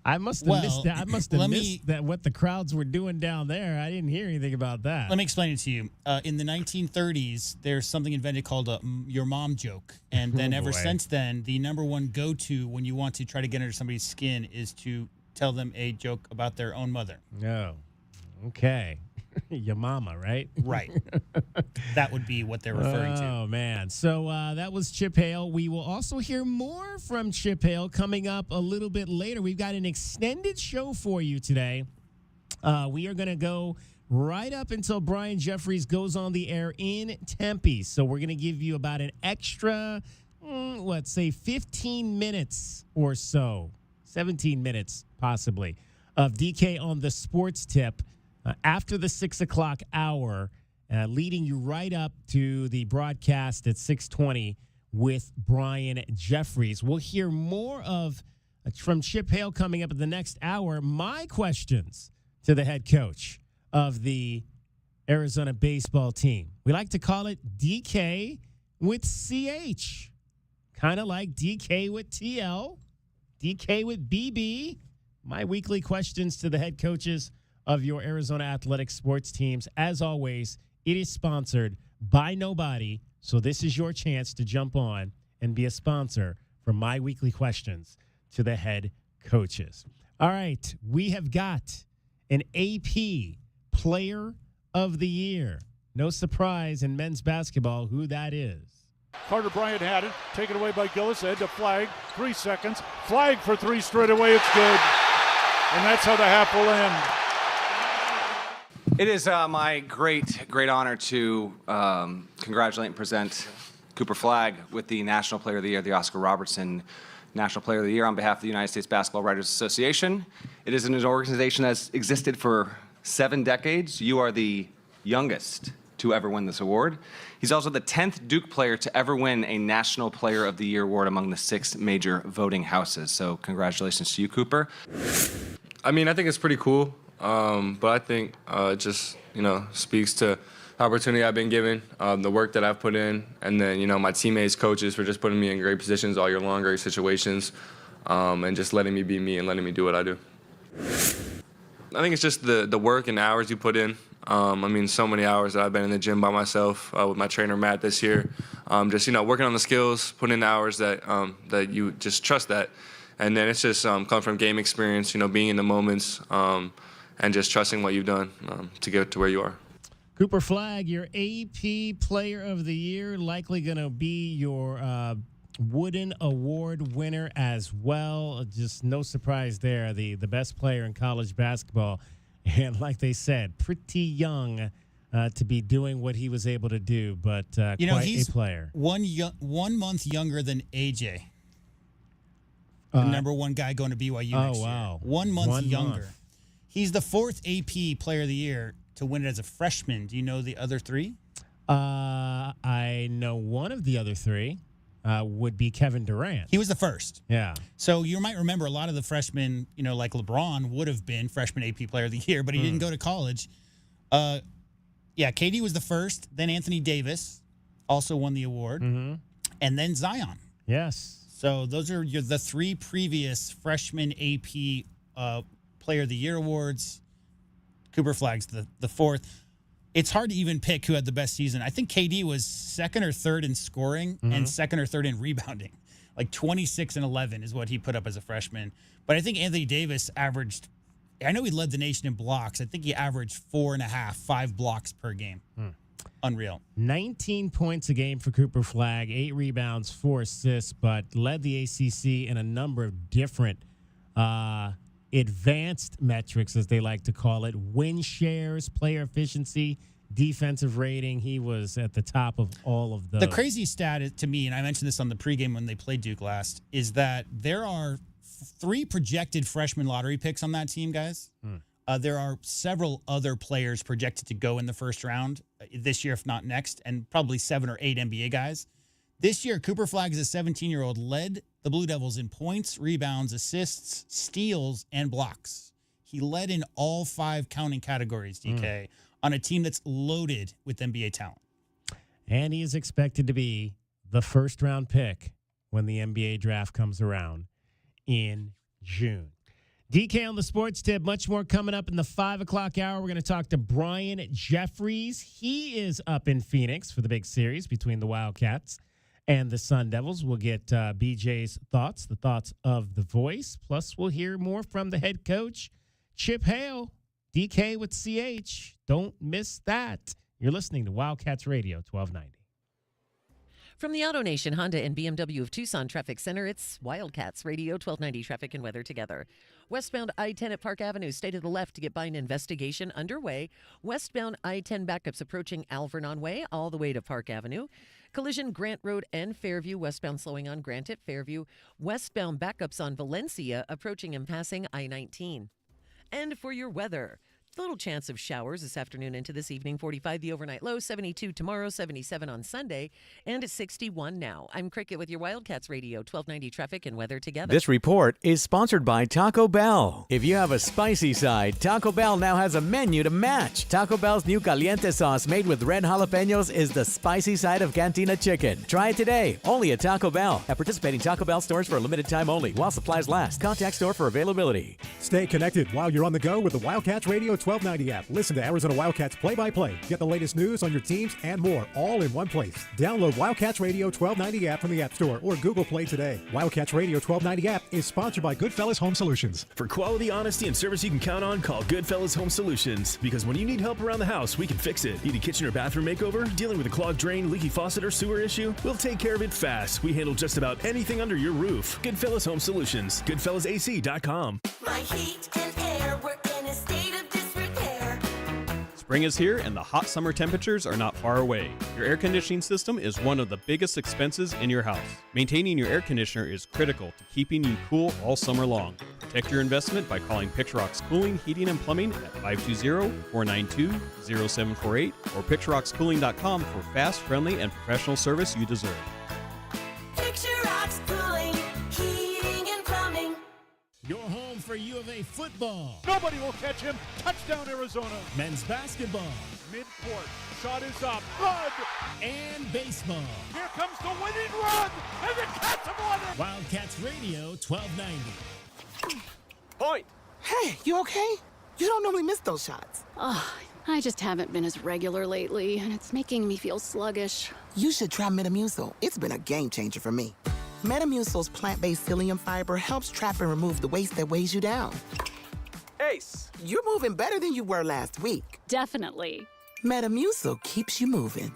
I must have missed that. I must have missed that. What the crowds were doing down there. I didn't hear anything about that. Let me explain it to you. In the 1930s, there's something invented called your mom joke. And then ever since then, the number one go-to when you want to try to get under somebody's skin is to tell them a joke about their own mother. No. Okay. Your mama, right? Right. That would be what they're referring to. Oh, man. So that was Chip Hale. We will also hear more from Chip Hale coming up a little bit later. We've got an extended show for you today. We are going to go right up until Brian Jeffries goes on the air in Tempe. So we're going to give you about an extra, let's say 15 minutes or so, 17 minutes possibly, of DK on the Sports Tip. After the 6 o'clock hour, leading you right up to the broadcast at 6:20 with Brian Jeffries. We'll hear more from Chip Hale coming up in the next hour. My questions to the head coach of the Arizona baseball team. We like to call it DK with CH, kind of like DK with TL, DK with BB. My weekly questions to the head coaches of your Arizona Athletic sports teams. As always, it is sponsored by nobody, so this is your chance to jump on and be a sponsor for my weekly questions to the head coaches. All right, we have got an AP Player of the Year. No surprise in men's basketball who that is. Carter Bryant had it, taken away by Gillis, head to flag, 3 seconds, flag for 3 straight away, it's good. And that's how the half will end. It is my great honor to congratulate and present Cooper Flagg with the National Player of the Year, the Oscar Robertson National Player of the Year on behalf of the United States Basketball Writers Association. It is an organization that's existed for 7 decades. You are the youngest to ever win this award. He's also the 10th Duke player to ever win a National Player of the Year award among the 6 major voting houses. So congratulations to you, Cooper. I mean, I think it's pretty cool, but I think it just, speaks to the opportunity I've been given, the work that I've put in, and then, my teammates, coaches for just putting me in great positions all year long, great situations, and just letting me be me and letting me do what I do. I think it's just the work and hours you put in. So many hours that I've been in the gym by myself with my trainer, Matt, this year. Just, working on the skills, putting in the hours that you just trust that. And then it's just come from game experience, being in the moments and just trusting what you've done to get to where you are. Cooper Flagg, your AP Player of the Year, likely going to be your Wooden Award winner as well. Just no surprise there. The best player in college basketball. And like they said, pretty young to be doing what he was able to do, but quite he's a player. 1 month younger than AJ. The number one guy going to BYU next year. Wow. 1 month younger. He's the 4th AP Player of the Year to win it as a freshman. Do you know the other 3? I know one of the other 3 would be Kevin Durant. He was the first. Yeah. So you might remember a lot of the freshmen, like LeBron would have been freshman AP Player of the Year, but he didn't go to college. KD was the first. Then Anthony Davis also won the award. Mm-hmm. And then Zion. Yes. So those are the 3 previous freshman AP Player of the Year awards. Cooper Flagg's the 4th. It's hard to even pick who had the best season. I think KD was 2nd or 3rd in scoring and 2nd or 3rd in rebounding. Like 26 and 11 is what he put up as a freshman. But I think Anthony Davis averaged, I know he led the nation in blocks. I think he averaged 5 blocks per game. Unreal. 19 points a game for Cooper Flagg, 8 rebounds, 4 assists, but led the ACC in a number of different advanced metrics, as they like to call it. Win shares, player efficiency, defensive rating. He was at the top of all of those. The crazy stat to me, and I mentioned this on the pregame when they played Duke last, is that there are 3 projected freshman lottery picks on that team, guys. There are several other players projected to go in the first round this year, if not next, and probably 7 or 8 NBA guys. This year, Cooper Flagg, as a 17-year-old, led the Blue Devils in points, rebounds, assists, steals, and blocks. He led in all 5 counting categories, DK, on a team that's loaded with NBA talent. And he is expected to be the first-round pick when the NBA draft comes around in June. DK on the Sports Tip. Much more coming up in the 5 o'clock hour. We're going to talk to Brian Jeffries. He is up in Phoenix for the big series between the Wildcats and the Sun Devils. We'll get BJ's thoughts, the thoughts of the voice. Plus, we'll hear more from the head coach, Chip Hale. DK with CH. Don't miss that. You're listening to Wildcats Radio 1290. From the AutoNation Honda and BMW of Tucson Traffic Center, it's Wildcats Radio 1290 Traffic and Weather together. Westbound I-10 at Park Avenue, stay to the left to get by an investigation underway. Westbound I-10 backups approaching Alvernon Way all the way to Park Avenue. Collision Grant Road and Fairview, westbound slowing on Grant at Fairview. Westbound backups on Valencia approaching and passing I-19. And for your weather, little chance of showers this afternoon into this evening. 45 the overnight low, 72 tomorrow, 77 on Sunday, and 61 now. I'm Cricket with your Wildcats Radio 1290 Traffic and Weather together. This report is sponsored by Taco Bell. If you have a spicy side, Taco Bell now has a menu to match. Taco Bell's new caliente sauce made with red jalapenos is the spicy side of Cantina chicken. Try it today, only at Taco Bell. At participating Taco Bell stores for a limited time only, while supplies last. Contact store for availability. Stay connected while you're on the go with the Wildcats Radio 1290 app. Listen to Arizona Wildcats play-by-play. Get the latest news on your teams and more, all in one place. Download Wildcats Radio 1290 app from the App Store or Google Play today. Wildcats Radio 1290 app is sponsored by Goodfellas Home Solutions. For quality, honesty, and service you can count on, call Goodfellas Home Solutions. Because when you need help around the house, we can fix it. Need a kitchen or bathroom makeover? Dealing with a clogged drain, leaky faucet, or sewer issue? We'll take care of it fast. We handle just about anything under your roof. Goodfellas Home Solutions. GoodfellasAC.com. My heat and air were in a state of disrepair. Spring is here and the hot summer temperatures are not far away. Your air conditioning system is one of the biggest expenses in your house. Maintaining your air conditioner is critical to keeping you cool all summer long. Protect your investment by calling Picturox Cooling, Heating, and Plumbing at 520-492-0748 or picturoxcooling.com for fast, friendly, and professional service you deserve. Picturox Cooling, Heating, and Plumbing. Your home for U of A football. Nobody will catch him. Touchdown, Arizona. Men's basketball. Midcourt. Shot is up. Good. And baseball. Here comes the winning run. And the Cats have won it. Wildcats Radio 1290. Point. Hey, you okay? You don't normally miss those shots. Oh, I just haven't been as regular lately, and it's making me feel sluggish. You should try Metamucil. It's been a game changer for me. Metamucil's plant-based psyllium fiber helps trap and remove the waste that weighs you down. Ace, you're moving better than you were last week. Definitely. Metamucil keeps you moving.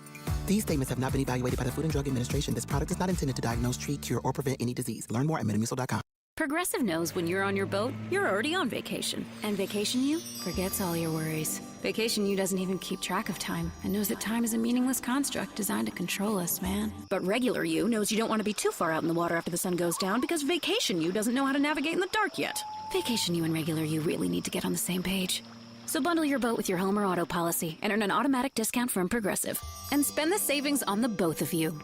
These statements have not been evaluated by the Food and Drug Administration. This product is not intended to diagnose, treat, cure, or prevent any disease. Learn more at metamucil.com. Progressive knows when you're on your boat, you're already on vacation. And Vacation You forgets all your worries. Vacation You doesn't even keep track of time and knows that time is a meaningless construct designed to control us, man. But Regular You knows you don't want to be too far out in the water after the sun goes down because Vacation You doesn't know how to navigate in the dark yet. Vacation You and Regular You really need to get on the same page. So bundle your boat with your home or auto policy and earn an automatic discount from Progressive. And spend the savings on the both of you.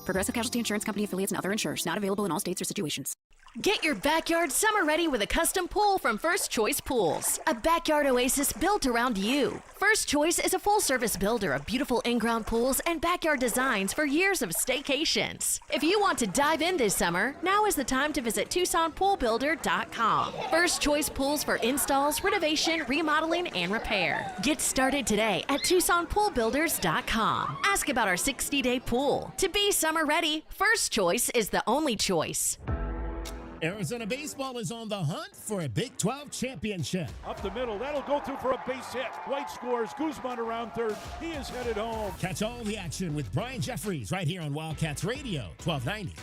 Progressive Casualty Insurance Company affiliates and other insurers. Not available in all states or situations. Get your backyard summer ready with a custom pool from First Choice Pools. A backyard oasis built around you. First Choice is a full-service builder of beautiful in-ground pools and backyard designs for years of staycations. If you want to dive in this summer, now is the time to visit TucsonPoolBuilder.com. First Choice Pools for installs, renovation, remodeling, and repair. Get started today at TucsonPoolBuilders.com. Ask about our 60-day pool. To be summer ready, First Choice is the only choice. Arizona baseball is on the hunt for a Big 12 championship. Up the middle, that'll go through for a base hit. White scores, Guzman around third. He is headed home. Catch all the action with Brian Jeffries right here on Wildcats Radio 1290.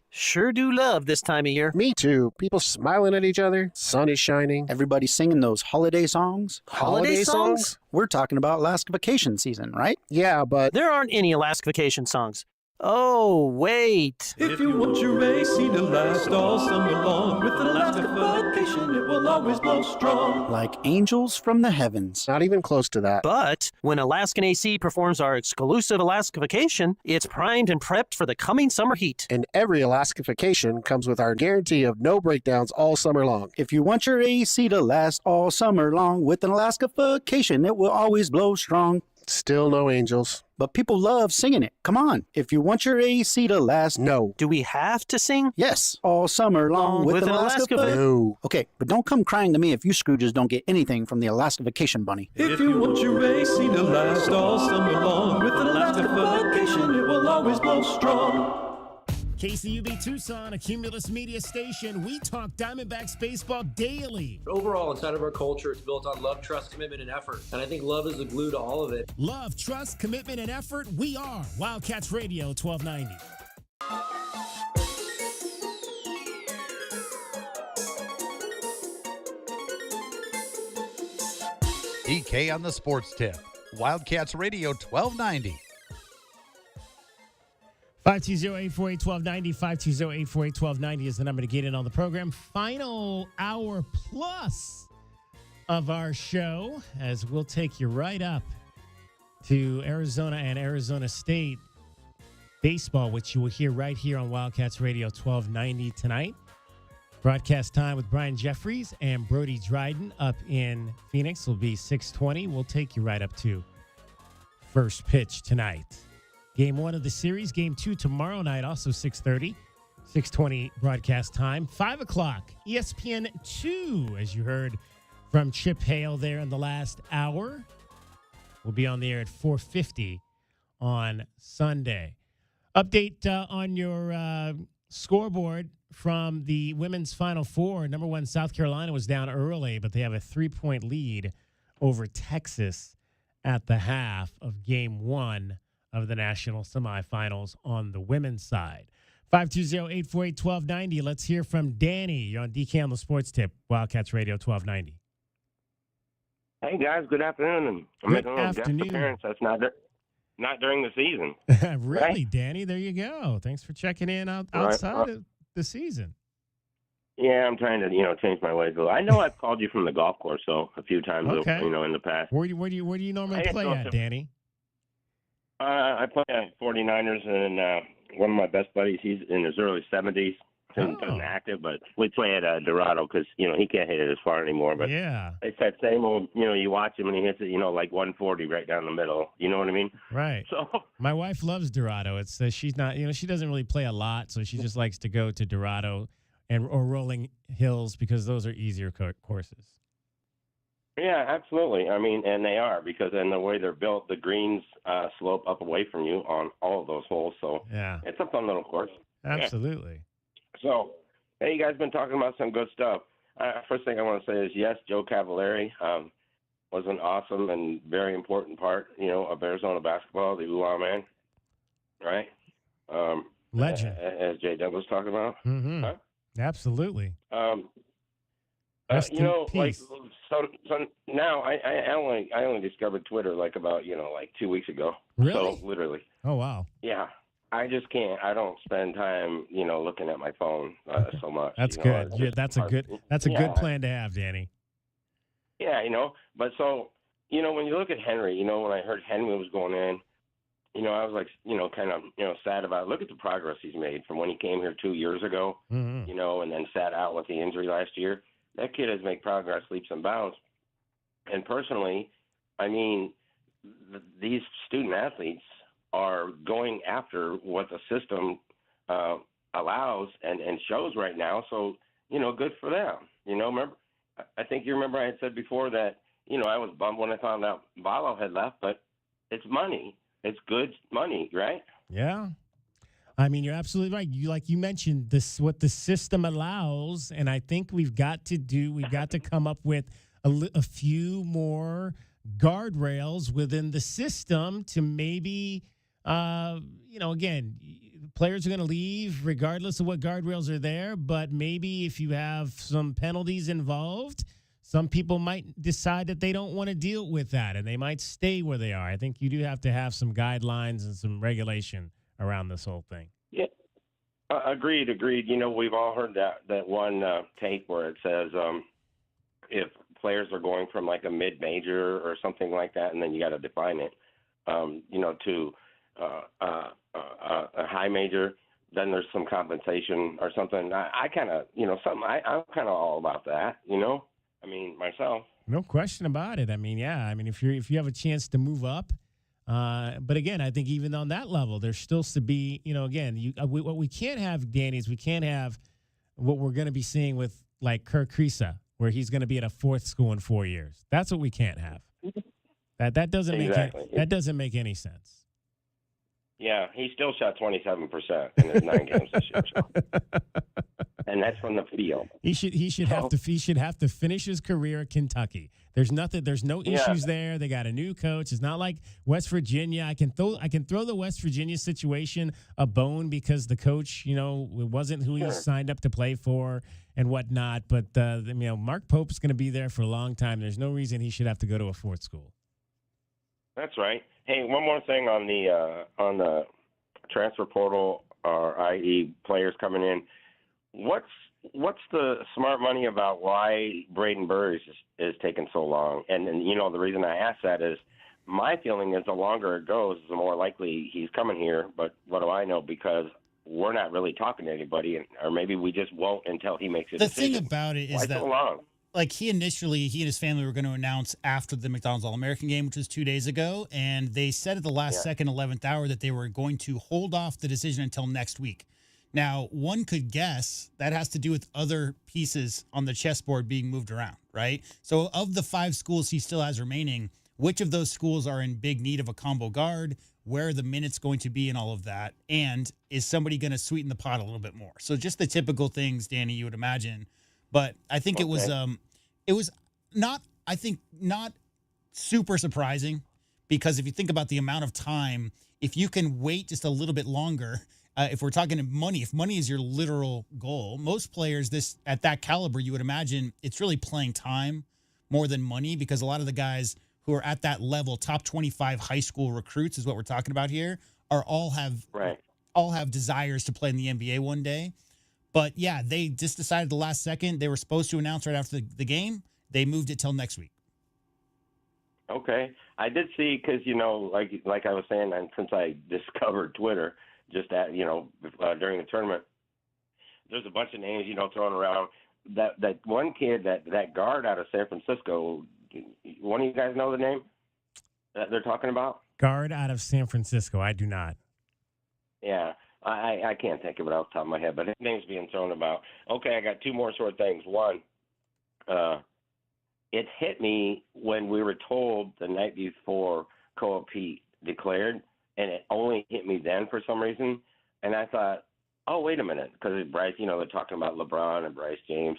Sure do love this time of year. Me too. People smiling at each other. Sun is shining. Everybody singing those holiday songs. Holiday songs? We're talking about Alaska vacation season, right? Yeah, but there aren't any Alaska vacation songs. Oh, wait. If you want your AC to last all summer long, with Alaska vacation, it will always blow strong. Like angels from the heavens. Not even close to that. But when Alaskan AC performs our exclusive Alaska vacation, it's primed and prepped for the coming summer heat. And every Alaska vacation comes with our guarantee of no breakdowns all summer long. If you want your AC to last all summer long, with an Alaska vacation, it will always blow strong. Still no angels. But people love singing it. Come on. If you want your AC to last... No. Do we have to sing? Yes. All summer long with an Alaska No. Okay, but don't come crying to me if you Scrooges don't get anything from the Alaska Vacation Bunny. If you want your AC to last all summer long, with Alaska vacation, it will always blow strong. KCUB Tucson, a Cumulus media station. We talk Diamondbacks baseball daily. Overall, inside of our culture, it's built on love, trust, commitment, and effort. And I think love is the glue to all of it. Love, trust, commitment, and effort. We are Wildcats Radio 1290. DK on the Sports Tip. Wildcats Radio 1290. 520-848-1290, 520-848-1290 is the number to get in on the program. Final hour plus of our show, as we'll take you right up to Arizona and Arizona State baseball, which you will hear right here on Wildcats Radio 1290 tonight. Broadcast time with Brian Jeffries and Brody Dryden up in Phoenix will be 6:20. We'll take you right up to first pitch tonight. Game 1 of the series. Game 2 tomorrow night, also 6:30. 6:20 broadcast time. 5 o'clock, ESPN 2, as you heard from Chip Hale there in the last hour. We'll be on the air at 4:50 on Sunday. Update on your scoreboard from the women's Final Four. Number 1, South Carolina was down early, but they have a 3-point lead over Texas at the half of Game 1 of the national semifinals on the women's side. 520-848-1290. Let's hear from Danny. You're on DK on the Sports Tip, Wildcats Radio 1290. Hey, guys. Good afternoon. I'm making a little guest appearance. That's not during the season. Really, right? Danny? There you go. Thanks for checking in outside of the season. Yeah, I'm trying to, change my ways a little. I know I've called you from the golf course, a few times, in the past. Where do you normally play at, Danny? I play at 49ers, and one of my best buddies, he's in his early 70s. Isn't active, but we play at Dorado because he can't hit it as far anymore. But yeah, it's that same old. You watch him and he hits it, like 140 right down the middle. You know what I mean? Right. So my wife loves Dorado. It's she's not, she doesn't really play a lot, so she just likes to go to Dorado or Rolling Hills because those are easier courses. yeah, absolutely. I mean, and they are because in the way they're built, the greens slope up away from you on all of those holes. So yeah, it's a fun little course. Absolutely. Yeah. So, hey, you guys been talking about some good stuff. First thing I want to say is, yes, Joe Cavallari was an awesome and very important part, of Arizona basketball, the UA man, right? Legend. As Jay Doug was talking about. Mm-hmm. Huh? Absolutely. So now I only discovered Twitter like 2 weeks ago. Really? So literally. Oh, wow. Yeah. I just can't. I don't spend time, looking at my phone so much. That's good. Yeah, that's a good plan to have, Danny. Yeah, But so, when you look at Henry, when I heard Henry was going in, I was like, kind of, sad about it. Look at the progress he's made from when he came here 2 years ago, Mm-hmm. And then sat out with the injury last year. That kid has made progress leaps and bounds. And personally, I mean, these student athletes are going after what the system allows and shows right now. So, good for them. Remember, I think you remember I had said before that, I was bummed when I found out Valo had left, but it's money. It's good money, right? Yeah. I mean, you're absolutely right. You mentioned this, what the system allows, and I think we've got to come up with a few more guardrails within the system to maybe, again, players are going to leave regardless of what guardrails are there, but maybe if you have some penalties involved, some people might decide that they don't want to deal with that and they might stay where they are. I think you do have to have some guidelines and some regulation around this whole thing. Yeah, agreed. We've all heard that one tape where it says if players are going from like a mid-major or something like that, and then you got to define it, to a high major, then there's some compensation or something. I kind of, I'm kind of all about that, I mean, myself. No question about it. I mean, yeah. I mean, if you have a chance to move up, but again, I think even on that level, there still to be, again, what we can't have, Danny, is we can't have what we're going to be seeing with like Kirk Kriisa, where he's going to be at a fourth school in 4 years. That's what we can't have. That doesn't make any sense. Yeah, he still shot 27% in his 9 games this year. So. And that's from the field. He should have to finish his career at Kentucky. There's no issues there. They got a new coach. It's not like West Virginia. I can throw the West Virginia situation a bone because the coach, it wasn't who he signed up to play for and whatnot. But Mark Pope's going to be there for a long time. There's no reason he should have to go to a fourth school. That's right. Hey, one more thing on the transfer portal, or i.e. players coming in. What's the smart money about why Braden Burris is taking so long? And the reason I ask that is my feeling is the longer it goes, the more likely he's coming here. But what do I know? Because we're not really talking to anybody, or maybe we just won't until he makes a decision. The thing about it is that so long? Like he and his family were going to announce after the McDonald's All-American game, which was 2 days ago, and they said at the last second, 11th hour, that they were going to hold off the decision until next week. Now, one could guess that has to do with other pieces on the chessboard being moved around, right? So of the 5 schools he still has remaining, which of those schools are in big need of a combo guard? Where are the minutes going to be and all of that? And is somebody going to sweeten the pot a little bit more? So just the typical things, Danny, you would imagine. But I think it was not super surprising, because if you think about the amount of time, if you can wait just a little bit longer, if we're talking money, if money is your literal goal, most players at that caliber, you would imagine it's really playing time more than money, because a lot of the guys who are at that level, top 25 high school recruits is what we're talking about here, all have desires to play in the NBA one day. But, yeah, they just decided the last second. They were supposed to announce right after the game. They moved it till next week. Okay. I did see, because, like I was saying, and since I discovered Twitter just during the tournament, there's a bunch of names, thrown around. That one kid, that guard out of San Francisco, one of you guys know the name that they're talking about? Guard out of San Francisco. I do not. Yeah, I can't think of it off the top of my head, but his name's being thrown about. Okay, I got two more short things. One, it hit me when we were told the night before Koa Pete declared, and it only hit me then for some reason. And I thought, oh, wait a minute, because Bryce, they're talking about LeBron and Bryce James.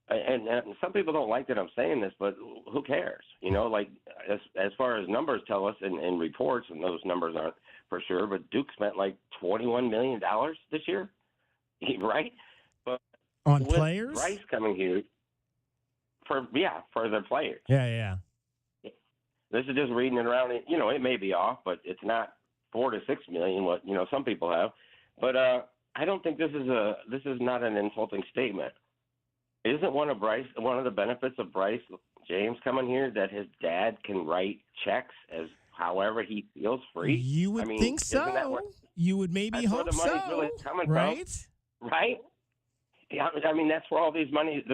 And some people don't like that I'm saying this, but who cares? Like as far as numbers tell us and reports, and those numbers aren't for sure, but Duke spent like $21 million this year, right? But on with players? Bryce coming here for their players. Yeah. This is just reading it around. It may be off, but it's not 4 to 6 million. What some people have, but I don't think this is not an insulting statement. Isn't one of the benefits of Bryce James coming here that his dad can write checks as however he feels free? You would think so. You would maybe hope the money's so. really coming right? From, right? Yeah, I mean that's where all this money's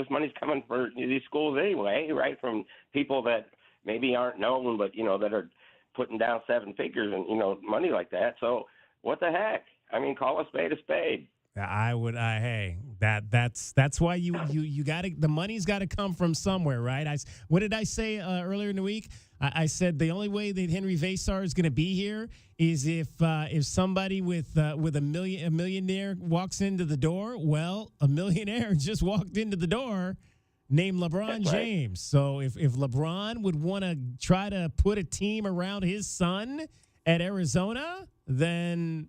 coming for these schools anyway, right? From people that maybe aren't known, but that are putting down seven figures and money like that. So what the heck? I mean, call a spade a spade. I would. Hey, that's why you got to. The money's got to come from somewhere, right? What did I say earlier in the week? I said the only way that Henry Vasar is going to be here is if somebody with a millionaire walks into the door. Well, a millionaire just walked into the door, named LeBron James. So if LeBron would want to try to put a team around his son at Arizona, then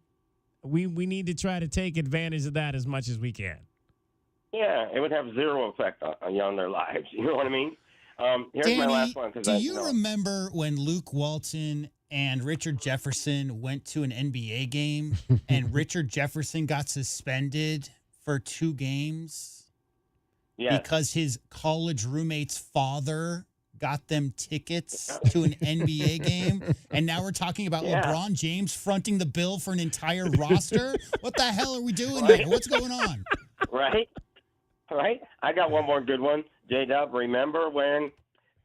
we need to try to take advantage of that as much as we can. Yeah, it would have zero effect on their lives. You know what I mean? Here's Danny, my last one. do you remember when Luke Walton and Richard Jefferson went to an NBA game and Richard Jefferson got suspended for 2 games? Yeah. Because his college roommate's father got them tickets to an NBA game, and now we're talking about LeBron James fronting the bill for an entire roster? What the hell are we doing here? What's going on? Right? I got one more good one. J-Dub, remember when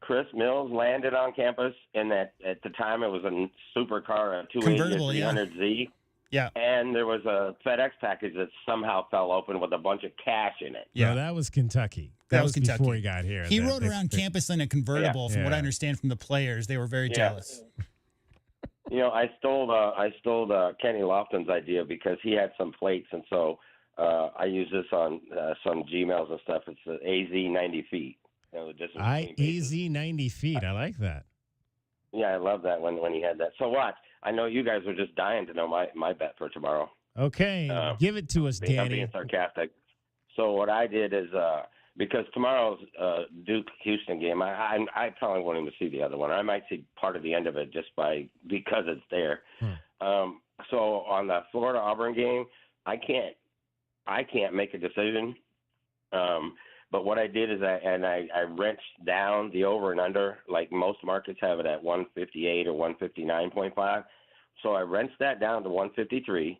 Chris Mills landed on campus and that at the time it was a supercar, a 280 300Z? Yeah. And there was a FedEx package that somehow fell open with a bunch of cash in it. Yeah, that was Kentucky. That was Kentucky. before he got here. He rode around campus in a convertible. From what I understand from the players, they were very jealous. I stole Kenny Lofton's idea because he had some plates, and so I use this on some Gmails and stuff. It's the AZ 90 feet. AZ 90 feet. I like that. Yeah, I love that when he had that. So watch. I know you guys are just dying to know my bet for tomorrow. Okay, give it to us, Danny. I'm being sarcastic. So what I did is because tomorrow's Duke-Houston game, I probably won't even see the other one. I might see part of the end of it just because it's there. So on the Florida-Auburn game, I can't make a decision. But what I did is I wrenched down the over and under, like most markets have it at 158 or 159.5. So I wrenched that down to 153,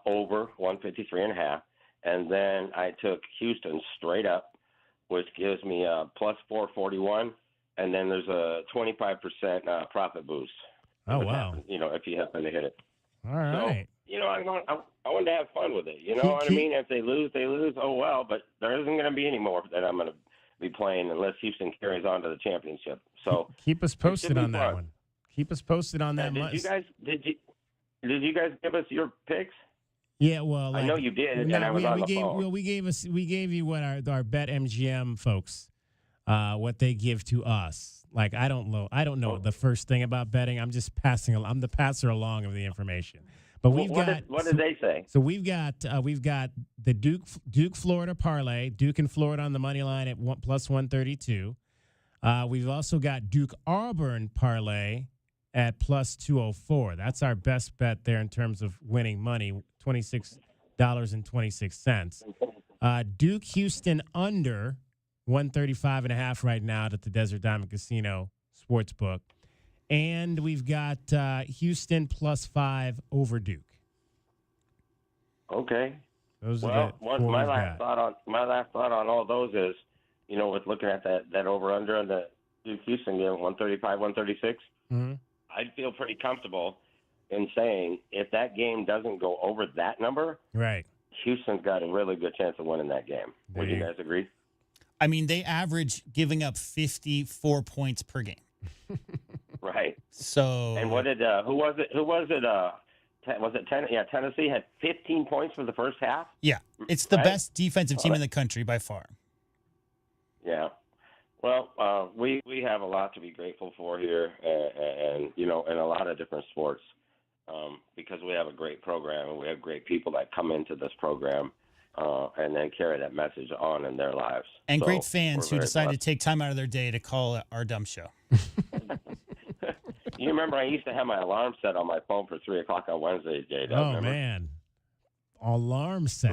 over 153.5. And then I took Houston straight up, which gives me a plus 441. And then there's a 25% profit boost. Oh, wow. If you happen to hit it. All right. So, I wanted to have fun with it. You know what I mean? If they lose, they lose. Oh, well. But there isn't going to be any more that I'm going to be playing unless Houston carries on to the championship. So keep us posted on that one. Keep us posted on that. Did you guys give us your picks? Yeah, well, I know you did, and I was on the phone. Well, we gave you what our Bet MGM folks, what they give to us. Like I don't know the first thing about betting. I'm just I'm the passer along of the information. But what did they say? So we've got the Duke Florida parlay, Duke and Florida on the money line at plus 132. We've also got Duke Auburn parlay at plus 204. That's our best bet there in terms of winning money, $26.26. Duke Houston under 135.5 right now at the Desert Diamond Casino Sportsbook. And we've got Houston plus 5 over Duke. Okay. Those Well, are my last thought on all those is, with looking at that over under on the Duke Houston game, 135, 136. Mm-hmm. I'd feel pretty comfortable in saying if that game doesn't go over that number, right, Houston's got a really good chance of winning that game. Would you guys agree? I mean, they average giving up 54 points per game. Right. So. And what did who was it? Was it Tennessee? Yeah, Tennessee had 15 points for the first half. Yeah, it's the Right? best defensive team in the country by far. Yeah. Well, we have a lot to be grateful for here, and in a lot of different sports, because we have a great program and we have great people that come into this program and then carry that message on in their lives. And So great fans who we're very decide to blessed. take time out of their day to call our dumb show. You remember I used to have my alarm set on my phone for 3 o'clock on Wednesdays, Jay. Oh, remember? man. Alarm set.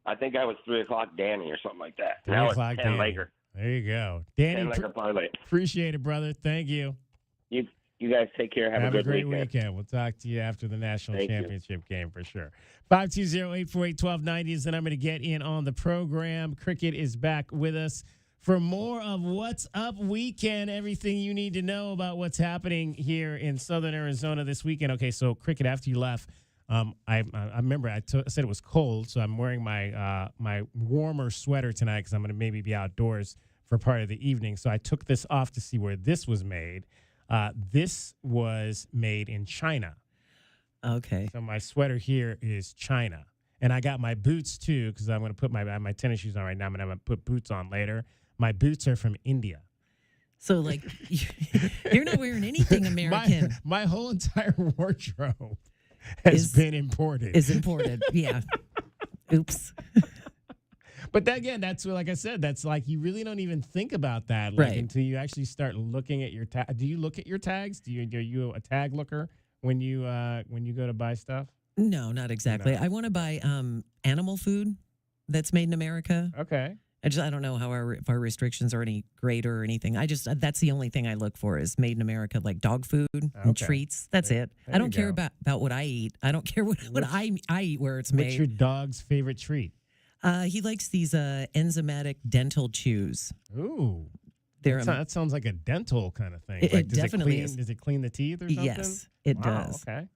I think I was 3 o'clock Danny or something like that. 3 Now o'clock it's 10 Danny. Laker. There you go. Danny, 10 Laker parlay. appreciate it, brother. Thank you. You guys take care. Have a good great weekend. weekend. We'll talk to you after the national Thank you. championship game for sure. 520-848-1290 is the number to get in on the program. Cricket is back with us for more of What's Up Weekend. Everything you need to know about what's happening here in Southern Arizona this weekend. Okay, so Cricket, after you left, I remember I said it was cold, so I'm wearing my my warmer sweater tonight because I'm going to maybe be outdoors for part of the evening. So I took this off to see where this was made. This was made in China. Okay. So my sweater here is China. And I got my boots, too, because I'm going to put my tennis shoes on right now. I'm going to put boots on later. My boots are from India. So, like, you're not wearing anything American. My whole entire wardrobe has been imported. Is imported, yeah. Oops. But again, that's like I said, that's like you really don't even think about that Right. until you actually start looking at your tag. Do you look at your tags? Are you a tag looker when you go to buy stuff? No, not exactly. I want to buy animal food that's made in America. Okay. I don't know if our restrictions are any greater or anything. That's the only thing I look for is made in America, like dog food and treats. That's it. There I don't you care go. about what I eat. I don't care what I eat where it's What's made. your dog's favorite treat? He likes these enzymatic dental chews. Ooh. They're That sounds like a dental kind of thing. It does definitely clean, is. Does it clean the teeth or something? Yes, it Wow, does. Okay.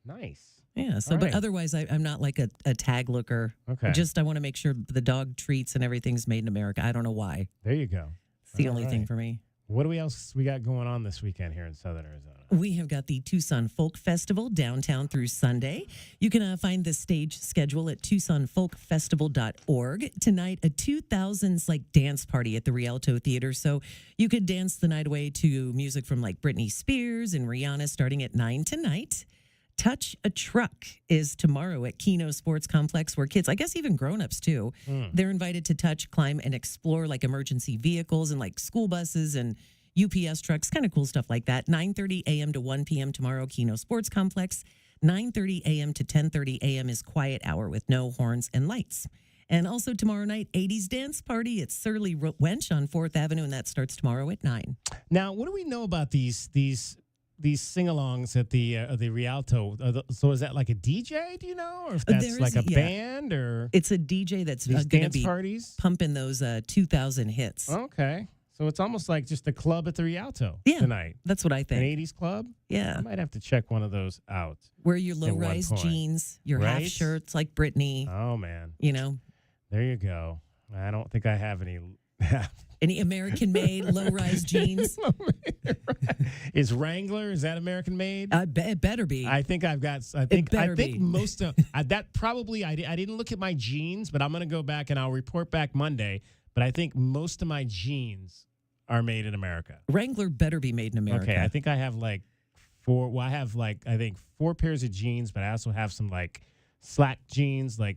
Nice. Yeah. So, All but right. otherwise, I'm not like a tag looker. Okay. I want to make sure the dog treats and everything's made in America. I don't know why. There you go. It's the All only thing right. for me. What do we got going on this weekend here in Southern Arizona? We have got the Tucson Folk Festival downtown through Sunday. You can find the stage schedule at TucsonFolkFestival.org. Tonight, a 2000s dance party at the Rialto Theater. So you could dance the night away to music from Britney Spears and Rihanna starting at 9 tonight. Touch a Truck is tomorrow at Keno Sports Complex, where kids, I guess even grown-ups too, they're invited to touch, climb, and explore emergency vehicles and school buses and UPS trucks, kind of cool stuff like that. 9:30 a.m. to 1 p.m. tomorrow, Keno Sports Complex. 9:30 a.m. to 10:30 a.m. is quiet hour with no horns and lights. And also tomorrow night, 80s dance party at Surly Wench on 4th Avenue, and that starts tomorrow at 9. Now, what do we know about these sing-alongs at the Rialto? So is that like a DJ? Do you know, or if that's like a band or it's a DJ that's these going to dance be parties pumping those 2000 hits. Okay, so it's almost like just a club at the Rialto tonight. That's what I think. An 80s club. Yeah, I might have to check one of those out. Wear your at one low-rise point. jeans, your half Right? shirts like Britney. Oh man, There you go. I don't think I have any. Any American-made low-rise jeans? Is Wrangler? Is that American made? It better be. I think I've got. I think be. most of that probably. I didn't look at my jeans, but I'm going to go back and I'll report back Monday. But I think most of my jeans are made in America. Wrangler better be made in America. Okay, I think I have four. Well, I have I think 4 pairs of jeans, but I also have some slack jeans that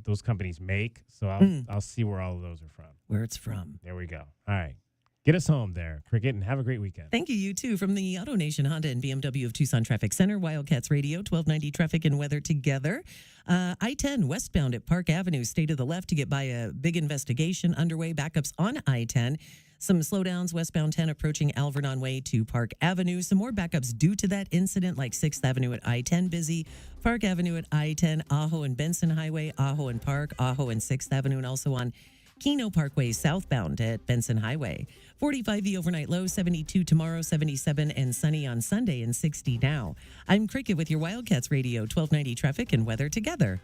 those companies make. So I'll see where all of those are from. Where it's from. There we go. All right. Get us home there, Cricket, and have a great weekend. Thank you, you too. From the AutoNation Honda and BMW of Tucson Traffic Center, Wildcats Radio, 1290 traffic and weather together. I-10 westbound at Park Avenue, stay to the left to get by a big investigation underway. Backups on I-10. Some slowdowns westbound 10 approaching Alvernon Way to Park Avenue. Some more backups due to that incident, like 6th Avenue at I-10 busy, Park Avenue at I-10, Ajo and Benson Highway, Ajo and Park, Ajo and 6th Avenue, and also on Keno Parkway southbound at Benson Highway. 45 the overnight low, 72 tomorrow, 77 and sunny on Sunday, and 60 now. I'm Cricket with your Wildcats Radio, 1290 traffic and weather together.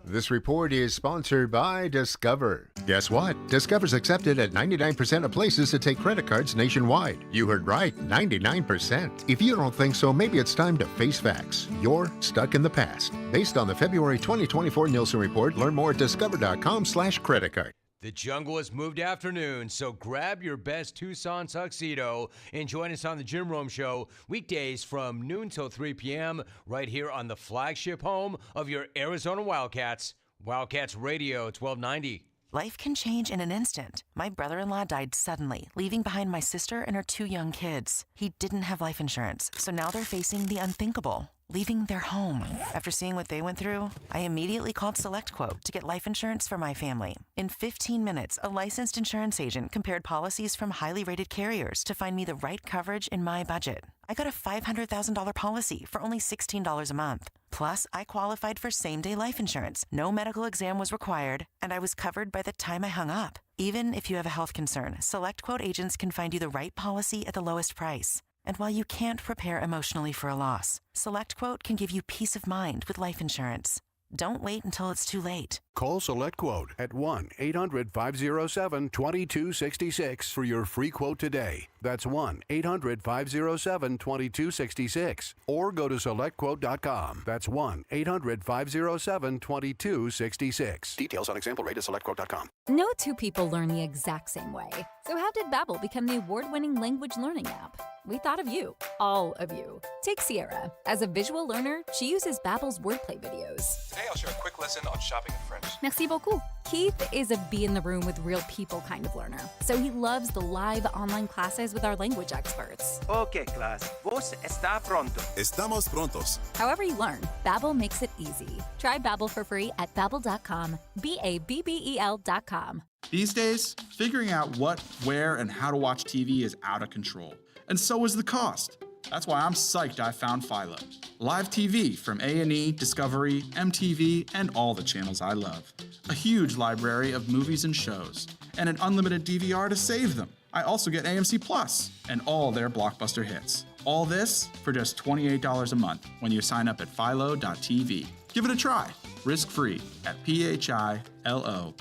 This report is sponsored by Discover. Guess what? Discover's accepted at 99% of places that take credit cards nationwide. You heard right, 99%. If you don't think so, maybe it's time to face facts. You're stuck in the past. Based on the February 2024 Nielsen report, learn more at discover.com/creditcard. The jungle has moved afternoon, so grab your best Tucson tuxedo and join us on the Jim Rome Show weekdays from noon till 3 p.m. right here on the flagship home of your Arizona Wildcats, Wildcats Radio 1290. Life can change in an instant. My brother-in-law died suddenly, leaving behind my sister and her 2 young kids. He didn't have life insurance, so now they're facing the unthinkable, leaving their home. After seeing what they went through, I immediately called SelectQuote to get life insurance for my family. In 15 minutes, a licensed insurance agent compared policies from highly rated carriers to find me the right coverage in my budget. I got a $500,000 policy for only $16 a month. Plus, I qualified for same-day life insurance. No medical exam was required, and I was covered by the time I hung up. Even if you have a health concern, SelectQuote agents can find you the right policy at the lowest price. And while you can't prepare emotionally for a loss, SelectQuote can give you peace of mind with life insurance. Don't wait until it's too late. Call SelectQuote at 1-800-507-2266 for your free quote today. That's 1-800-507-2266. Or go to SelectQuote.com. That's 1-800-507-2266. Details on example rate at SelectQuote.com. No two people learn the exact same way. So how did Babbel become the award-winning language learning app? We thought of you, all of you. Take Sierra. As a visual learner, she uses Babbel's wordplay videos. Today I'll share a quick lesson on shopping in French. Merci beaucoup. Keith is a be-in-the-room-with real people kind of learner, so he loves the live online classes with our language experts. Okay, class. Vos está pronto. Estamos prontos. However you learn, Babbel makes it easy. Try Babbel for free at Babbel.com. Babbel.com. These days, figuring out what, where, and how to watch TV is out of control. And so is the cost. That's why I'm psyched I found Philo. Live TV from A&E, Discovery, MTV, and all the channels I love. A huge library of movies and shows, and an unlimited DVR to save them. I also get AMC Plus and all their blockbuster hits. All this for just $28 a month when you sign up at philo.tv. Give it a try, risk-free at philo.tv.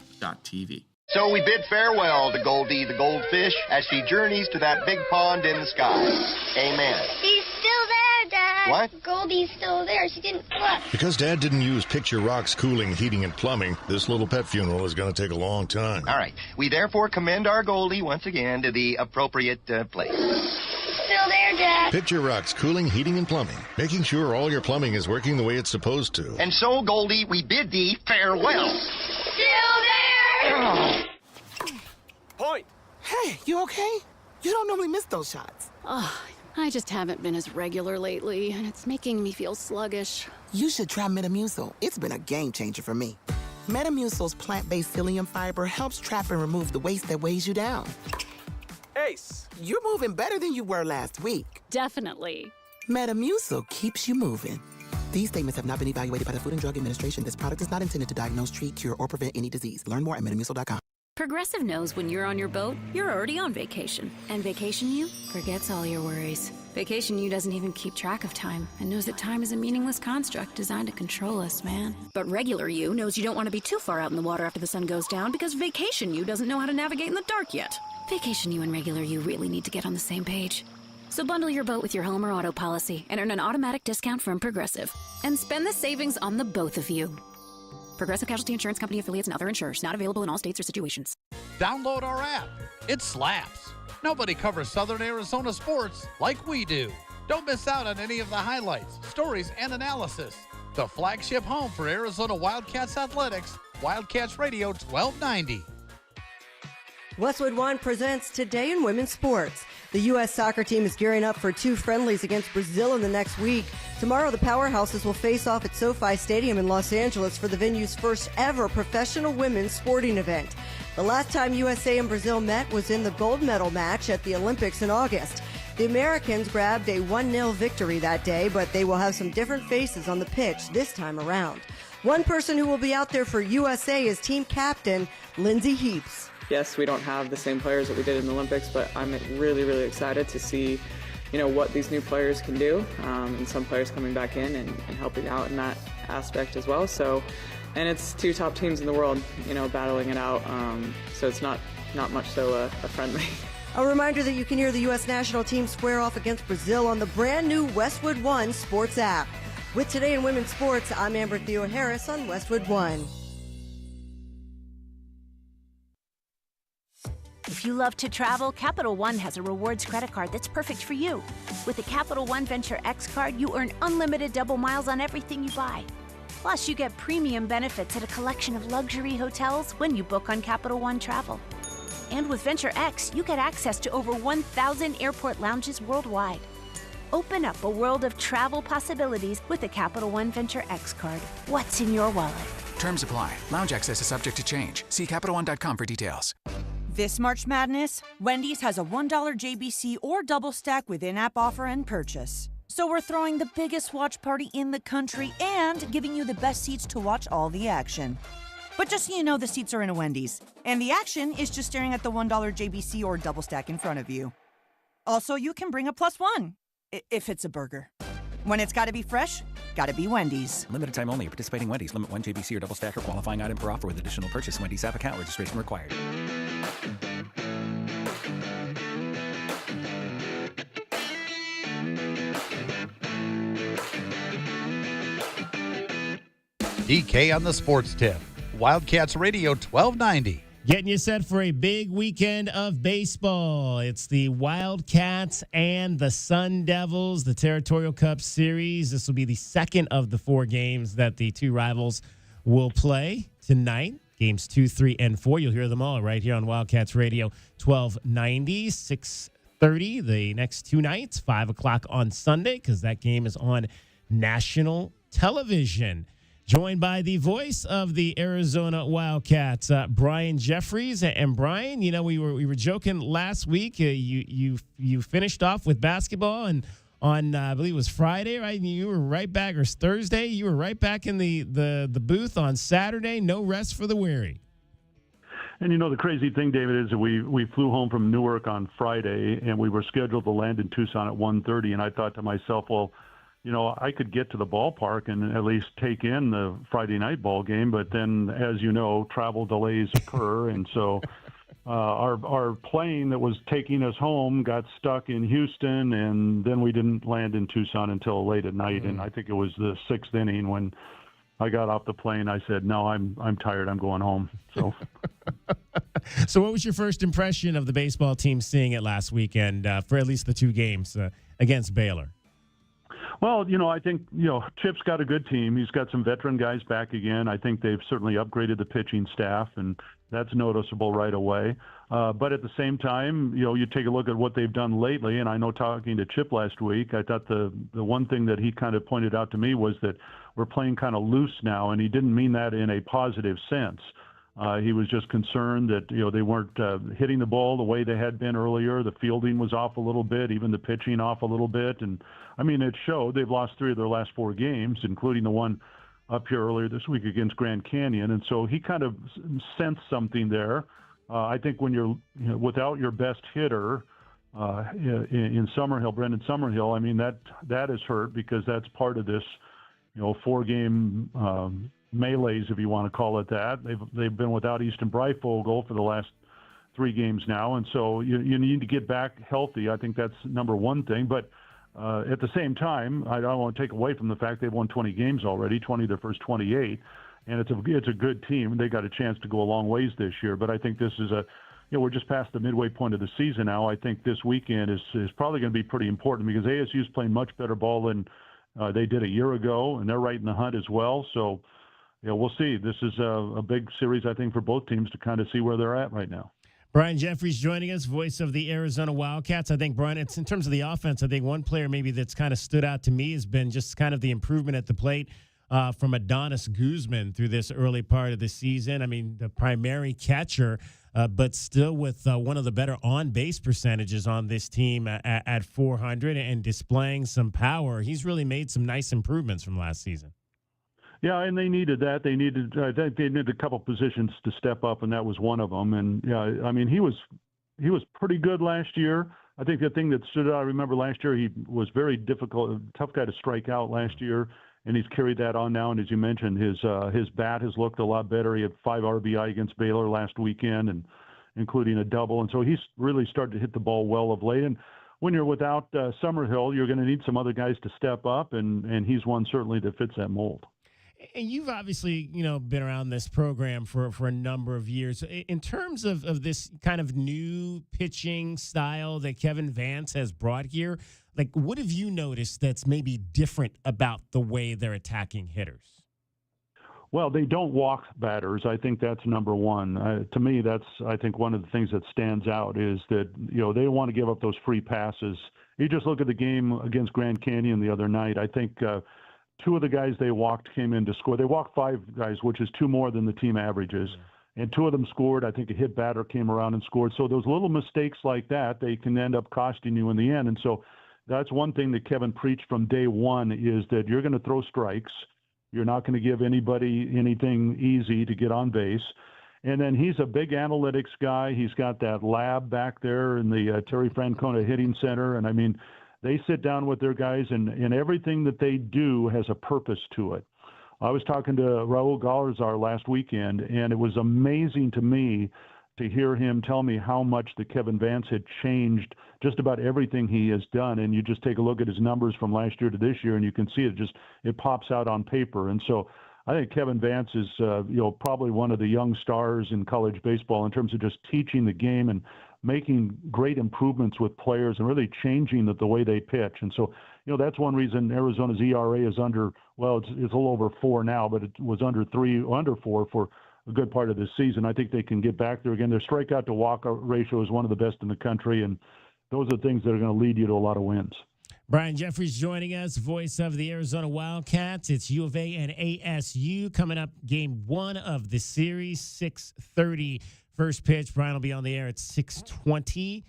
So we bid farewell to Goldie the goldfish as she journeys to that big pond in the sky. Amen. She's still there, Dad. What? Goldie's still there. She didn't flush. Because Dad didn't use Picture Rock's cooling, heating, and plumbing, this little pet funeral is going to take a long time. All right. We therefore commend our Goldie once again to the appropriate place. Still there, Dad. Picture Rock's cooling, heating, and plumbing, making sure all your plumbing is working the way it's supposed to. And so, Goldie, we bid thee farewell. Still there. Point. Hey, you okay? You don't normally miss those shots. Oh, I just haven't been as regular lately, and it's making me feel sluggish. You should try Metamucil. It's been a game changer for me. Metamucil's plant-based psyllium fiber helps trap and remove the waste that weighs you down. Ace, you're moving better than you were last week. Definitely. Metamucil keeps you moving. These statements have not been evaluated by the Food and Drug Administration. This product is not intended to diagnose, treat, cure, or prevent any disease. Learn more at Metamucil.com. Progressive knows when you're on your boat, you're already on vacation. And Vacation You forgets all your worries. Vacation You doesn't even keep track of time and knows that time is a meaningless construct designed to control us, man. But Regular You knows you don't want to be too far out in the water after the sun goes down because Vacation You doesn't know how to navigate in the dark yet. Vacation You and Regular You really need to get on the same page. So bundle your boat with your home or auto policy and earn an automatic discount from Progressive. And spend the savings on the both of you. Progressive Casualty Insurance Company affiliates and other insurers. Not available in all states or situations. Download our app. It slaps. Nobody covers Southern Arizona sports like we do. Don't miss out on any of the highlights, stories, and analysis. The flagship home for Arizona Wildcats athletics, Wildcats Radio 1290. Westwood One presents Today in Women's Sports. The U.S. soccer team is gearing up for 2 friendlies against Brazil in the next week. Tomorrow, the Powerhouses will face off at SoFi Stadium in Los Angeles for the venue's first ever professional women's sporting event. The last time USA and Brazil met was in the gold medal match at the Olympics in August. The Americans grabbed a 1-0 victory that day, but they will have some different faces on the pitch this time around. One person who will be out there for USA is team captain Lindsay Heaps. Yes, we don't have the same players that we did in the Olympics, but I'm really, really excited to see, what these new players can do, and some players coming back in and helping out in that aspect as well. So, and it's 2 top teams in the world, battling it out. So it's not much so a friendly. A reminder that you can hear the U.S. national team square off against Brazil on the brand new Westwood One Sports app. With Today in Women's Sports, I'm Amber Theo Harris on Westwood One. If you love to travel, Capital One has a rewards credit card that's perfect for you. With the Capital One Venture X card, you earn unlimited double miles on everything you buy. Plus, you get premium benefits at a collection of luxury hotels when you book on Capital One Travel. And with Venture X, you get access to over 1,000 airport lounges worldwide. Open up a world of travel possibilities with the Capital One Venture X card. What's in your wallet? Terms apply. Lounge access is subject to change. See CapitalOne.com for details. This March Madness, Wendy's has a $1 JBC or double stack with in-app offer and purchase. So we're throwing the biggest watch party in the country and giving you the best seats to watch all the action. But just so you know, the seats are in a Wendy's. And the action is just staring at the $1 JBC or double stack in front of you. Also, you can bring a +1, if it's a burger. When it's gotta be fresh, gotta be Wendy's. Limited time only. Participating Wendy's. Limit 1 JBC or double stack or qualifying item per offer with additional purchase. Wendy's app account registration required. DK on the Sports Tip. Wildcats Radio 1290. Getting you set for a big weekend of baseball. It's the Wildcats and the Sun Devils, the Territorial Cup Series. This will be the second of the 4 games that the 2 rivals will play tonight. Games 2, 3, and 4. You'll hear them all right here on Wildcats Radio 1290, 6:30 the next 2 nights, 5 o'clock on Sunday, because that game is on national television. Joined by the voice of the Arizona Wildcats, Brian Jeffries. And Brian, we were joking last week. You finished off with basketball, and on I believe it was Friday, right? You were right back, or Thursday. You were right back in the booth on Saturday. No rest for the weary. And the crazy thing, David, is that we flew home from Newark on Friday, and we were scheduled to land in Tucson at 1:30. And I thought to myself, well, I could get to the ballpark and at least take in the Friday night ball game. But then, as you know, travel delays occur. And so our plane that was taking us home got stuck in Houston, and then we didn't land in Tucson until late at night. And I think it was the 6th inning when I got off the plane. I said, no, I'm tired. I'm going home. So. So what was your first impression of the baseball team seeing it last weekend for at least the 2 games against Baylor? Well, I think, Chip's got a good team. He's got some veteran guys back again. I think they've certainly upgraded the pitching staff, and that's noticeable right away. But at the same time, you take a look at what they've done lately, and I know talking to Chip last week, I thought the one thing that he kind of pointed out to me was that we're playing kind of loose now, and he didn't mean that in a positive sense. He was just concerned that, they weren't hitting the ball the way they had been earlier. The fielding was off a little bit, even the pitching off a little bit. And, it showed. They've lost 3 of their last 4 games, including the one up here earlier this week against Grand Canyon. And so he kind of sensed something there. I think when you're without your best hitter in Summerhill, Brendan Summerhill, that is hurt because that's part of this, 4-game melees, if you want to call it that. They've been without Easton Breifogel for the last 3 games now, and so you need to get back healthy. I think that's number one thing. But at the same time, I don't want to take away from the fact they've won 20 games already, 20 of their first 28, and it's a good team. They got a chance to go a long ways this year. But I think this is we're just past the midway point of the season now. I think this weekend is probably going to be pretty important because ASU's playing much better ball than they did a year ago, and they're right in the hunt as well. So we'll see. This is a big series, I think, for both teams to kind of see where they're at right now. Brian Jeffries joining us, voice of the Arizona Wildcats. I think, Brian, it's in terms of the offense, I think one player maybe that's kind of stood out to me has been just kind of the improvement at the plate from Adonis Guzman through this early part of the season. I mean, the primary catcher, but still with one of the better on-base percentages on this team at 400 and displaying some power. He's really made some nice improvements from last season. Yeah, and they needed that. I think they needed a couple positions to step up, and that was one of them. And yeah, I mean, he was pretty good last year. I think the thing that stood out, I remember last year he was very difficult, tough guy to strike out last year, and he's carried that on now. And as you mentioned, his bat has looked a lot better. He had 5 RBI against Baylor last weekend, and including a double. And so he's really started to hit the ball well of late. And when you're without Summerhill, you're going to need some other guys to step up, and he's one certainly that fits that mold. And you've obviously, been around this program for a number of years. In terms of this kind of new pitching style that Kevin Vance has brought here, like, what have you noticed that's maybe different about the way they're attacking hitters? Well, they don't walk batters. I think that's number one. To me, that's, I think, one of the things that stands out is that, they don't want to give up those free passes. You just look at the game against Grand Canyon the other night. I think 2 of the guys they walked came in to score. They walked 5 guys, which is 2 more than the team averages. And 2 of them scored. I think a hit batter came around and scored. So those little mistakes like that, they can end up costing you in the end. And so that's one thing that Kevin preached from day one is that you're going to throw strikes. You're not going to give anybody anything easy to get on base. And then he's a big analytics guy. He's got that lab back there in the Terry Francona Hitting Center. And, I mean, they sit down with their guys, and everything that they do has a purpose to it. I was talking to Raul Galazar last weekend, and it was amazing to me to hear him tell me how much that Kevin Vance had changed just about everything he has done. And you just take a look at his numbers from last year to this year, and you can see it pops out on paper. And so I think Kevin Vance is, probably one of the young stars in college baseball in terms of just teaching the game and making great improvements with players and really changing the way they pitch. And so, that's one reason Arizona's ERA is it's a little over 4 now, but it was under 4 for a good part of this season. I think they can get back there again. Their strikeout to walk ratio is one of the best in the country, and those are things that are going to lead you to a lot of wins. Brian Jeffries joining us, voice of the Arizona Wildcats. It's U of A and ASU coming up, game 1 of the series, 6:30 first pitch. Brian will be on the air at 6:20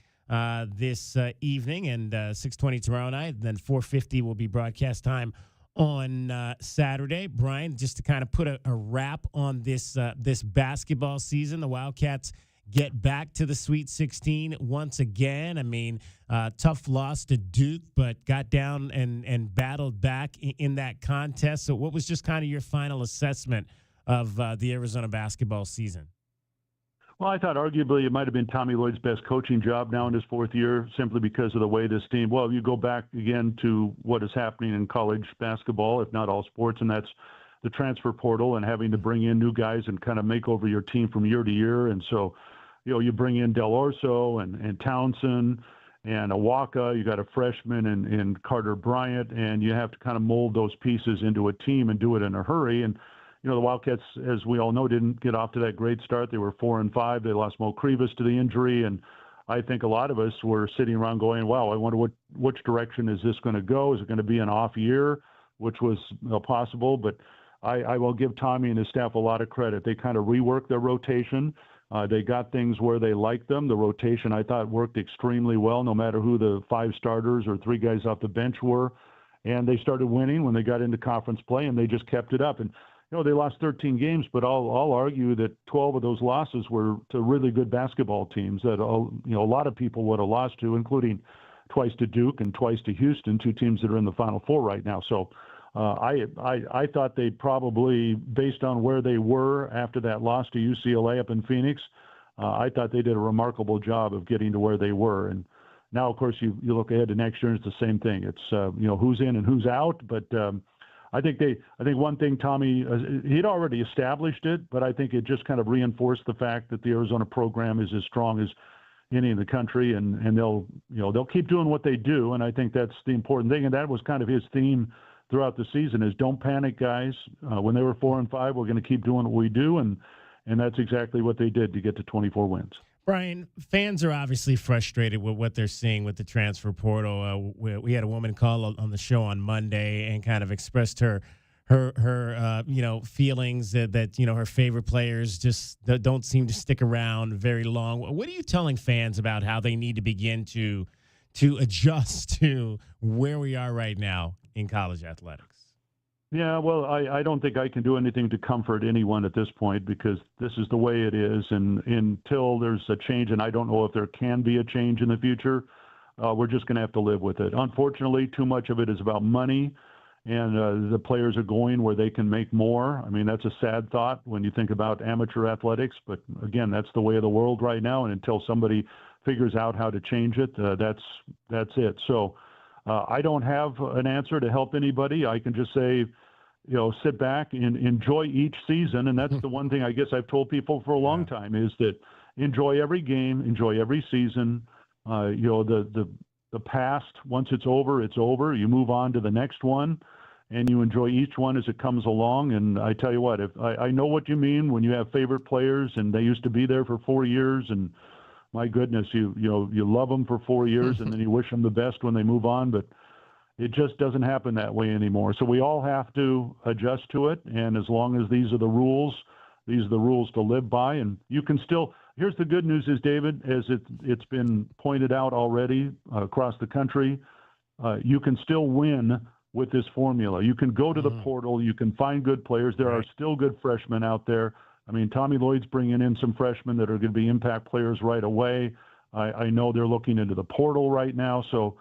this evening, and 6:20 tomorrow night. And then 4:50 will be broadcast time on Saturday. Brian, just to kind of put a wrap on this basketball season, the Wildcats get back to the Sweet 16 once again. I mean, tough loss to Duke, but got down and battled back in that contest. So what was just kind of your final assessment of the Arizona basketball season? Well, I thought arguably it might have been Tommy Lloyd's best coaching job now in his 4th year, simply because of the way this team, you go back again to what is happening in college basketball, if not all sports, and that's the transfer portal and having to bring in new guys and kind of make over your team from year to year. And so, you bring in Del Orso and Townsend and Awaka. You got a freshman in Carter Bryant, and you have to kind of mold those pieces into a team and do it in a hurry. And the Wildcats, as we all know, didn't get off to that great start. They were 4-5. They lost Mo Krivas to the injury, and I think a lot of us were sitting around going, "Wow, I wonder which direction is this going to go? Is it going to be an off year?" Which was possible, but I will give Tommy and his staff a lot of credit. They kind of reworked their rotation. They got things where they liked them. The rotation, I thought, worked extremely well, no matter who the 5 starters or 3 guys off the bench were. And they started winning when they got into conference play, and they just kept it up. And they lost 13 games, but I'll argue that 12 of those losses were to really good basketball teams that a lot of people would have lost to, including twice to Duke and twice to Houston, 2 teams that are in the Final Four right now. So I thought they probably, based on where they were after that loss to UCLA up in Phoenix, I thought they did a remarkable job of getting to where they were. And now, of course, you look ahead to next year, and it's the same thing. It's who's in and who's out, but I think one thing, Tommy, he'd already established it, but I think it just kind of reinforced the fact that the Arizona program is as strong as any in the country, and they'll keep doing what they do, and I think that's the important thing. And that was kind of his theme throughout the season is don't panic, guys. When they were 4-5, we're going to keep doing what we do, and that's exactly what they did to get to 24 wins. Brian, fans are obviously frustrated with what they're seeing with the transfer portal. We had a woman call on the show on Monday and kind of expressed her feelings that her favorite players just don't seem to stick around very long. What are you telling fans about how they need to begin to adjust to where we are right now in college athletics? Yeah, well, I don't think I can do anything to comfort anyone at this point because this is the way it is. And until there's a change, and I don't know if there can be a change in the future, we're just going to have to live with it. Unfortunately, too much of it is about money, and the players are going where they can make more. I mean, that's a sad thought when you think about amateur athletics. But, again, that's the way of the world right now. And until somebody figures out how to change it, that's it. So I don't have an answer to help anybody. I can just say, sit back and enjoy each season. And that's the one thing I guess I've told people for a long time is that enjoy every game, enjoy every season. The past, once it's over, it's over. You move on to the next one and you enjoy each one as it comes along. And I tell you what, if I know what you mean when you have favorite players and they used to be there for 4 years and my goodness, you love them for 4 years and then you wish them the best when they move on, but it just doesn't happen that way anymore. So we all have to adjust to it. And as long as these are the rules to live by. And you can still, here's the good news is, David, as it's been pointed out already across the country, you can still win with this formula. You can go to the portal. You can find good players. There are still good freshmen out there. I mean, Tommy Lloyd's bringing in some freshmen that are going to be impact players right away. I know they're looking into the portal right now. So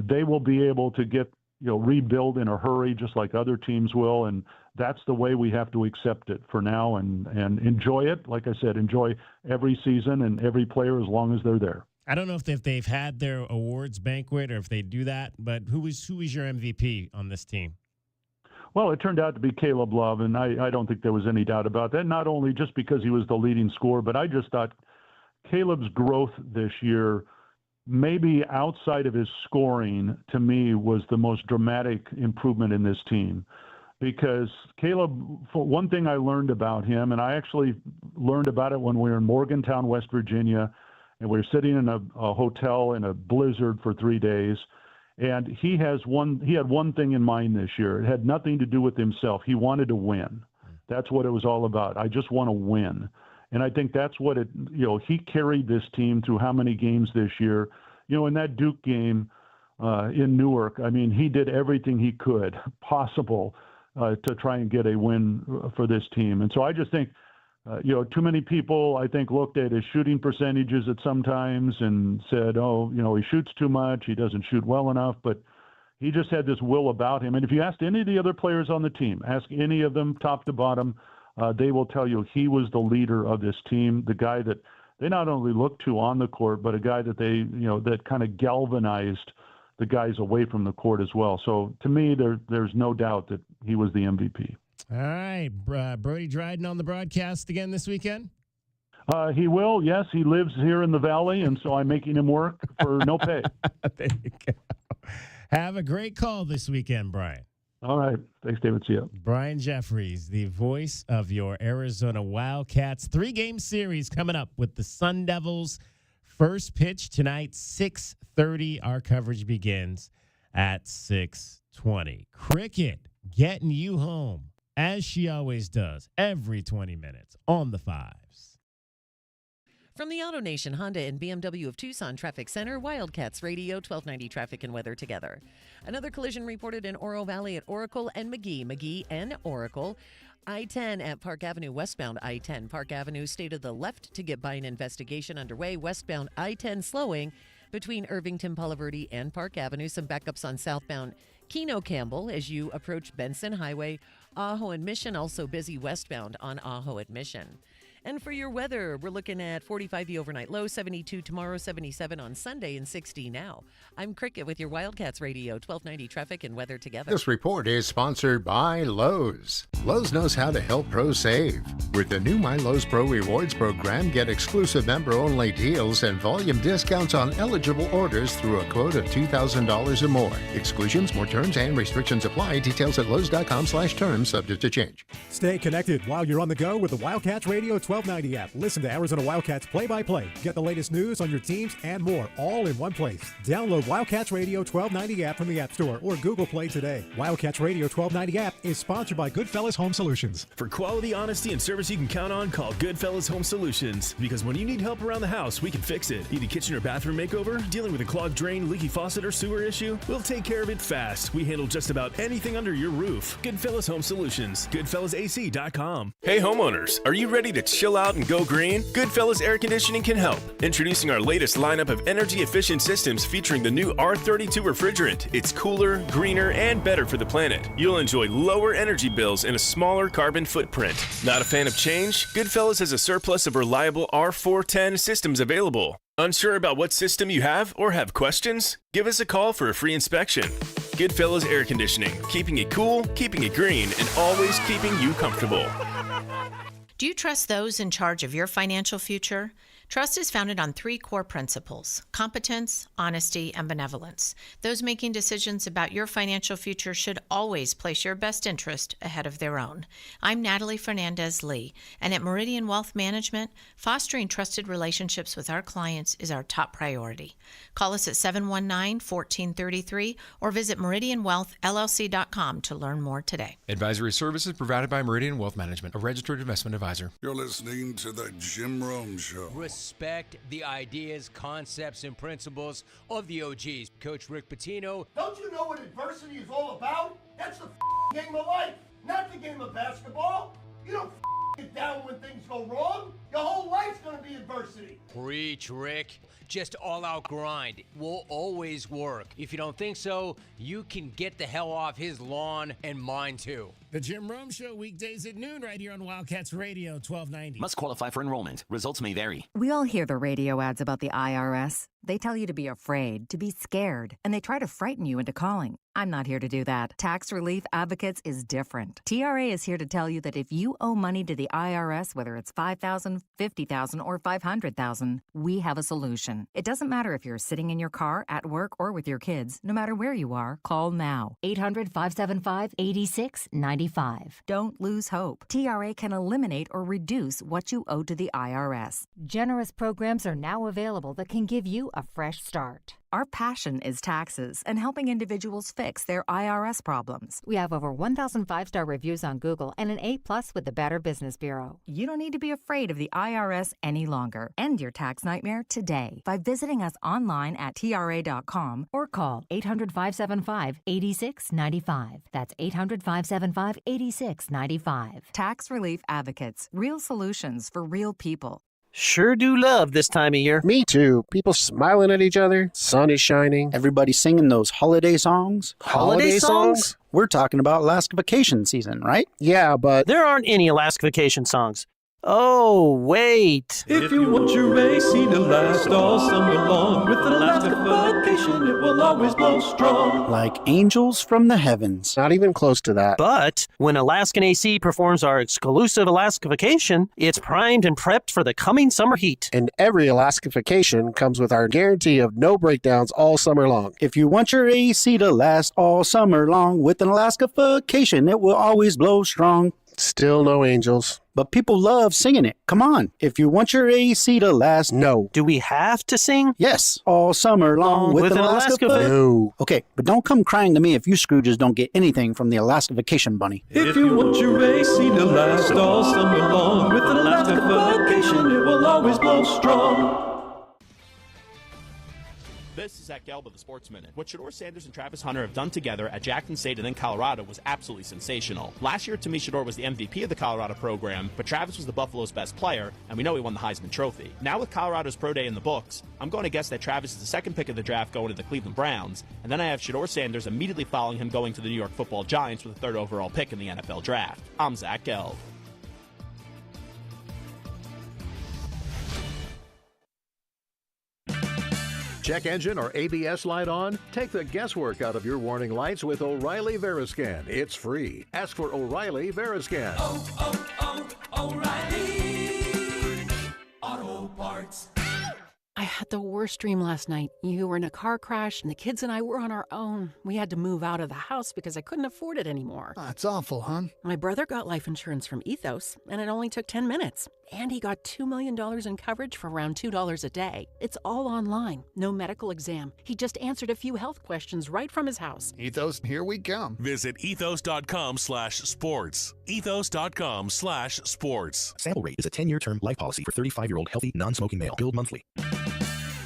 they will be able to get, rebuild in a hurry, just like other teams will. And that's the way we have to accept it for now and enjoy it. Like I said, enjoy every season and every player as long as they're there. I don't know if they've had their awards banquet or if they do that, but who is your MVP on this team? Well, it turned out to be Caleb Love, and I don't think there was any doubt about that, not only just because he was the leading scorer, but I just thought Caleb's growth this year, maybe outside of his scoring, to me, was the most dramatic improvement in this team. Because Caleb, for one thing I learned about him, and I actually learned about it when we were in Morgantown, West Virginia, and we were sitting in a hotel in a blizzard for 3 days, and he had one thing in mind this year. It had nothing to do with himself. He wanted to win. That's what it was all about. I just want to win. And I think that's what he carried this team through how many games this year. In that Duke game in Newark, I mean, he did everything he could possible to try and get a win for this team. And so I just think, too many people, I think, looked at his shooting percentages at some times and said, he shoots too much, he doesn't shoot well enough, but he just had this will about him. And if you asked any of the other players on the team, ask any of them top to bottom, they will tell you he was the leader of this team, the guy that they not only looked to on the court, but a guy that they, that kind of galvanized the guys away from the court as well. So to me, there's no doubt that he was the MVP. All right. Brody Dryden on the broadcast again this weekend? He will, yes. He lives here in the Valley, and so I'm making him work for no pay. There you go. Have a great call this weekend, Brian. All right. Thanks, David. See you. Brian Jeffries, the voice of your Arizona Wildcats. 3-game series coming up with the Sun Devils. First pitch tonight, 6:30. Our coverage begins at 6:20. Cricket getting you home, as she always does, every 20 minutes on the Fives. From the AutoNation Honda and BMW of Tucson Traffic Center, Wildcats Radio, 1290 Traffic and Weather together. Another collision reported in Oro Valley at Oracle and McGee and Oracle. I-10 at Park Avenue westbound. I-10 Park Avenue stay to the left to get by an investigation underway. Westbound I-10 slowing between Irvington, Palo Verde, and Park Avenue. Some backups on southbound Keno Campbell as you approach Benson Highway. Ajo and Mission also busy westbound on Ajo at Mission. And for your weather, we're looking at 45 the overnight low, 72 tomorrow, 77 on Sunday, and 60 now. I'm Cricket with your Wildcats Radio, 1290 Traffic and Weather together. This report is sponsored by Lowe's. Lowe's knows how to help pros save. With the new MyLowe's Pro Rewards program, get exclusive member-only deals and volume discounts on eligible orders through a quote of $2,000 or more. Exclusions, more terms, and restrictions apply. Details at Lowe's.com/terms, subject to change. Stay connected while you're on the go with the Wildcats Radio 1290 app. Listen to Arizona Wildcats play-by-play. Get the latest news on your teams and more, all in one place. Download Wildcats Radio 1290 app from the App Store or Google Play today. Wildcats Radio 1290 app is sponsored by Goodfellas Home Solutions. For quality, honesty, and service you can count on, call Goodfellas Home Solutions. Because when you need help around the house, we can fix it. Need a kitchen or bathroom makeover? Dealing with a clogged drain, leaky faucet, or sewer issue? We'll take care of it fast. We handle just about anything under your roof. Goodfellas Home Solutions. GoodfellasAC.com. Hey homeowners, are you ready to chill out and go green? Goodfellas Air Conditioning can help. Introducing our latest lineup of energy-efficient systems featuring the new R32 refrigerant. It's cooler, greener, and better for the planet. You'll enjoy lower energy bills and a smaller carbon footprint. Not a fan of change? Goodfellas has a surplus of reliable R410 systems available. Unsure about what system you have or have questions? Give us a call for a free inspection. Goodfellas Air Conditioning, keeping it cool, keeping it green, and always keeping you comfortable. Do you trust those in charge of your financial future? Trust is founded on 3 core principles: competence, honesty, and benevolence. Those making decisions about your financial future should always place your best interest ahead of their own. I'm Natalie Fernandez-Lee, and at Meridian Wealth Management, fostering trusted relationships with our clients is our top priority. Call us at 719-1433 or visit meridianwealthllc.com to learn more today. Advisory services provided by Meridian Wealth Management, a registered investment advisor. You're listening to the Jim Rome Show. Respect the ideas, concepts, and principles of the OGs. Coach Rick Pitino. Don't you know what adversity is all about? That's the game of life, not the game of basketball. You don't get down when things go wrong. Your whole life's going to be adversity. Preach, Rick. Just all-out grind will always work. If you don't think so, you can get the hell off his lawn and mine too. The Jim Rome Show, weekdays at noon, right here on Wildcats Radio 1290. Must qualify for enrollment. Results may vary. We all hear the radio ads about the IRS. They tell you to be afraid, to be scared, and they try to frighten you into calling. I'm not here to do that. Tax Relief Advocates is different. TRA is here to tell you that if you owe money to the IRS, whether it's $5,000, $50,000, or $500,000, we have a solution. It doesn't matter if you're sitting in your car, at work, or with your kids. No matter where you are, call now. 800-575-8695. Don't lose hope. TRA can eliminate or reduce what you owe to the IRS. Generous programs are now available that can give you a fresh start. Our passion is taxes and helping individuals fix their IRS problems. We have over 1,000 5-star reviews on Google and an A+ with the Better Business Bureau. You don't need to be afraid of the IRS any longer. End your tax nightmare today by visiting us online at TRA.com or call 800-575-8695. That's 800-575-8695. Tax Relief Advocates. Real solutions for real people. Sure do love this time of year. Me too. People smiling at each other, sun is shining. Everybody singing those holiday songs. Holiday songs? We're talking about Alaska vacation season, right? Yeah, but there aren't any Alaska vacation songs. Oh, wait. If you want your AC to last all summer long, with Alaska vacation, it will always blow strong. Like angels from the heavens. Not even close to that. But when Alaskan AC performs our exclusive Alaska vacation, it's primed and prepped for the coming summer heat. And every Alaska vacation comes with our guarantee of no breakdowns all summer long. If you want your AC to last all summer long, with an Alaska vacation, it will always blow strong. Still no angels. But people love singing it. Come on. If you want your AC to last, no. Do we have to sing? Yes. All summer long with an Alaska No. Okay, but don't come crying to me if you Scrooges don't get anything from the Alaska Vacation Bunny. If you want your AC to last all summer long, with an Alaska vacation, it will always blow strong. This is Zach Gelb of the Sports Minute. What Shedeur Sanders and Travis Hunter have done together at Jackson State and then Colorado was absolutely sensational. Last year, to me, Shedeur was the MVP of the Colorado program, but Travis was the Buffalo's best player, and we know he won the Heisman Trophy. Now with Colorado's pro day in the books, I'm going to guess that Travis is the second pick of the draft going to the Cleveland Browns, and then I have Shedeur Sanders immediately following him going to the New York Football Giants with the third overall pick in the NFL Draft. I'm Zach Gelb. Check engine or ABS light on? Take the guesswork out of your warning lights with O'Reilly Veriscan. It's free. Ask for O'Reilly Veriscan. O'Reilly. the worst dream last night. You were in a car crash, and the kids and I were on our own. We had to move out of the house because I couldn't afford it anymore. That's awful, hon. My brother got life insurance from Ethos, and it only took 10 minutes. And he got $2 million in coverage for around $2 a day. It's all online. No medical exam. He just answered a few health questions right from his house. Ethos, here we come. Visit ethos.com/sports. Ethos.com/sports. Sample rate is a 10-year term life policy for 35-year-old healthy, non-smoking male. Billed monthly.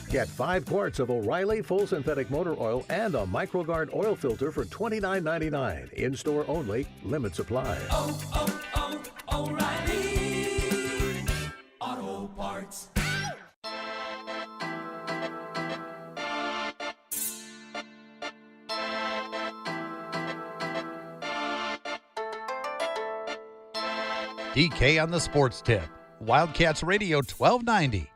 Get 5 quarts of O'Reilly Full Synthetic Motor Oil and a MicroGuard oil filter for $29.99. In-store only. Limit supply. O'Reilly Auto Parts. DK on the Sports Tip. Wildcats Radio 1290.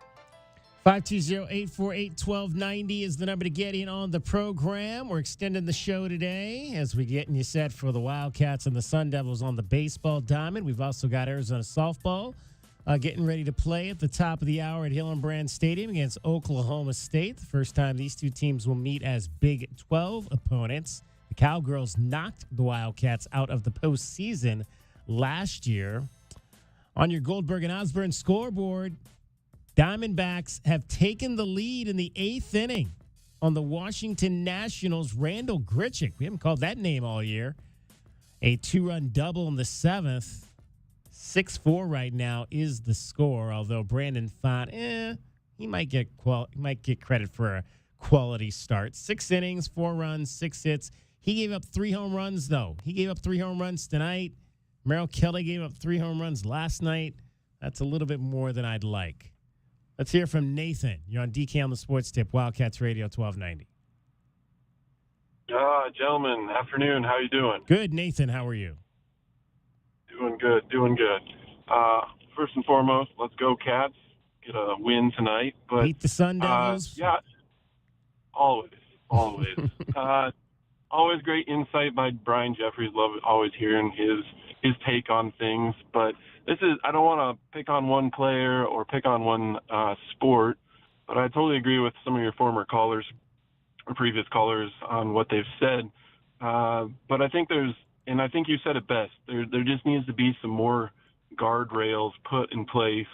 520-848-1290 is the number to get in on the program. We're extending the show today as we're getting you set for the Wildcats and the Sun Devils on the baseball diamond. We've also got Arizona softball getting ready to play at the top of the hour at Hillenbrand Stadium against Oklahoma State. The first time these two teams will meet as Big 12 opponents. The Cowgirls knocked the Wildcats out of the postseason last year. On your Goldberg and Osborne scoreboard, Diamondbacks have taken the lead in the 8th inning on the Washington Nationals' Randall Grichuk. We haven't called that name all year. A 2-run double in the 7th. 6-4 right now is the score, although Brandon Font, he might get credit for a quality start. 6 innings, 4 runs, 6 hits. He gave up 3 home runs, though. He gave up 3 home runs tonight. Merrill Kelly gave up 3 home runs last night. That's a little bit more than I'd like. Let's hear from Nathan. You're on DK on the Sports Tip, Wildcats Radio 1290. Gentlemen, afternoon. How you doing? Good, Nathan. How are you? Doing good. First and foremost, let's go Cats. Get a win tonight. But beat the Sun Devils? Yeah, always. Always great insight by Brian Jeffries. Love always hearing his take on things. But I don't want to pick on one player or pick on one sport, but I totally agree with some of your former callers or previous callers on what they've said. But I think I think you said it best. There just needs to be some more guardrails put in place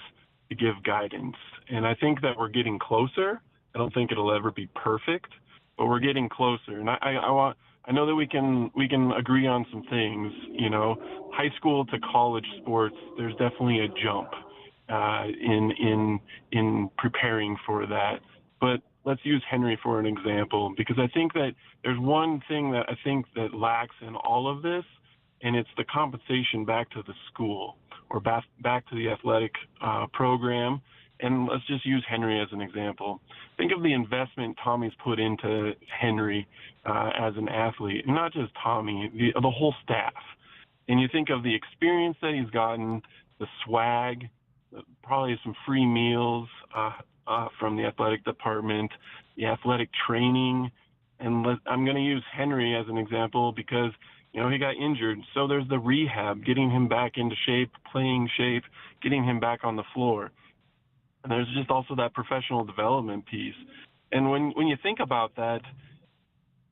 to give guidance. And I think that we're getting closer. I don't think it'll ever be perfect, but we're getting closer. And I know that we can agree on some things. You know, high school to college sports, there's definitely a jump in preparing for that. But let's use Henry for an example, because I think that there's one thing that I think that lacks in all of this, and it's the compensation back to the school or back to the athletic program. And let's just use Henry as an example. Think of the investment Tommy's put into Henry as an athlete, and not just Tommy, the whole staff. And you think of the experience that he's gotten, the swag, probably some free meals from the athletic department, the athletic training. And I'm going to use Henry as an example because, you know, he got injured. So there's the rehab, getting him back into shape, playing shape, getting him back on the floor. And there's just also that professional development piece. And when you think about that,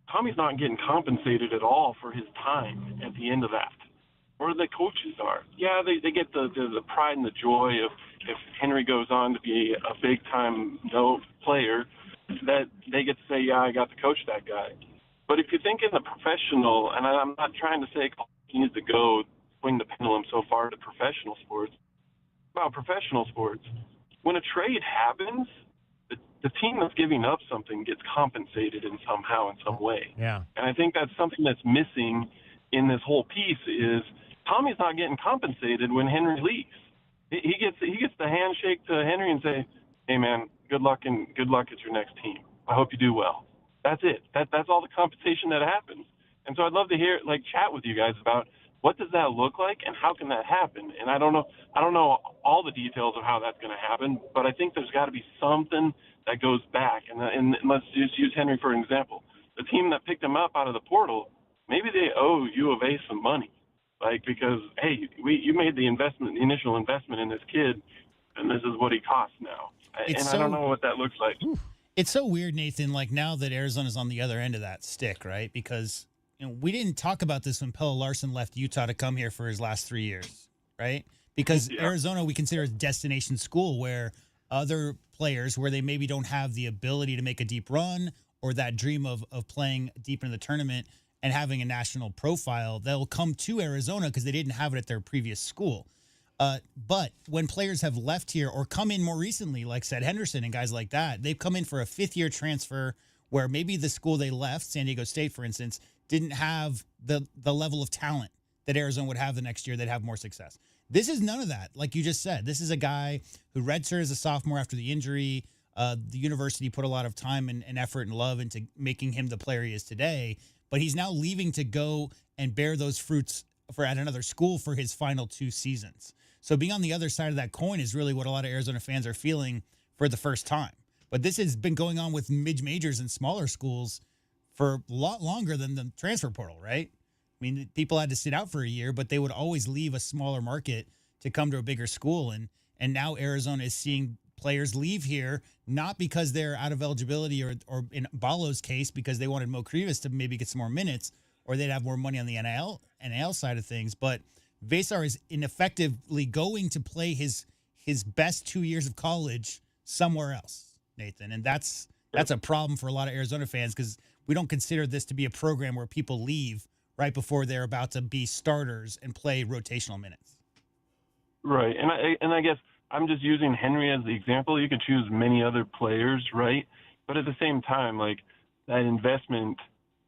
Tommy's not getting compensated at all for his time at the end of that. Or the coaches are. Yeah, they get the pride and the joy of if Henry goes on to be a big-time player, that they get to say, yeah, I got to coach that guy. But if you think in the professional, and I'm not trying to say he needs to go swing the pendulum so far to professional sports, about professional sports, when a trade happens, the team that's giving up something gets compensated in some way. Yeah. And I think that's something that's missing in this whole piece is Tommy's not getting compensated when Henry leaves. He gets the handshake to Henry and say, "Hey man, good luck at your next team. I hope you do well." That's it. That's all the compensation that happens. And so I'd love to hear chat with you guys about what does that look like and how can that happen? And I don't know all the details of how that's going to happen, but I think there's got to be something that goes back. And let's just use Henry for an example. The team that picked him up out of the portal, maybe they owe U of A some money, because hey, you made the initial investment in this kid, and this is what he costs now. I don't know what that looks like. It's so weird, Nathan, like now that Arizona's on the other end of that stick, right? Because we didn't talk about this when Pelle Larsson left Utah to come here for his last 3 years, right? Because Arizona we consider a destination school where other players, where they maybe don't have the ability to make a deep run or that dream of playing deep into the tournament and having a national profile, they'll come to Arizona because they didn't have it at their previous school. But when players have left here or come in more recently, like Seth Henderson and guys like that, they've come in for a fifth-year transfer where maybe the school they left, San Diego State, for instance, didn't have the level of talent that Arizona would have the next year. They'd have more success. This is none of that. Like you just said, this is a guy who redshirted as a sophomore after the injury. The university put a lot of time and effort and love into making him the player he is today, but he's now leaving to go and bear those fruits at another school for his final 2 seasons. So being on the other side of that coin is really what a lot of Arizona fans are feeling for the first time. But this has been going on with mid-majors and smaller schools for a lot longer than the transfer portal, right? I mean, people had to sit out for a year, but they would always leave a smaller market to come to a bigger school. And now Arizona is seeing players leave here, not because they're out of eligibility or in Ballo's case, because they wanted Mo Krivas to maybe get some more minutes or they'd have more money on the NIL side of things. But Vesar is ineffectively going to play his best 2 years of college somewhere else, Nathan. And that's a problem for a lot of Arizona fans because we don't consider this to be a program where people leave right before they're about to be starters and play rotational minutes. Right. And I guess I'm just using Henry as the example. You could choose many other players, right? But at the same time, like that investment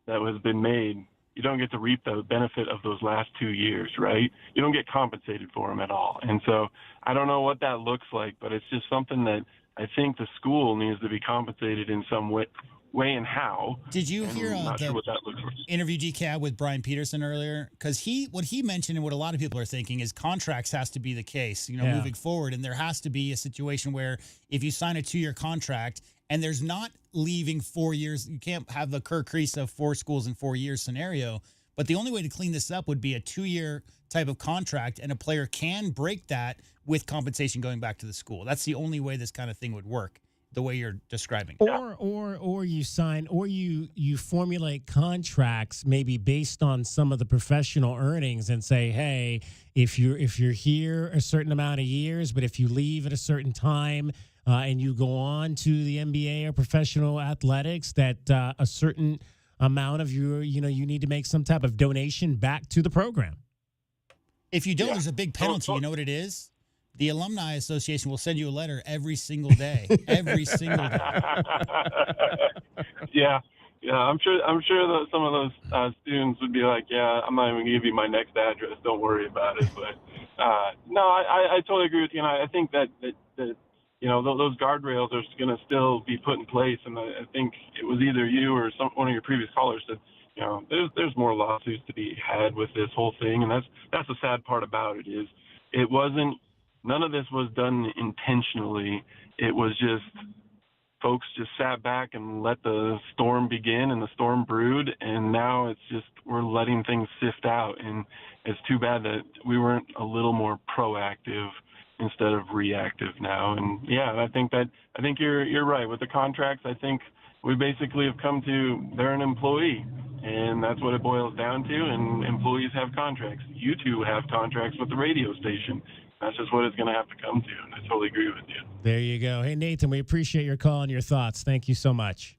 that has been made, you don't get to reap the benefit of those last 2 years, right? You don't get compensated for them at all. And so I don't know what that looks like, but it's just something that I think the school needs to be compensated in some way and how. Did you hear not sure what that looks like. Interview GCAB with Brian Peterson earlier? Because what he mentioned and what a lot of people are thinking is contracts has to be the case, moving forward. And there has to be a situation where if you sign a 2-year contract and there's not leaving 4 years, you can't have the Kerr Kriisa 4 schools in 4 years scenario. But the only way to clean this up would be a 2-year type of contract, and a player can break that with compensation going back to the school. That's the only way this kind of thing would work, the way you're describing. Or you sign, or you formulate contracts maybe based on some of the professional earnings and say, hey, if you're here a certain amount of years, but if you leave at a certain time and you go on to the NBA or professional athletics, that a certain amount of you need to make some type of donation back to the program. If you don't, there's a big penalty. You know what it is? The Alumni Association will send you a letter every single day. Every single day. Yeah. I'm sure that some of those students would be like, yeah, I'm not even going to give you my next address. Don't worry about it. But no, I totally agree with you. And I think that those guardrails are going to still be put in place. And I think it was either you or one of your previous callers said, there's more lawsuits to be had with this whole thing. And that's the sad part about it is it wasn't. None of this was done intentionally. It was just folks just sat back and let the storm begin, and the storm brewed, and now it's just we're letting things sift out. And it's too bad that we weren't a little more proactive instead of reactive now. And yeah, I think you're right with the contracts. I think we basically have come to they're an employee, and that's what it boils down to. And employees have contracts. You two have contracts with the radio station. That's just what it's going to have to come to, and I totally agree with you. There you go. Hey, Nathan, we appreciate your call and your thoughts. Thank you so much.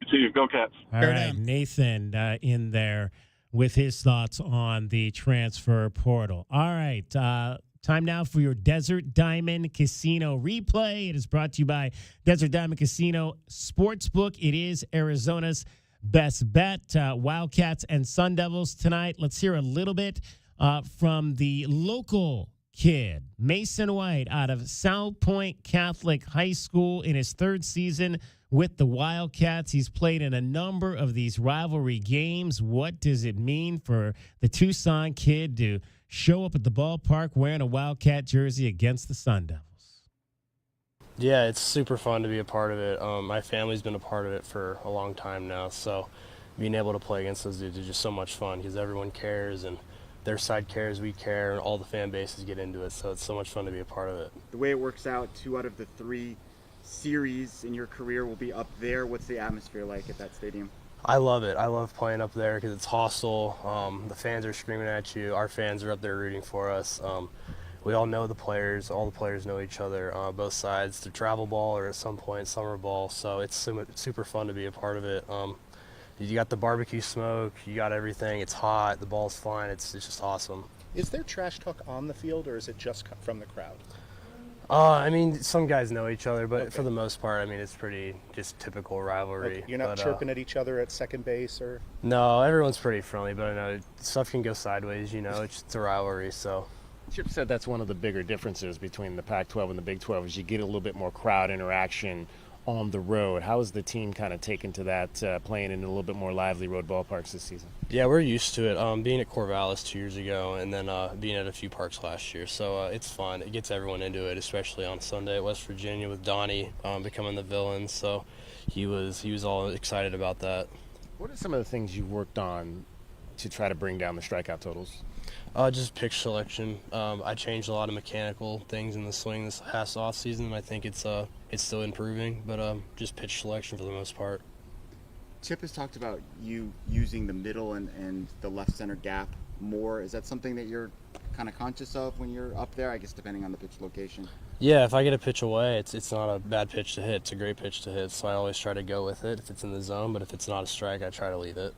You too. Go Cats. All right, Nathan in there with his thoughts on the transfer portal. All right, time now for your Desert Diamond Casino replay. It is brought to you by Desert Diamond Casino Sportsbook. It is Arizona's best bet. Wildcats and Sun Devils tonight. Let's hear a little bit from the local kid, Mason White, out of South Point Catholic High School in his 3rd season with the Wildcats. He's played in a number of these rivalry games. What does it mean for the Tucson kid to show up at the ballpark wearing a Wildcat jersey against the Sun Devils? Yeah, it's super fun to be a part of it. My family's been a part of it for a long time now, so being able to play against those dudes is just so much fun because everyone cares and their side cares, we care, and all the fan bases get into it, so it's so much fun to be a part of it. The way it works out, 2 out of the 3 series in your career will be up there. What's the atmosphere like at that stadium? I love it. I love playing up there because it's hostile. The fans are screaming at you. Our fans are up there rooting for us. We all know the players. All the players know each other, both sides, through travel ball or at some point summer ball. So it's super fun to be a part of it. You got the barbecue smoke. You got everything. It's hot. The ball's flying. It's just awesome. Is there trash talk on the field, or is it just from the crowd? I mean, some guys know each other, but for the most part, I mean, it's pretty just typical rivalry. You're not chirping at each other at second base, or? No, everyone's pretty friendly, but I know stuff can go sideways. It's a rivalry, so. Chip said that's one of the bigger differences between the Pac-12 and the Big 12 is you get a little bit more crowd interaction on the road. How is the team kind of taken to that, playing in a little bit more lively road ballparks this season? Yeah, we're used to it. Being at Corvallis 2 years ago and then being at a few parks last year. So it's fun. It gets everyone into it, especially on Sunday at West Virginia with Donnie becoming the villain. So he was all excited about that. What are some of the things you worked on to try to bring down the strikeout totals? Just pitch selection. I changed a lot of mechanical things in the swing this past off season. I think it's still improving, but just pitch selection for the most part. Chip has talked about you using the middle and the left center gap more. Is that something that you're kind of conscious of when you're up there? I guess depending on the pitch location. Yeah, if I get a pitch away, it's not a bad pitch to hit. It's a great pitch to hit, so I always try to go with it if it's in the zone. But if it's not a strike, I try to leave it.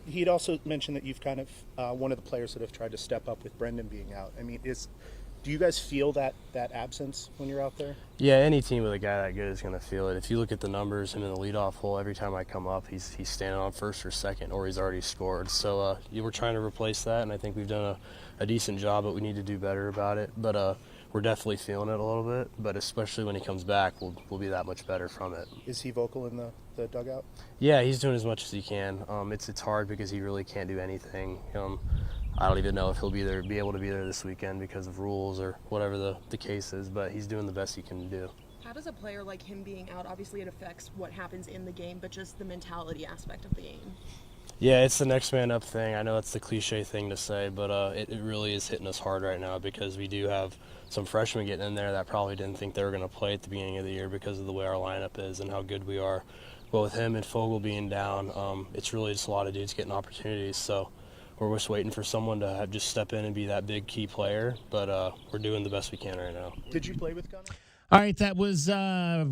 He'd also mentioned that you've kind of one of the players that have tried to step up with Brendan being out. I mean, do you guys feel that absence when you're out there? Yeah, any team with a guy that good is going to feel it. If you look at the numbers, him in the leadoff hole, every time I come up, he's standing on first or second, or he's already scored. So we're trying to replace that, and I think we've done a decent job, but we need to do better about it. But we're definitely feeling it a little bit, but especially when he comes back, we'll be that much better from it. Is he vocal in the dugout? Yeah, he's doing as much as he can. It's hard because he really can't do anything. I don't even know if he'll be able to be there this weekend because of rules or whatever the case is, but he's doing the best he can do. How does a player like him being out, obviously it affects what happens in the game, but just the mentality aspect of the game? Yeah, it's the next man up thing. I know it's the cliche thing to say, but it really is hitting us hard right now because we do have some freshmen getting in there that probably didn't think they were going to play at the beginning of the year because of the way our lineup is and how good we are. But with him and Fogel being down, it's really just a lot of dudes getting opportunities. So we're just waiting for someone to just step in and be that big key player, but we're doing the best we can right now. Did you play with Gunnar? All right, that was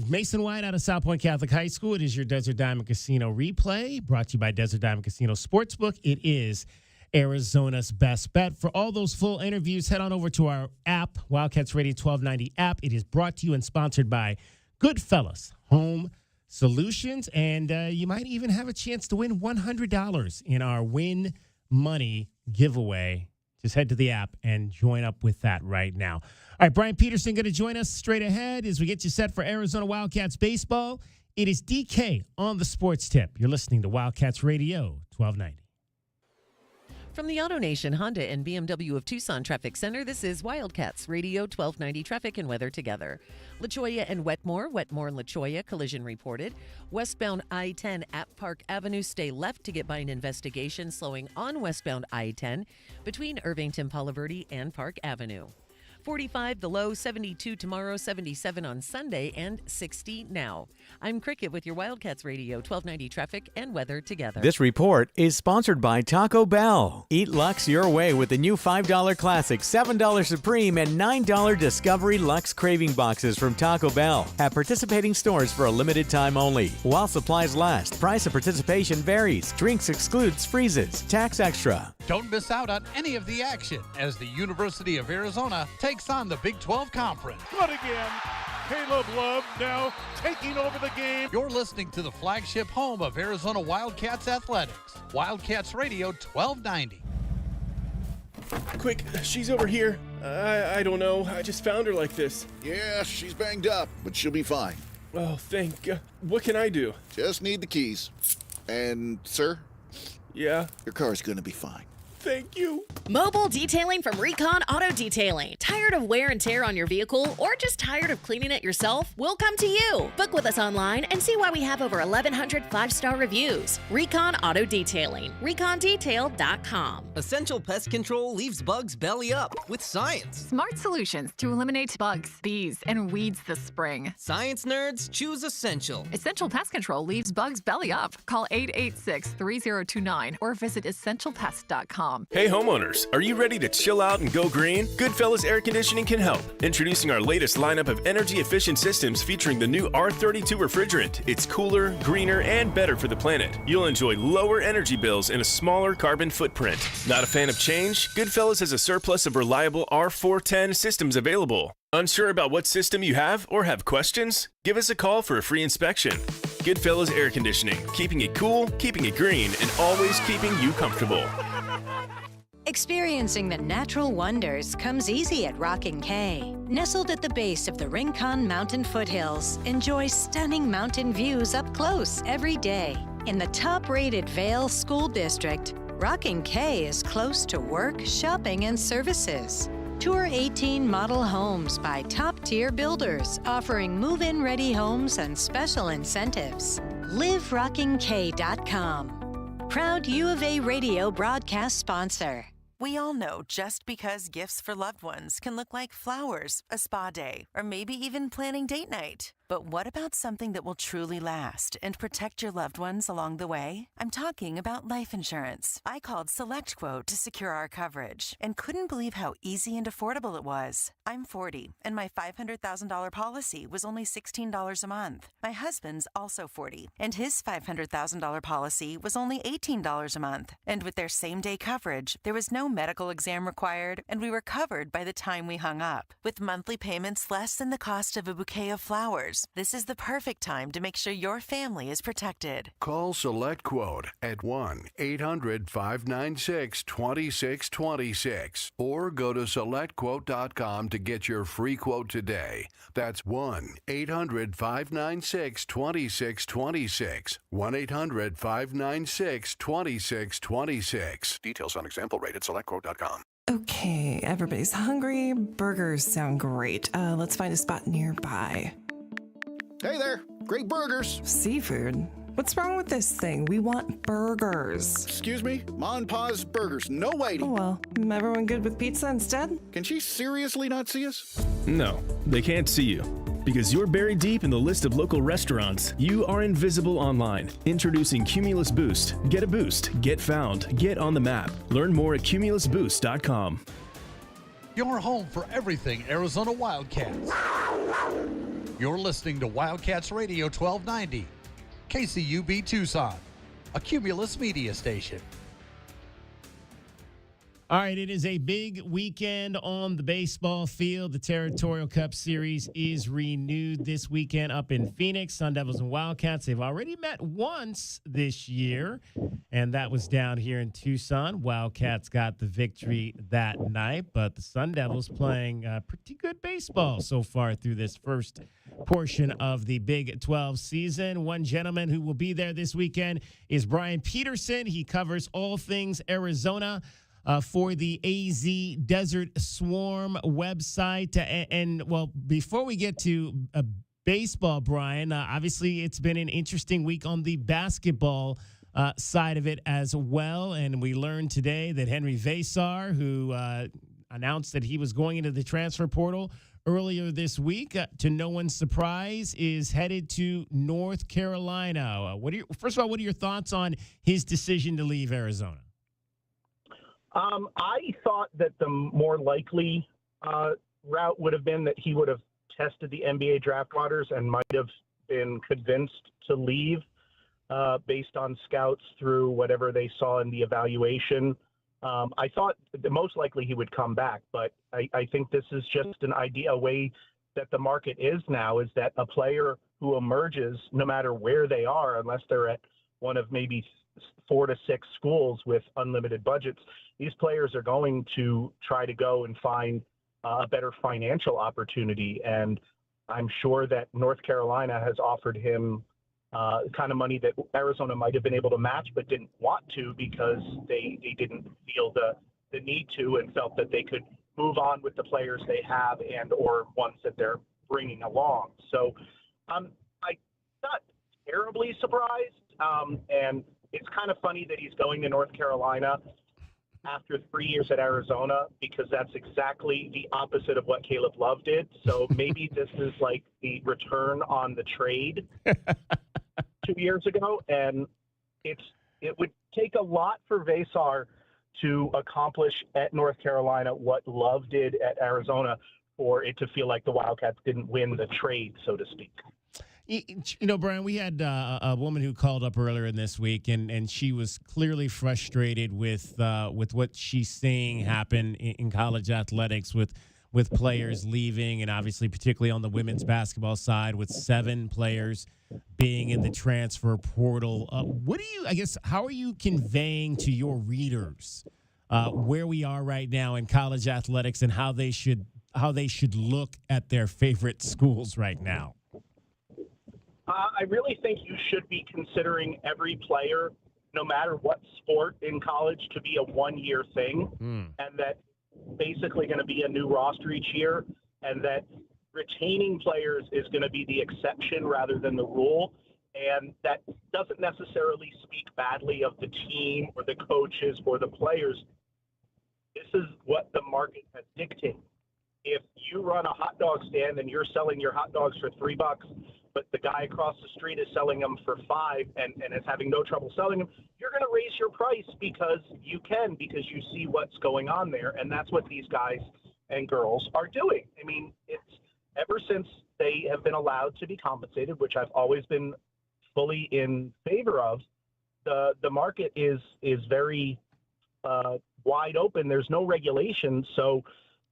Mason White out of South Point Catholic High School. It is your Desert Diamond Casino replay, brought to you by Desert Diamond Casino Sportsbook. It is Arizona's best bet. For all those full interviews, head on over to our app, Wildcats Radio 1290 app. It is brought to you and sponsored by Goodfellas Home Solutions, and you might even have a chance to win $100 in our Win Money giveaway. Just head to the app and join up with that right now. All right, Brian Peterson going to join us straight ahead as we get you set for Arizona Wildcats baseball. It is DK on the Sports Tip. You're listening to Wildcats Radio 1290. From the AutoNation Honda and BMW of Tucson Traffic Center, this is Wildcats Radio 1290 Traffic and Weather Together. La Jolla and Wetmore and La Jolla, collision reported. Westbound I-10 at Park Avenue, stay left to get by an investigation slowing on westbound I-10 between Irvington, Palo Verde, and Park Avenue. 45 the low, 72 tomorrow, 77 on Sunday, and 60 now. I'm Cricket with your Wildcats Radio 1290 Traffic and Weather Together. This report is sponsored by Taco Bell. Eat Lux your way with the new $5 Classic, $7 Supreme, and $9 Discovery Lux Craving Boxes from Taco Bell at participating stores for a limited time only. While supplies last, price of participation varies. Drinks excludes freezes. Tax extra. Don't miss out on any of the action as the University of Arizona takes on the Big 12 Conference. But again, Caleb Love now taking over the game. You're listening to the flagship home of Arizona Wildcats Athletics. Wildcats Radio 1290. Quick, she's over here. I don't know. I just found her like this. Yeah, she's banged up, but she'll be fine. Oh, thank God. What can I do? Just need the keys. And, sir? Yeah? Your car's gonna be fine. Thank you. Mobile detailing from Recon Auto Detailing. Tired of wear and tear on your vehicle or just tired of cleaning it yourself? We'll come to you. Book with us online and see why we have over 1,100 5-star reviews. Recon Auto Detailing. ReconDetail.com. Essential Pest Control leaves bugs belly up with science. Smart solutions to eliminate bugs, bees, and weeds this spring. Science nerds, choose Essential. Essential Pest Control leaves bugs belly up. Call 886-3029 or visit essentialpest.com. Hey homeowners, are you ready to chill out and go green? Goodfellas Air Conditioning can help. Introducing our latest lineup of energy-efficient systems featuring the new R32 refrigerant. It's cooler, greener, and better for the planet. You'll enjoy lower energy bills and a smaller carbon footprint. Not a fan of change? Goodfellas has a surplus of reliable R410 systems available. Unsure about what system you have or have questions? Give us a call for a free inspection. Goodfellas Air Conditioning, keeping it cool, keeping it green, and always keeping you comfortable. Experiencing the natural wonders comes easy at Rockin' K. Nestled at the base of the Rincon Mountain foothills, enjoy stunning mountain views up close every day. In the top-rated Vale School District, Rockin' K is close to work, shopping, and services. Tour 18 model homes by top-tier builders offering move-in ready homes and special incentives. LiveRockingK.com. Proud U of A radio broadcast sponsor. We all know just because gifts for loved ones can look like flowers, a spa day, or maybe even planning date night. But what about something that will truly last and protect your loved ones along the way? I'm talking about life insurance. I called SelectQuote to secure our coverage and couldn't believe how easy and affordable it was. I'm 40, and my $500,000 policy was only $16 a month. My husband's also 40, and his $500,000 policy was only $18 a month. And with their same-day coverage, there was no medical exam required, and we were covered by the time we hung up. With monthly payments less than the cost of a bouquet of flowers, this is the perfect time to make sure your family is protected. Call SelectQuote at 1-800-596-2626 or go to SelectQuote.com to get your free quote today. That's 1-800-596-2626. 1-800-596-2626. Details on example rate at SelectQuote.com. Okay, everybody's hungry. Burgers sound great. Let's find a spot nearby. Hey there, great burgers. Seafood? What's wrong with this thing? We want burgers. Excuse me? Ma and Pa's Burgers. No waiting. Oh, well. Everyone good with pizza instead? Can she seriously not see us? No, they can't see you. Because you're buried deep in the list of local restaurants, you are invisible online. Introducing Cumulus Boost. Get a boost. Get found. Get on the map. Learn more at cumulusboost.com. Your home for everything Arizona Wildcats. You're listening to Wildcats Radio 1290, KCUB Tucson, a Cumulus media station. All right, it is a big weekend on the baseball field. The Territorial Cup Series is renewed this weekend up in Phoenix. Sun Devils and Wildcats, they've already met once this year, and that was down here in Tucson. Wildcats got the victory that night, but the Sun Devils playing pretty good baseball so far through this first portion of the Big 12 season. One gentleman who will be there this weekend is Brian Peterson. He covers all things Arizona for the AZ Desert Swarm website. And well, before we get to baseball, Brian, obviously it's been an interesting week on the basketball side of it as well. And we learned today that Henry Vesar, who announced that he was going into the transfer portal earlier this week, to no one's surprise, is headed to North Carolina. First of all, what are your thoughts on his decision to leave Arizona? I thought that the more likely route would have been that he would have tested the NBA draft waters and might have been convinced to leave based on scouts through whatever they saw in the evaluation. I thought that most likely he would come back, but I think this is just an idea, a way that the market is now, is that a player who emerges, no matter where they are, unless they're at one of maybe 4 to 6 schools with unlimited budgets, these players are going to try to go and find a better financial opportunity. And I'm sure that North Carolina has offered him kind of money that Arizona might have been able to match but didn't want to because they didn't feel the need to and felt that they could move on with the players they have and or ones that they're bringing along. So I'm not terribly surprised, and it's kind of funny that he's going to North Carolina after 3 years at Arizona because that's exactly the opposite of what Caleb Love did. So maybe this is like the return on the trade 2 years ago, and it would take a lot for Vesar to accomplish at North Carolina what Love did at Arizona for it to feel like the Wildcats didn't win the trade, so to speak. You know, Brian, we had a woman who called up earlier in this week, and she was clearly frustrated with what she's seeing happen in college athletics with players leaving, and obviously particularly on the women's basketball side with 7 players being in the transfer portal. How are you conveying to your readers where we are right now in college athletics and how they should look at their favorite schools right now? I really think you should be considering every player, no matter what sport in college, to be a one-year thing, and that basically going to be a new roster each year, and that retaining players is going to be the exception rather than the rule. And that doesn't necessarily speak badly of the team or the coaches or the players. This is what the market has dictated. If you run a hot dog stand and you're selling your hot dogs for $3, but the guy across the street is selling them for $5 and is having no trouble selling them, you're going to raise your price because you can, because you see what's going on there. And that's what these guys and girls are doing. I mean, it's ever since they have been allowed to be compensated, which I've always been fully in favor of, the market is very wide open. There's no regulation. So,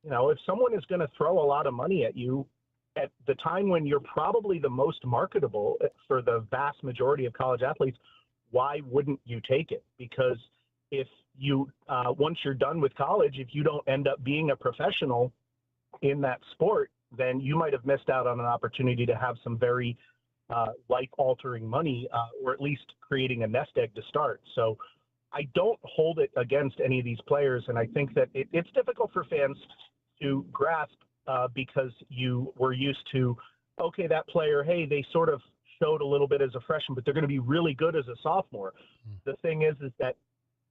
you know, if someone is going to throw a lot of money at you at the time when you're probably the most marketable for the vast majority of college athletes, why wouldn't you take it? Because if you, once you're done with college, if you don't end up being a professional in that sport, then you might have missed out on an opportunity to have some very life-altering money, or at least creating a nest egg to start. So I don't hold it against any of these players, and I think that it's difficult for fans to grasp because you were used to, okay, that player, hey, they sort of showed a little bit as a freshman, but they're going to be really good as a sophomore. The thing is that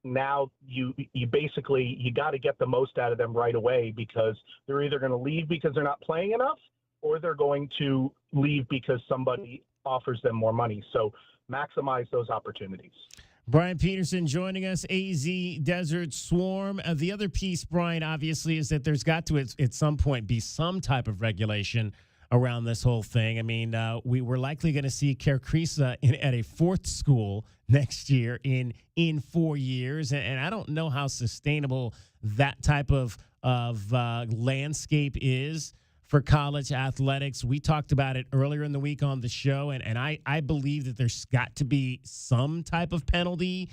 now you basically, you got to get the most out of them right away because they're either going to leave because they're not playing enough or they're going to leave because somebody offers them more money. So maximize those opportunities. Brian Peterson joining us, AZ Desert Swarm. The other piece, Brian, obviously, is that there's got to, at some point, be some type of regulation around this whole thing. I mean, we're likely going to see Kerr Kriisa at a 4th school next year in 4 years, and I don't know how sustainable that type of landscape is for college athletics. We talked about it earlier in the week on the show, and I believe that there's got to be some type of penalty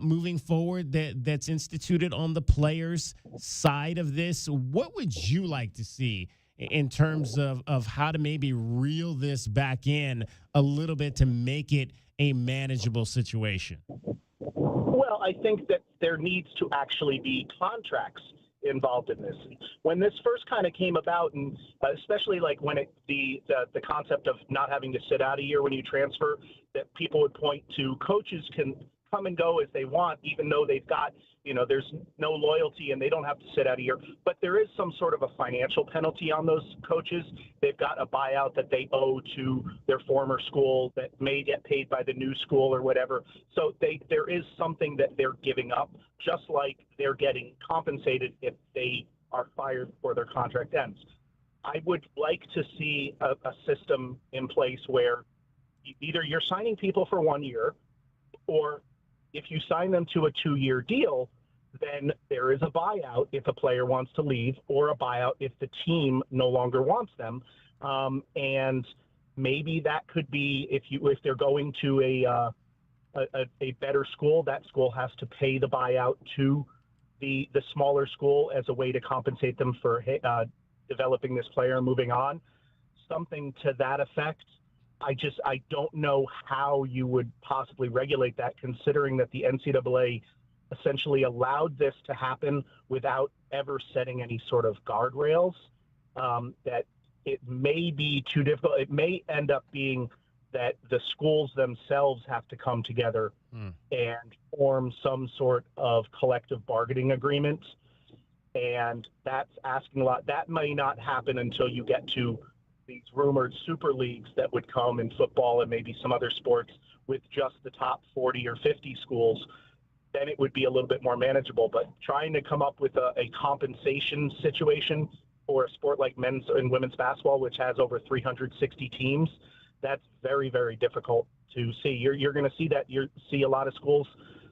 moving forward that's instituted on the players' side of this. What would you like to see in terms of how to maybe reel this back in a little bit to make it a manageable situation? Well, I think that there needs to actually be contracts involved in this. When this first kind of came about, and especially like when the concept of not having to sit out a year when you transfer, that people would point to coaches can come and go as they want, even though they've got, there's no loyalty and they don't have to sit out a year. But there is some sort of a financial penalty on those coaches. They've got a buyout that they owe to their former school that may get paid by the new school or whatever. So there is something that they're giving up, just like they're getting compensated if they are fired before their contract ends. I would like to see a system in place where either you're signing people for 1 year, or if you sign them to a 2-year deal, then there is a buyout if a player wants to leave, or a buyout if the team no longer wants them. And maybe that could be if they're going to a better school, that school has to pay the buyout to the smaller school as a way to compensate them for developing this player and moving on. Something to that effect. I don't know how you would possibly regulate that, considering that the NCAA essentially allowed this to happen without ever setting any sort of guardrails. That it may be too difficult. It may end up being that the schools themselves have to come together and form some sort of collective bargaining agreement. And that's asking a lot. That may not happen until you get to these rumored super leagues that would come in football and maybe some other sports with just the top 40 or 50 schools. Then it would be a little bit more manageable. But trying to come up with a compensation situation for a sport like men's and women's basketball, which has over 360 teams, that's very, very difficult to see. You're going to see that. You see a lot of schools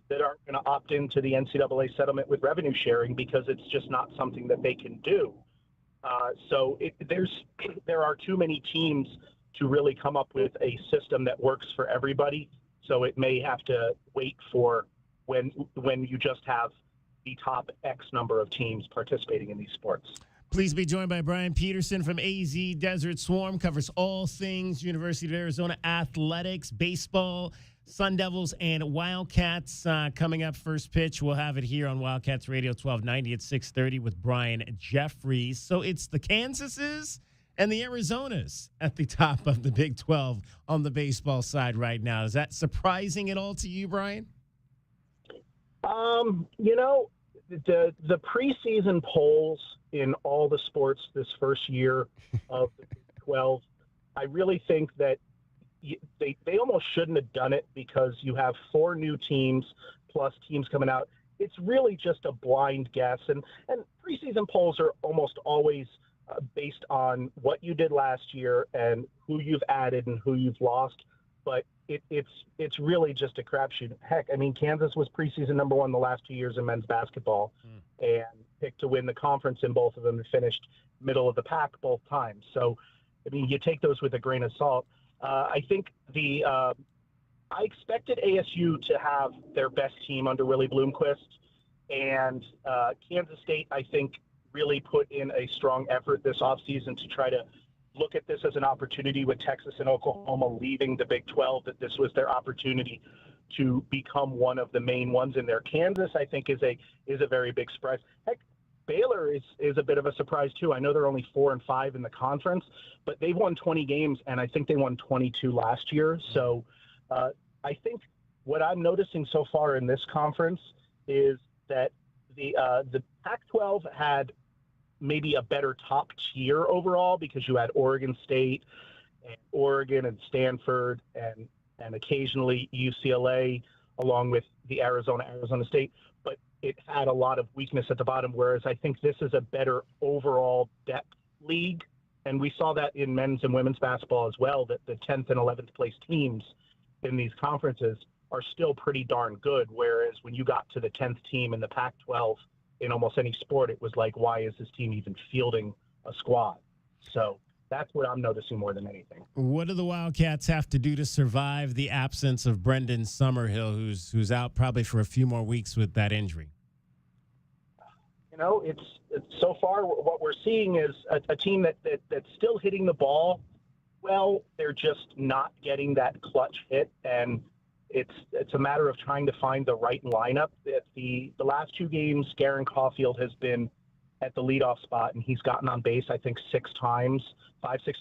that aren't going to opt into the NCAA settlement with revenue sharing because it's just not something that they can do. So there are too many teams to really come up with a system that works for everybody. So it may have to wait for when you just have the top X number of teams participating in these sports. Please be joined by Brian Peterson from AZ Desert Swarm. Covers all things University of Arizona athletics, baseball, Sun Devils, and Wildcats. Coming up, first pitch. We'll have it here on Wildcats Radio 1290 at 6:30 with Brian Jeffries. So it's the Kansases and the Arizonas at the top of the Big 12 on the baseball side right now. Is that surprising at all to you, Brian? The preseason polls in all the sports this first year of the Big 12, I really think that they almost shouldn't have done it because you have 4 new teams plus teams coming out. It's really just a blind guess. And preseason polls are almost always based on what you did last year and who you've added and who you've lost. But it's really just a crapshoot. Heck, I mean, Kansas was preseason number 1 the last 2 years in men's basketball and picked to win the conference in both of them and finished middle of the pack both times. So, I mean, you take those with a grain of salt. I think I expected ASU to have their best team under Willie Bloomquist, and Kansas State, I think, really put in a strong effort this offseason to try to look at this as an opportunity with Texas and Oklahoma leaving the Big 12, that this was their opportunity to become one of the main ones in there. Kansas, I think, is a very big surprise. Heck, Baylor is a bit of a surprise too. I know they're only 4-5 in the conference, but they've won 20 games, and I think they won 22 last year. So I think what I'm noticing so far in this conference is that the Pac-12 had maybe a better top tier overall because you had Oregon State and Oregon and Stanford and occasionally UCLA along with the Arizona State, but it had a lot of weakness at the bottom, whereas I think this is a better overall depth league. And we saw that in men's and women's basketball as well, that the 10th and 11th place teams in these conferences are still pretty darn good, whereas when you got to the 10th team in the Pac-12 in almost any sport, it was like, why is this team even fielding a squad? So that's what I'm noticing more than anything. What do the Wildcats have to do to survive the absence of Brendan Summerhill, who's out probably for a few more weeks with that injury? You know, it's so far what we're seeing is a team that's still hitting the ball well. They're just not getting that clutch hit, and it's a matter of trying to find the right lineup. The last 2 games, Garen Caulfield has been at the leadoff spot, and he's gotten on base, I think, 5-6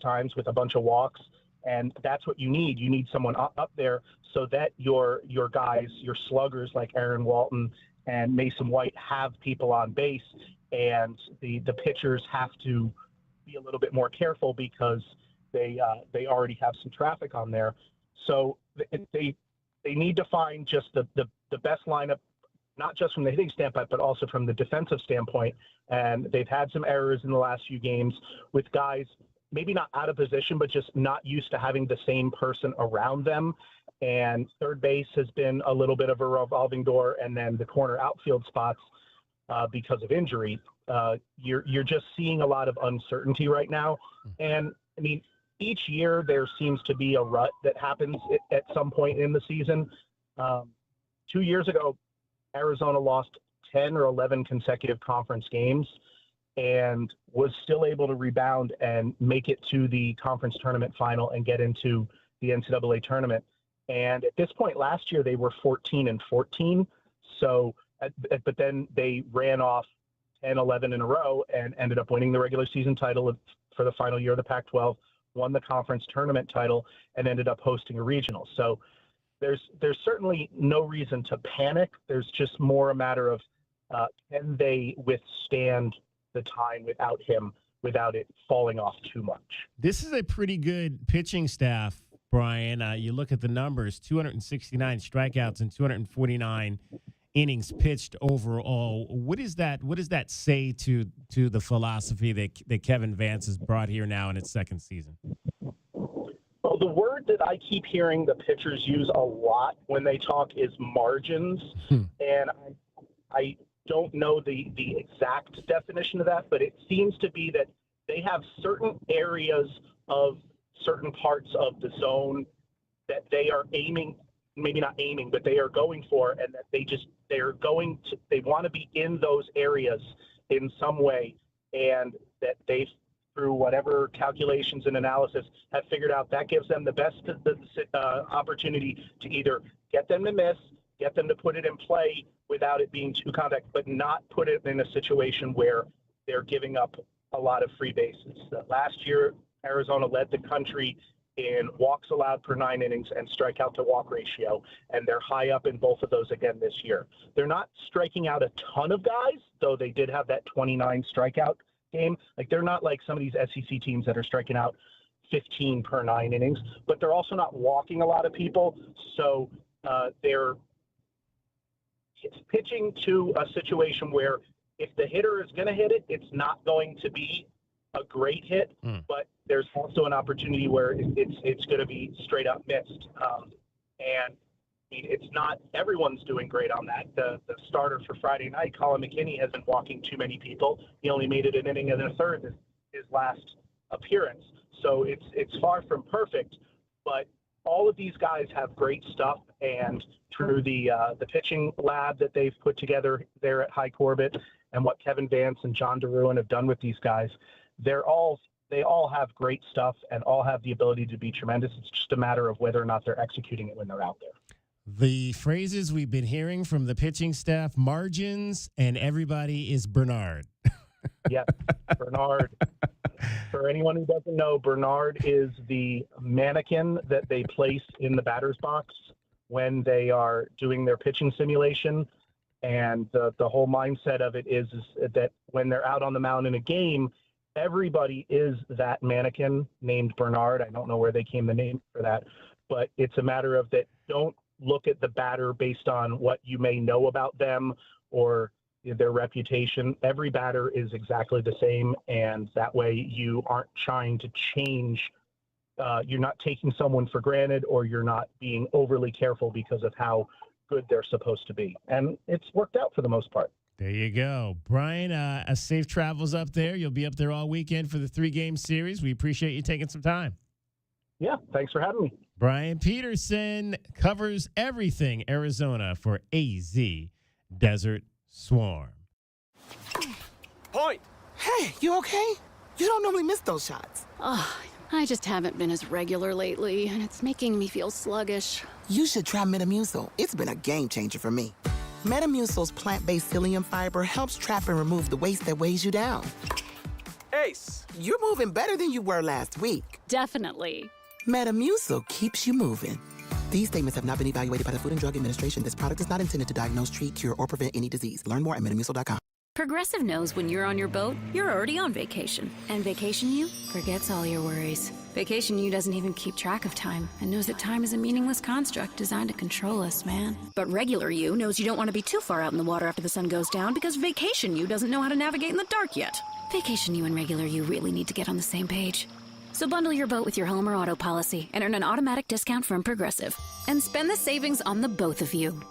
times with a bunch of walks. And that's what you need. You need someone up there so that your guys, your sluggers like Aaron Walton and Mason White have people on base, and the pitchers have to be a little bit more careful because they already have some traffic on there. So they need to find just the best lineup, not just from the hitting standpoint, but also from the defensive standpoint. And they've had some errors in the last few games with guys maybe not out of position, but just not used to having the same person around them. And third base has been a little bit of a revolving door. And then the corner outfield spots, because of injury, you're just seeing a lot of uncertainty right now. And I mean, each year there seems to be a rut that happens at some point in the season. 2 years ago, Arizona lost 10 or 11 consecutive conference games and was still able to rebound and make it to the conference tournament final and get into the NCAA tournament. And at this point last year, they were 14-14. So, but then they ran off 10-11 in a row and ended up winning the regular season title for the final year of the Pac-12, won the conference tournament title, and ended up hosting a regional. So there's certainly no reason to panic. There's just more a matter of can they withstand the time without him, without it falling off too much. This is a pretty good pitching staff, Brian. You look at the numbers, 269 strikeouts and 249 innings pitched overall. What does that say to the philosophy that Kevin Vance has brought here now in its second season? Well, the word that I keep hearing the pitchers use a lot when they talk is margins. And I don't know the exact definition of that, but it seems to be that they have certain areas of certain parts of the zone that they are aiming, maybe not aiming, but they are going for, and that they want to be in those areas in some way, and that they've, through whatever calculations and analysis, have figured out that gives them the best opportunity to either get them to miss, get them to put it in play without it being too contact, but not put it in a situation where they're giving up a lot of free bases. Last year, Arizona led the country in walks allowed per 9 innings and strikeout to walk ratio, and they're high up in both of those again this year. They're not striking out a ton of guys, though they did have that 29 strikeout game. Like, they're not like some of these SEC teams that are striking out 15 per 9 innings, but they're also not walking a lot of people. So they're pitching to a situation where if the hitter is going to hit it, it's not going to be a great hit, but there's also an opportunity where it's going to be straight up missed. And I mean, it's not everyone's doing great on that. The starter for Friday night, Colin McKinney, has been walking too many people. He only made it an inning and a third his last appearance. So it's far from perfect, but all of these guys have great stuff, and through the pitching lab that they've put together there at High Corbett and what Kevin Vance and John DeRuin have done with these guys, they all have great stuff and all have the ability to be tremendous. It's just a matter of whether or not they're executing it when they're out there. The phrases we've been hearing from the pitching staff, margins, and everybody is Bernard. Yes, Bernard. For anyone who doesn't know, Bernard is the mannequin that they place in the batter's box when they are doing their pitching simulation. And the whole mindset of it is that when they're out on the mound in a game, everybody is that mannequin named Bernard. I don't know where they came the name for that, but it's a matter of that. Don't look at the batter based on what you may know about them or their reputation. Every batter is exactly the same, and that way you aren't trying to change. You're not taking someone for granted, or you're not being overly careful because of how good they're supposed to be. And it's worked out for the most part. There you go. Brian, a safe travels up there. You'll be up there all weekend for the 3-game series. We appreciate you taking some time. Yeah, thanks for having me. Brian Peterson covers everything Arizona for AZ Desert Swarm. Point. Hey, you okay? You don't normally miss those shots. Oh, I just haven't been as regular lately, and it's making me feel sluggish. You should try Metamucil. It's been a game changer for me. Metamucil's plant-based psyllium fiber helps trap and remove the waste that weighs you down. Ace, you're moving better than you were last week. Definitely. Metamucil keeps you moving. These statements have not been evaluated by the Food and Drug Administration. This product is not intended to diagnose, treat, cure, or prevent any disease. Learn more at Metamucil.com. Progressive knows when you're on your boat, you're already on vacation. And Vacation You forgets all your worries. Vacation You doesn't even keep track of time and knows that time is a meaningless construct designed to control us, man. But Regular You knows you don't want to be too far out in the water after the sun goes down because Vacation You doesn't know how to navigate in the dark yet. Vacation You and Regular You really need to get on the same page. So bundle your boat with your home or auto policy and earn an automatic discount from Progressive. And spend the savings on the both of you.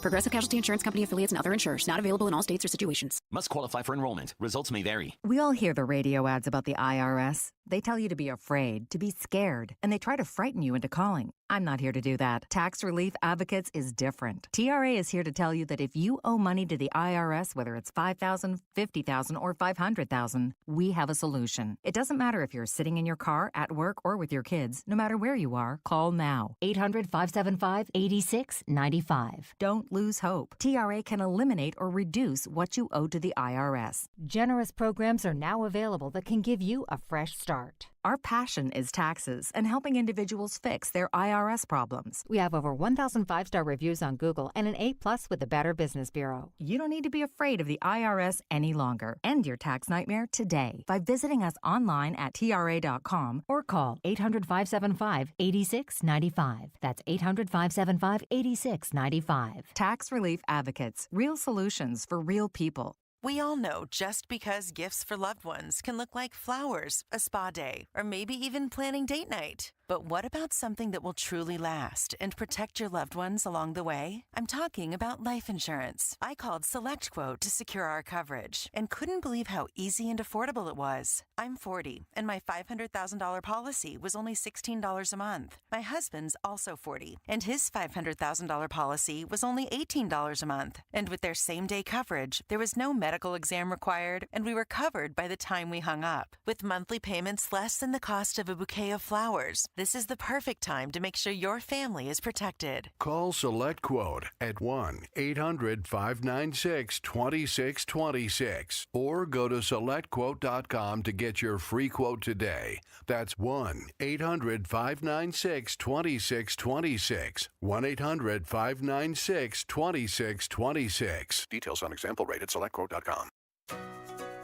Progressive Casualty Insurance Company affiliates and other insurers. Not available in all states or situations. Must qualify for enrollment. Results may vary. We all hear the radio ads about the IRS. They tell you to be afraid, to be scared, and they try to frighten you into calling. I'm not here to do that. Tax Relief Advocates is different. TRA is here to tell you that if you owe money to the IRS, whether it's $5,000, $50,000, or $500,000, we have a solution. It doesn't matter if you're sitting in your car, at work, or with your kids. No matter where you are, call now. 800-575-8695. Don't lose hope. TRA can eliminate or reduce what you owe to the IRS. Generous programs are now available that can give you a fresh start. Our passion is taxes and helping individuals fix their IRS problems. We have over 1,000 5-star reviews on Google and an A+ with the Better Business Bureau. You don't need to be afraid of the IRS any longer. End your tax nightmare today by visiting us online at TRA.com or call 800-575-8695. That's 800-575-8695. Tax Relief Advocates. Real solutions for real people. We all know just because gifts for loved ones can look like flowers, a spa day, or maybe even planning date night. But what about something that will truly last and protect your loved ones along the way? I'm talking about life insurance. I called SelectQuote to secure our coverage and couldn't believe how easy and affordable it was. I'm 40, and my $500,000 policy was only $16 a month. My husband's also 40, and his $500,000 policy was only $18 a month. And with their same-day coverage, there was no medical exam required, and we were covered by the time we hung up. With monthly payments less than the cost of a bouquet of flowers, this is the perfect time to make sure your family is protected. Call SelectQuote at 1-800-596-2626 or go to SelectQuote.com to get your free quote today. That's 1-800-596-2626. 1-800-596-2626. Details on example rate at SelectQuote.com.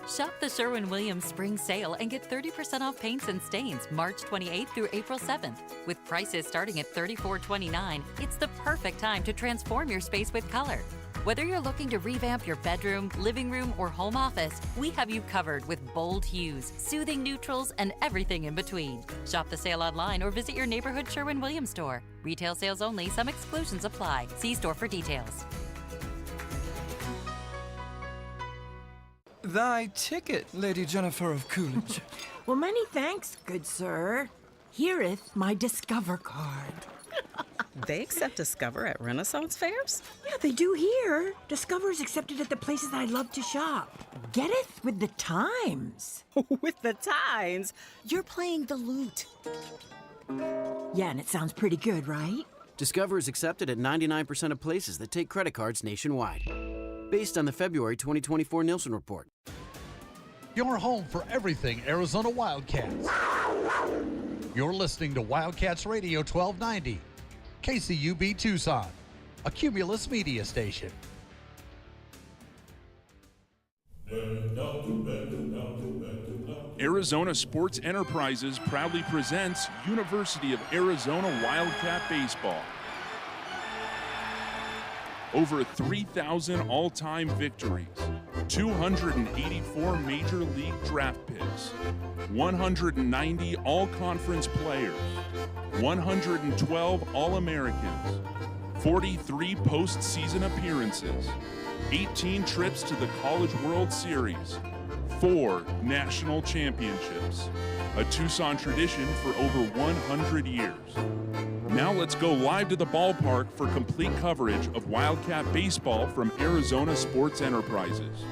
Shop the Sherwin-Williams Spring Sale and get 30% off paints and stains March 28th through April 7th. With prices starting at $34.29, it's the perfect time to transform your space with color. Whether you're looking to revamp your bedroom, living room, or home office, we have you covered with bold hues, soothing neutrals, and everything in between. Shop the sale online or visit your neighborhood Sherwin-Williams store. Retail sales only. Some exclusions apply. See store for details. Thy ticket, Lady Jennifer of Coolidge. Well, many thanks, good sir. Hereeth my Discover card. They accept Discover at Renaissance fairs? Yeah, they do here. Discover is accepted at the places I love to shop. Getteth with the times. With the times? You're playing the lute. Yeah, and it sounds pretty good, right? Discover is accepted at 99% of places that take credit cards nationwide. Based on the February 2024 Nielsen report. Your home for everything Arizona Wildcats. You're listening to Wildcats Radio 1290, KCUB Tucson, a Cumulus media station. Arizona Sports Enterprises proudly presents University of Arizona Wildcat Baseball. Over 3,000 all-time victories, 284 major league draft picks, 190 all-conference players, 112 All-Americans, 43 postseason appearances, 18 trips to the College World Series, 4 national championships, a Tucson tradition for over 100 years. Now let's go live to the ballpark for complete coverage of Wildcat baseball from Arizona Sports Enterprises.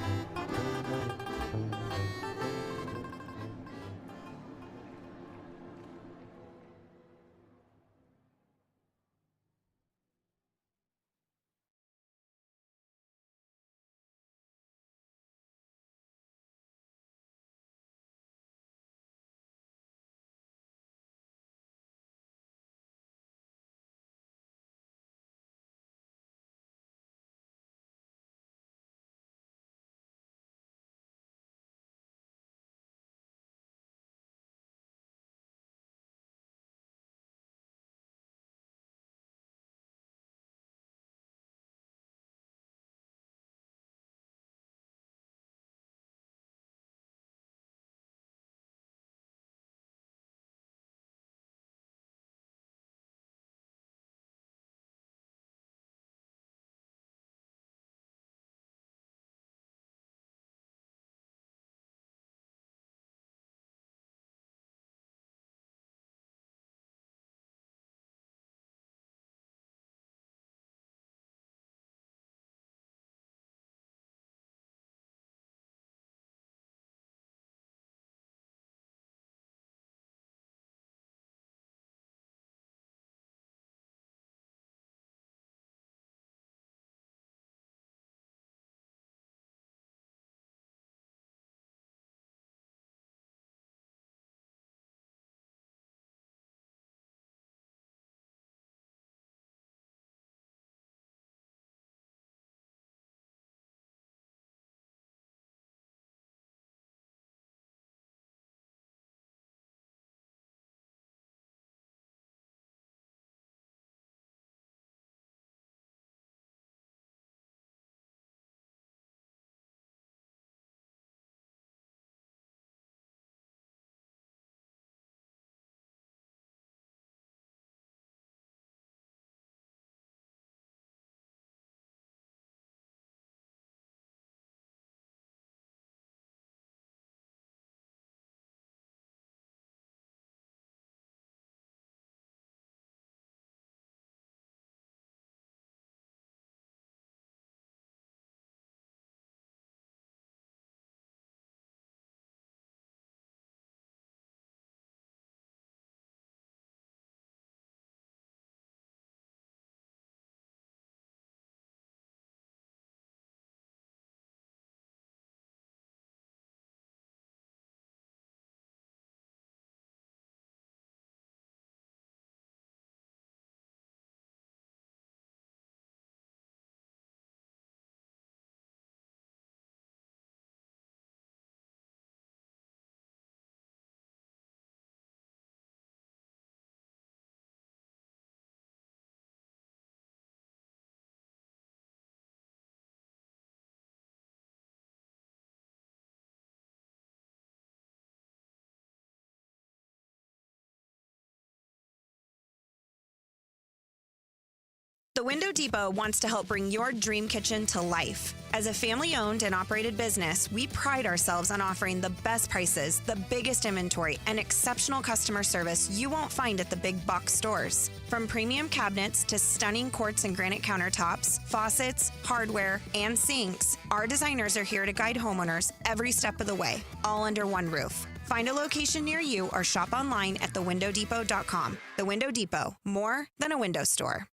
The Window Depot wants to help bring your dream kitchen to life. As a family-owned and operated business, we pride ourselves on offering the best prices, the biggest inventory, and exceptional customer service you won't find at the big box stores. From premium cabinets to stunning quartz and granite countertops, faucets, hardware, and sinks, our designers are here to guide homeowners every step of the way, all under one roof. Find a location near you or shop online at thewindowdepot.com. The Window Depot, more than a window store.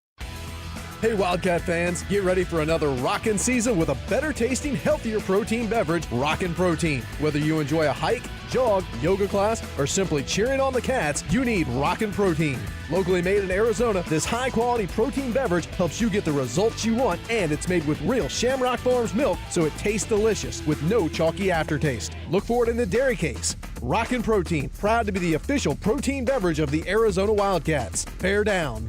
Hey Wildcat fans, get ready for another rockin' season with a better tasting, healthier protein beverage, Rockin' Protein. Whether you enjoy a hike, jog, yoga class, or simply cheering on the Cats, you need Rockin' Protein. Locally made in Arizona, this high-quality protein beverage helps you get the results you want, and it's made with real Shamrock Farms milk, so it tastes delicious with no chalky aftertaste. Look for it in the dairy case. Rockin' Protein, proud to be the official protein beverage of the Arizona Wildcats. Bear down.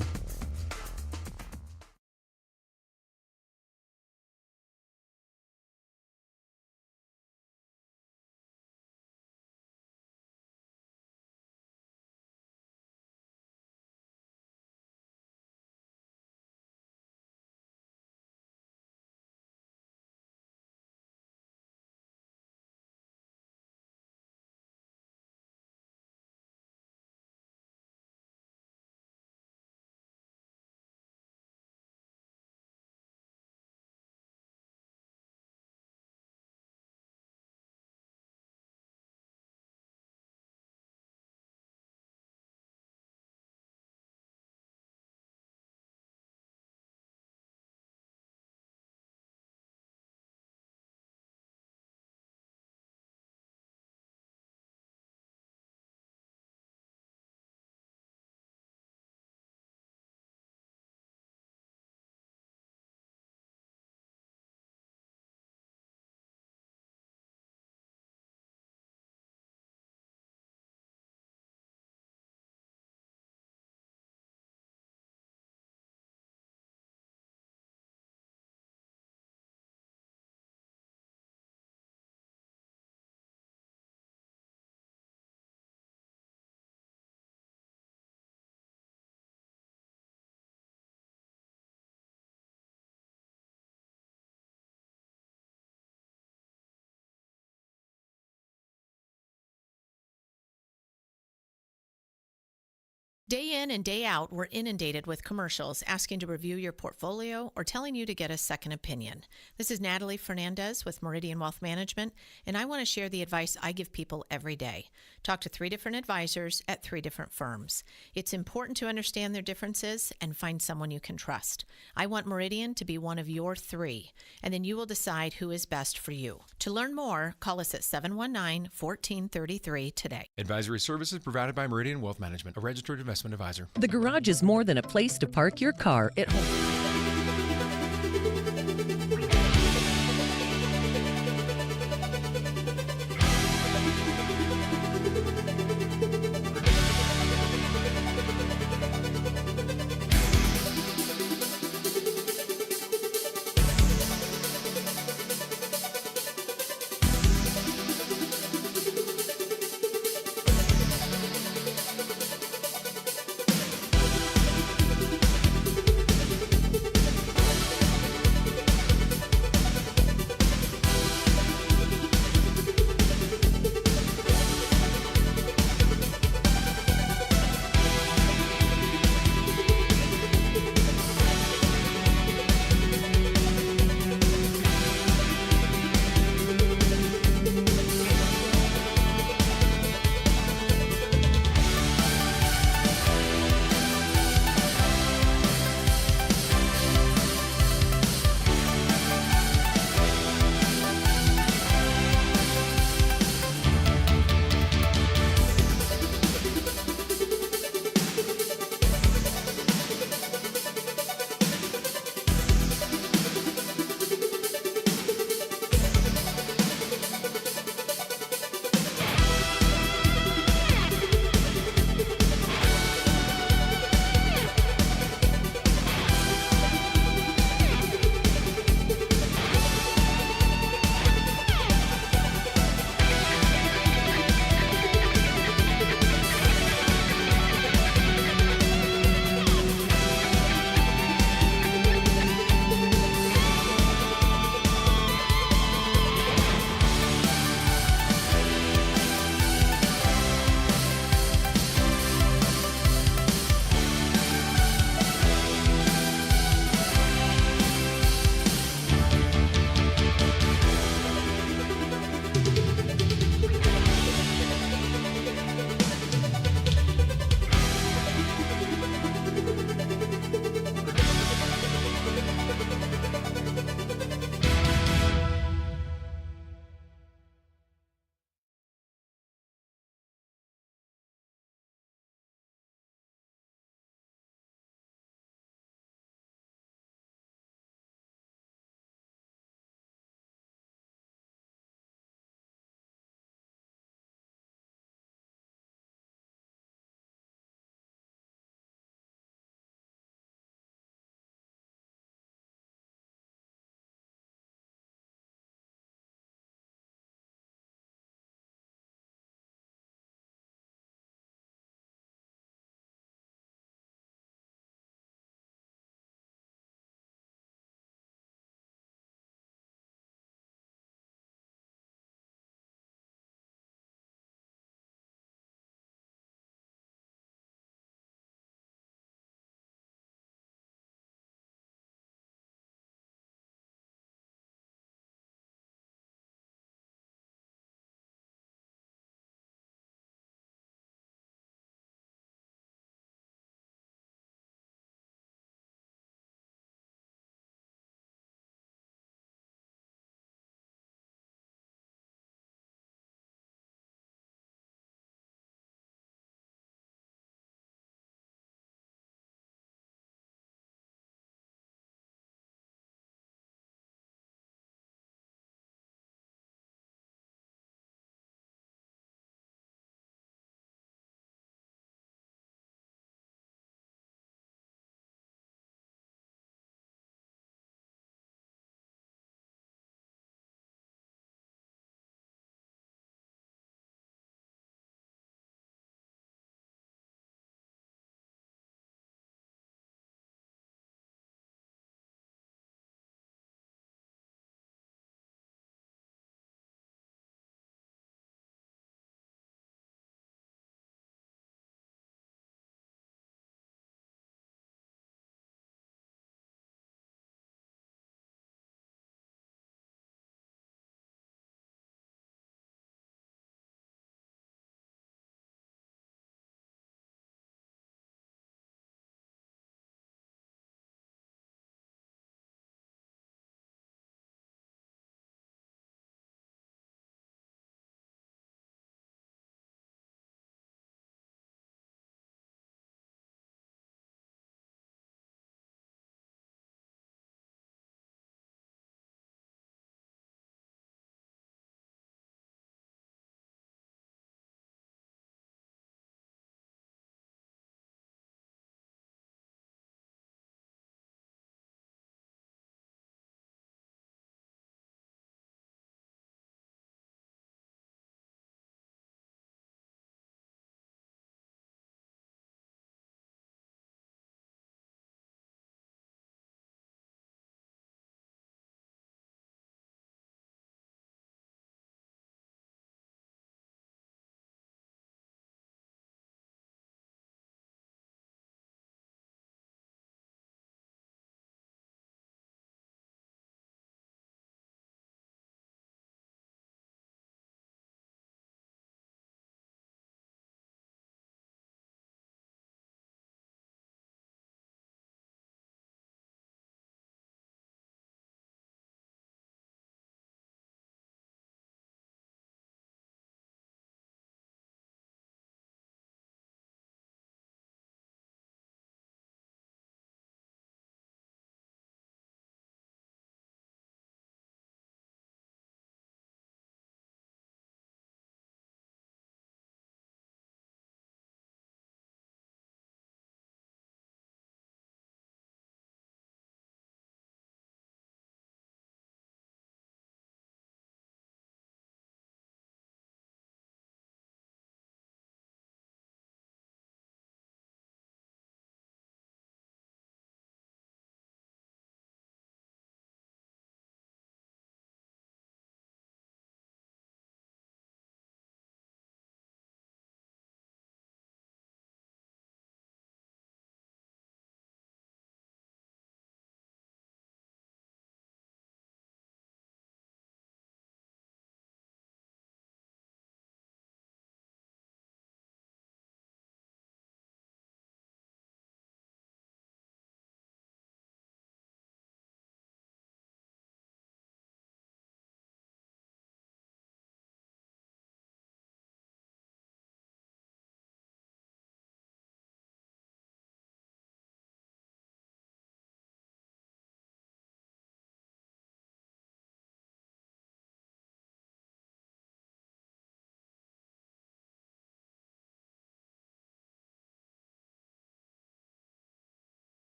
Day in and day out, we're inundated with commercials asking to review your portfolio or telling you to get a second opinion. This is Natalie Fernandez with Meridian Wealth Management, and I want to share the advice I give people every day. Talk to 3 different advisors at 3 different firms. It's important to understand their differences and find someone you can trust. I want Meridian to be one of your 3, and then you will decide who is best for you. To learn more, call us at 719-1433 today. Advisory services provided by Meridian Wealth Management, a registered investment advisor. The garage is more than a place to park your car. It holds